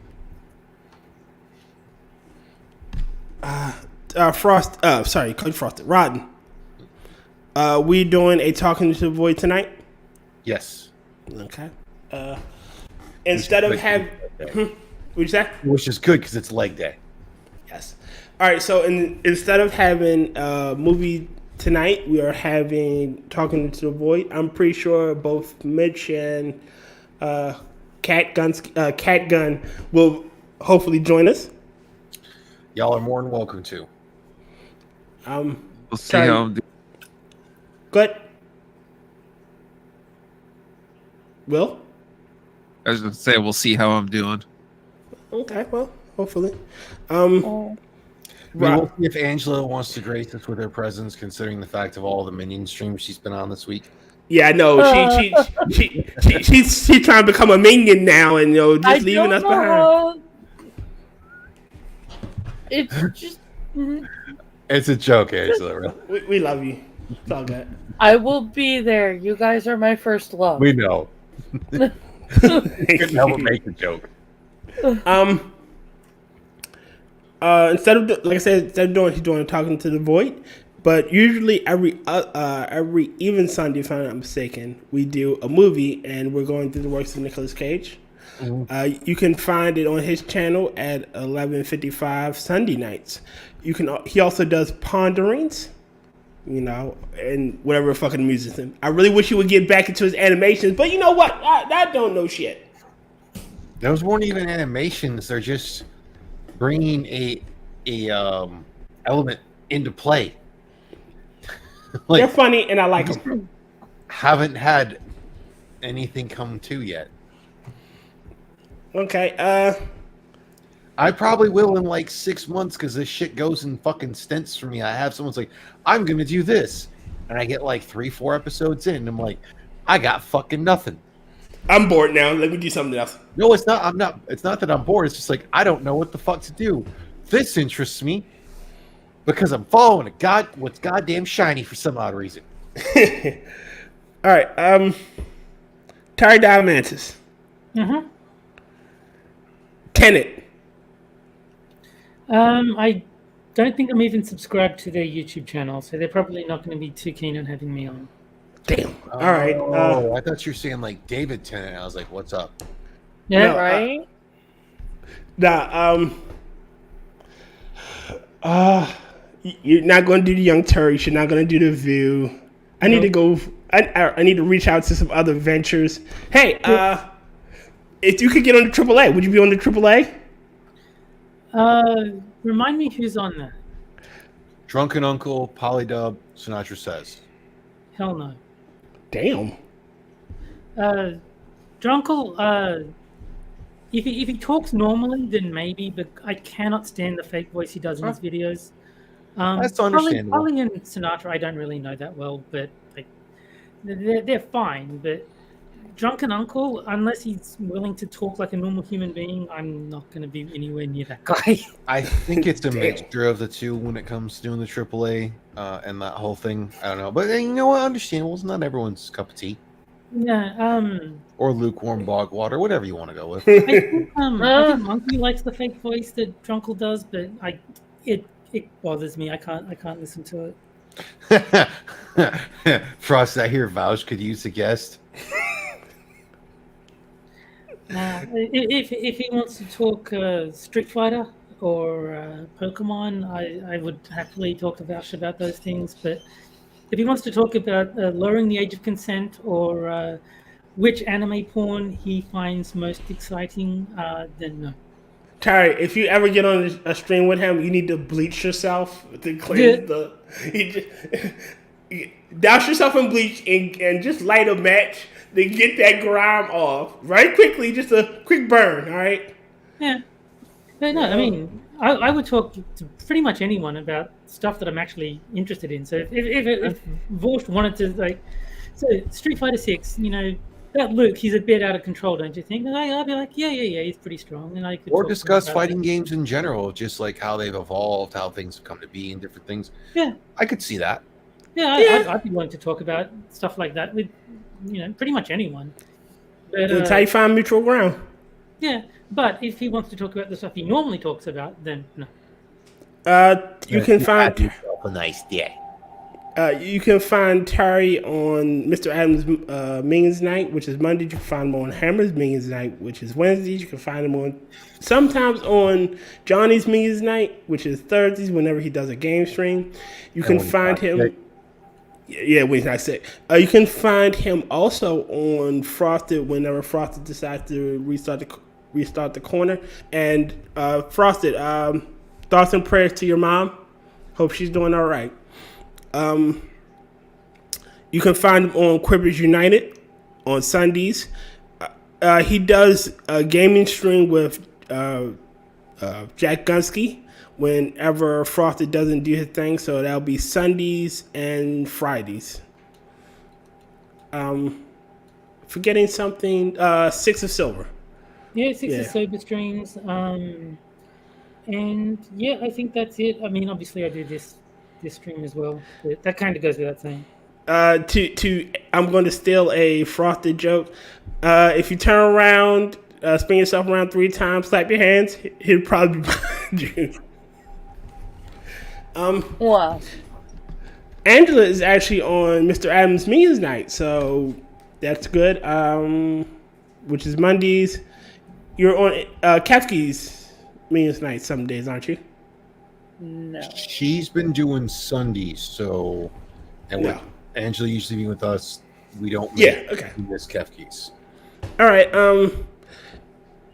Coach Frosted. Rodden. We doing a Talking to the Void tonight? Yes. Okay. Instead of having... What'd you say? Which is good because it's leg day. Yes. All right, so instead of having a movie tonight, we are having Talking to the Void. I'm pretty sure both Mitch and Cat Gun will hopefully join us. Y'all are more than welcome to. We'll see how I'm doing. Good. Will? I was going to say, we'll see how I'm doing. Okay, well, hopefully. We'll see if Angela wants to grace us with her presence, considering the fact of all the Minion streams she's been on this week. Yeah, I know. She's trying to become a minion now, and just leaving us behind. It's just. It's a joke, Angela. Really. We love you. It's all good. I will be there. You guys are my first love. We know. Couldn't help but make a joke. Instead of doing talking to the void, but usually every even Sunday, if I'm not mistaken, we do a movie, and we're going through the works of Nicolas Cage. Mm-hmm. You can find it on his channel at 11:55 Sunday nights. He also does ponderings, and whatever fucking amuses him. I really wish he would get back into his animations, but you know what? I don't know shit. Those weren't even animations. They're just bringing a element into play. They're funny, and I like them. Haven't had anything come to yet. Okay. I probably will in like 6 months because this shit goes in fucking stints for me. I have someone's like, I'm gonna do this, and I get like 3-4 episodes in, and I'm like, I got fucking nothing. I'm bored now. Let me do something else. No, it's not. I'm not. It's not that I'm bored. It's just like I don't know what the fuck to do. This interests me because I'm following what's goddamn shiny for some odd reason. All right. Terry Diamantis. Mm-hmm. Tenet. I don't think I'm even subscribed to their YouTube channel, so they're probably not going to be too keen on having me on. Damn. All right. Oh, I thought you were saying like David Tennant. I was like, what's up? Yeah. No, right? You're not going to do the Young Turks. You're not going to do the View. I need to go. I need to reach out to some other ventures. Hey, if you could get on the AAA, would you be on the AAA? Remind me who's on that. Drunken Uncle, Polydub, Sinatra Says. Hell no. Damn. Drunkle, if he talks normally, then maybe, but I cannot stand the fake voice he does in his videos. That's understandable. Colley and Sinatra, I don't really know that well, but like, they're fine. But Drunken Uncle, unless he's willing to talk like a normal human being, I'm not going to be anywhere near that guy. I think it's a mixture of the two when it comes to doing the AAA and that whole thing. I don't know, but you know what? Understandable. It's not everyone's cup of tea. Yeah. Or lukewarm bog water, whatever you want to go with. I think Monkey likes the fake voice that Drunkle does, but it bothers me. I can't listen to it. Frost, I hear Vouch could use a guest. If he wants to talk Street Fighter or Pokemon, I would happily talk to Vouch about those things. But if he wants to talk about lowering the age of consent or which anime porn he finds most exciting, then no. Terry, if you ever get on a stream with him, you need to bleach yourself to cleanse douse yourself in bleach and just light a match to get that grime off. Right quickly, just a quick burn, all right? Yeah. But no, I mean, I would talk to pretty much anyone about stuff that I'm actually interested in. So if Vorst wanted to, so Street Fighter 6, that Luke, he's a bit out of control, don't you think? And I'd be like, yeah, he's pretty strong. And I could or discuss fighting games in general, just like how they've evolved, how things have come to be, and different things. Yeah, I could see that. Yeah, I'd be willing to talk about stuff like that with, pretty much anyone. But, that's how you find mutual ground. Yeah, but if he wants to talk about the stuff he normally talks about, then no. You can find yourself a nice day. You can find Terry on Mr. Adams' Minions Night, which is Mondays. You can find him on Hammer's Minions Night, which is Wednesdays. You can find him sometimes on Johnny's Minions Night, which is Thursdays, whenever he does a game stream. You can find him. Yeah, when he's not sick. You can find him also on Frosted whenever Frosted decides to restart the corner. And Frosted, thoughts and prayers to your mom. Hope she's doing all right. You can find him on Quippers United on Sundays. He does a gaming stream with Jack Gunsky whenever Frosted doesn't do his thing. So that'll be Sundays and Fridays. Forgetting something. Six of Silver. Yeah, six of sober streams. And yeah, I think that's it. I mean, obviously, I do this stream as well. But that kind of goes without saying. I'm going to steal a Frosted joke. If you turn around, spin yourself around 3 times, clap your hands, he'll probably be behind you. Wow. Angela is actually on Mr. Adams' Minions Night, so that's good. Which is Mondays. You're on Kefk's Minions Night some days, aren't you? No. She's been doing Sundays, so with Angela usually being with us, we don't miss Kefk's. All right.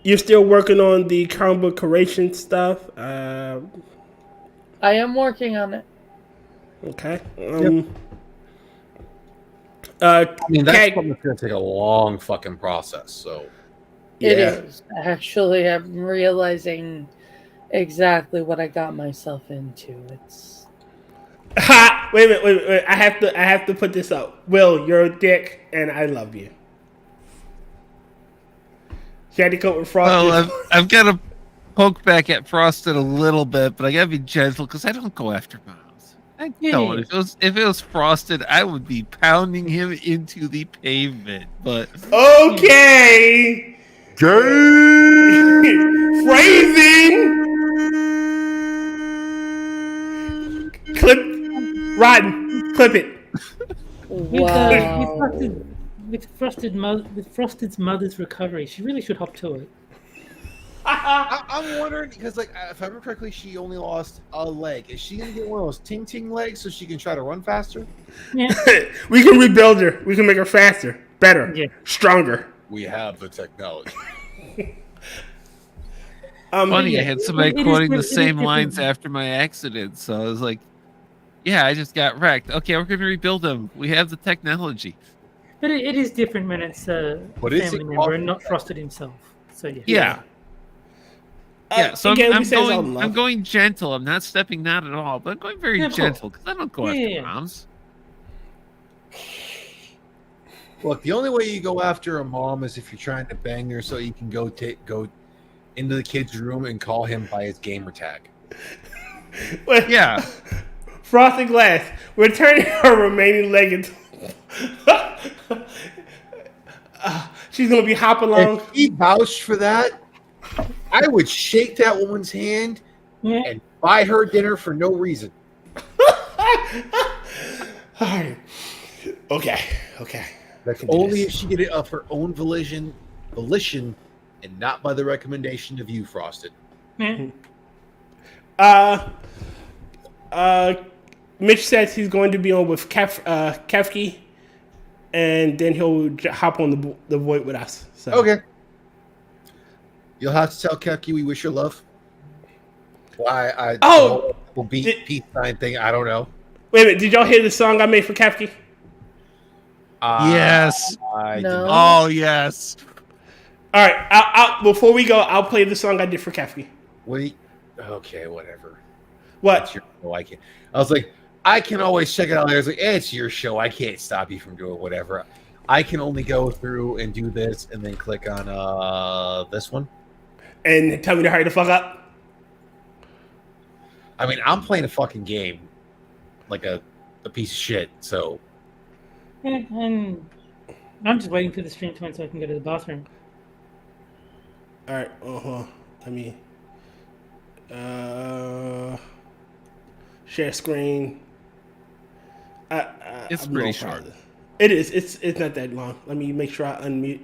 You're still working on the comic book creation stuff. I am working on it. Okay. I mean, that's going to take a long fucking process. So it is. Actually, I'm realizing exactly what I got myself into. It's Wait a minute. I have to put this up. Will, you're a dick, and I love you. Candy coat with Frosted. Well, I've got to poke back at Frosted a little bit, but I gotta be gentle because I don't go after moms. I don't. If it was Frosted, I would be pounding him into the pavement. But okay, phrasing. Clip it. Wow. With Frosted's mother's recovery, she really should hop to it. I'm wondering because, like, if I remember correctly, she only lost a leg. Is she gonna get one of those ting legs so she can try to run faster? Yeah. We can rebuild her. We can make her faster, better, stronger. We have the technology. Funny, I had somebody quoting the same lines after my accident, so I was like, "Yeah, I just got wrecked. Okay, we're gonna rebuild them. We have the technology." But it is different when it's a family member and not Frosted himself. So yeah. So I'm going gentle. I'm not stepping that at all, but I'm going very gentle because I don't go after moms. Look, the only way you go after a mom is if you're trying to bang her, so you can go into the kid's room and call him by his gamer tag. Yeah. Frosted Glass. We're turning her remaining leg into. She's gonna be hopping along. If he vouched for that, I would shake that woman's hand and buy her dinner for no reason. Okay. That's only if she did it of her own volition, and not by the recommendation of you, Frosted. Mitch says he's going to be on with Kefk, and then he'll hop on the void with us. So. Okay. You'll have to tell Kefk we wish her love. Will beat peace sign thing. I don't know. Wait a minute. Did y'all hear the song I made for Kefk? Yes. No. Oh yes. All right. I'll before we go, I'll play the song I did for Kefk. Okay, whatever. What? It's your show. I was like, I can always check it out later. I was like, it's your show. I can't stop you from doing whatever. I can only go through and do this and then click on this one. And tell me to hurry the fuck up. I mean, I'm playing a fucking game like a piece of shit, so. Yeah, and I'm just waiting for the stream to end so I can go to the bathroom. All right. Let me share screen. It's pretty short. It is. It's not that long. Let me make sure I unmute.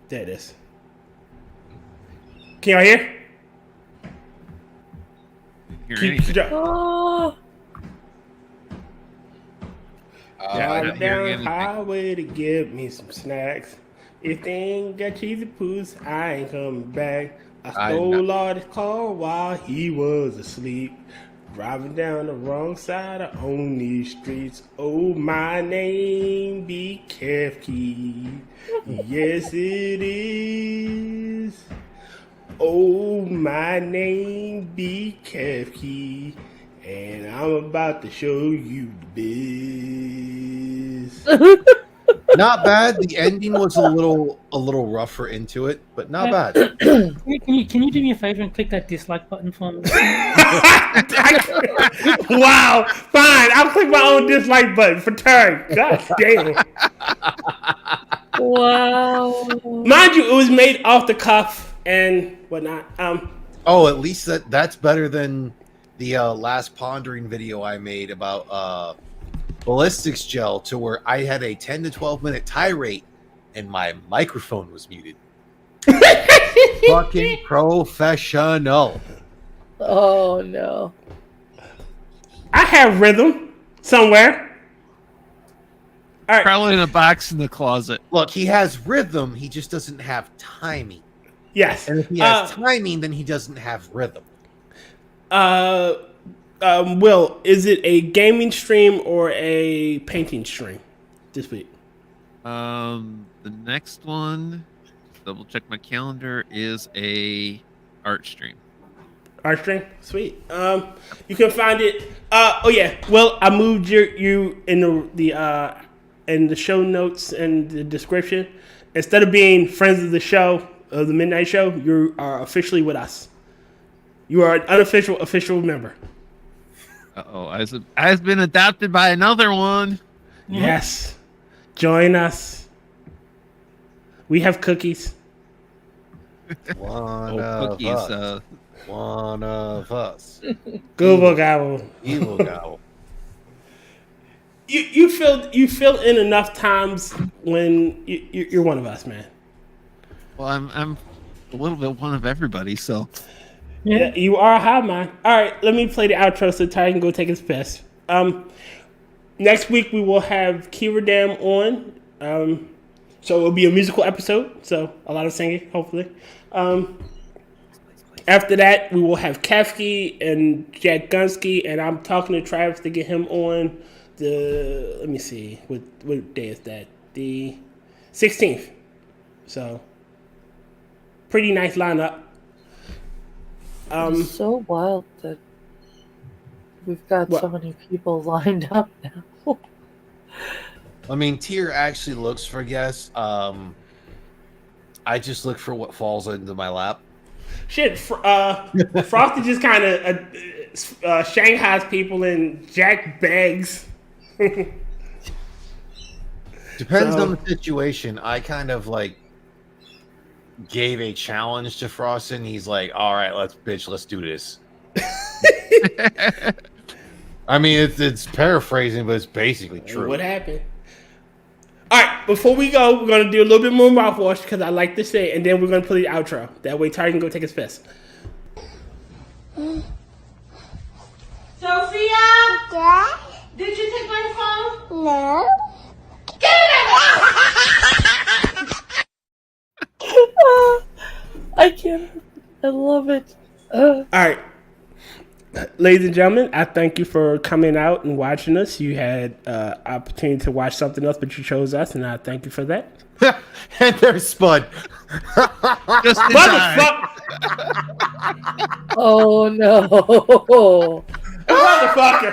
There it is. Can y'all hear? Drive down highway to get me some snacks. If they ain't got cheesy poos, I ain't coming back. I stole all his car while he was asleep. Driving down the wrong side of on these streets. Oh, my name be Kefk. Yes, it is. Oh, my name be Kefk. And I'm about to show you the biz. Not bad. The ending was a little rougher into it, but not bad. Can you do me a favor and click that dislike button for me? Wow. Fine. I'll click my own dislike button for turn. God damn. Wow. Mind you, it was made off the cuff and whatnot. Oh, at least that's better than the last pondering video I made about ballistics gel, to where I had a 10 to 12 minute tirade and my microphone was muted. Fucking professional. Oh no. I have rhythm somewhere. All right. Probably in a box in the closet. Look, he has rhythm, he just doesn't have timing. Yes. And if he has timing, then he doesn't have rhythm. Will, is it a gaming stream or a painting stream this week? The next one, double check my calendar, is a art stream. Art stream? Sweet. You can find it. Oh yeah. Well, I moved you in the show notes and the description. Instead of being friends of the show, of the Midnight Show, you are officially with us. You are an unofficial official member. Uh-oh, I've been adopted by another one. Yes. Join us. We have cookies. One of us. Google gobble. Evil gobble. You feel in enough times when you're one of us, man. Well, I'm a little bit one of everybody, so. Yeah, you are a high mind. All right, let me play the outro so Ty can go take his piss. Next week we will have Kyivedam on. So it'll be a musical episode, so a lot of singing, hopefully. After that, we will have Kefk and Jack Gunsky, and I'm talking to Travis to get him on the. Let me see, what day is that? The 16th. So pretty nice lineup. It's so wild that we've got so many people lined up now. I mean, Tier actually looks for guests. I just look for what falls into my lap. Shit, Frosty just kind of Shanghai's people and Jack begs. Depends on the situation. I kind of like gave a challenge to Frost, and he's like, "All right, let's do this." I mean, it's paraphrasing, but it's basically true. What happened? All right, before we go, we're gonna do a little bit more mouthwash because I like to say it, and then we're gonna play the outro. That way, Ty can go take his piss. Sophia? Dad? Did you take my phone? No. Get I can't. I love it. All right. Ladies and gentlemen, I thank you for coming out and watching us. You had opportunity to watch something else, but you chose us, and I thank you for that. And there's Spud. Just in time. Oh no. Motherfucker.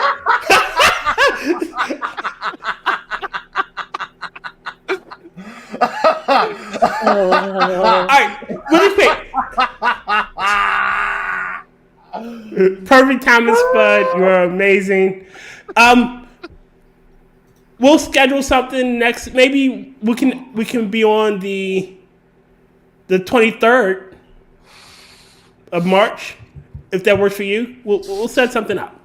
All right, really quick. Perfect timing, Spud. You're amazing. We'll schedule something next. Maybe we can be on the 23rd of March, if that works for you. We'll set something up.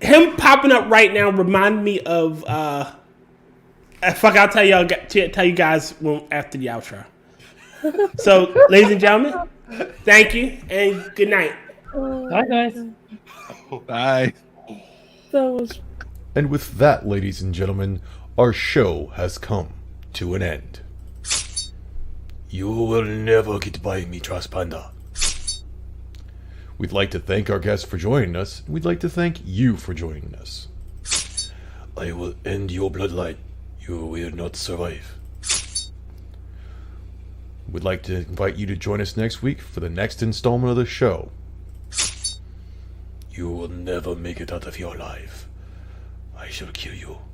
Him popping up right now remind me of I'll tell you guys after the outro. So, ladies and gentlemen, thank you and good night. Bye, guys. Bye. And with that, ladies and gentlemen, our show has come to an end. You will never get by me, Trust Panda. We'd like to thank our guests for joining us, and we'd like to thank you for joining us. I will end your bloodline. You will not survive. We'd like to invite you to join us next week for the next installment of the show. You will never make it out of here alive. I shall kill you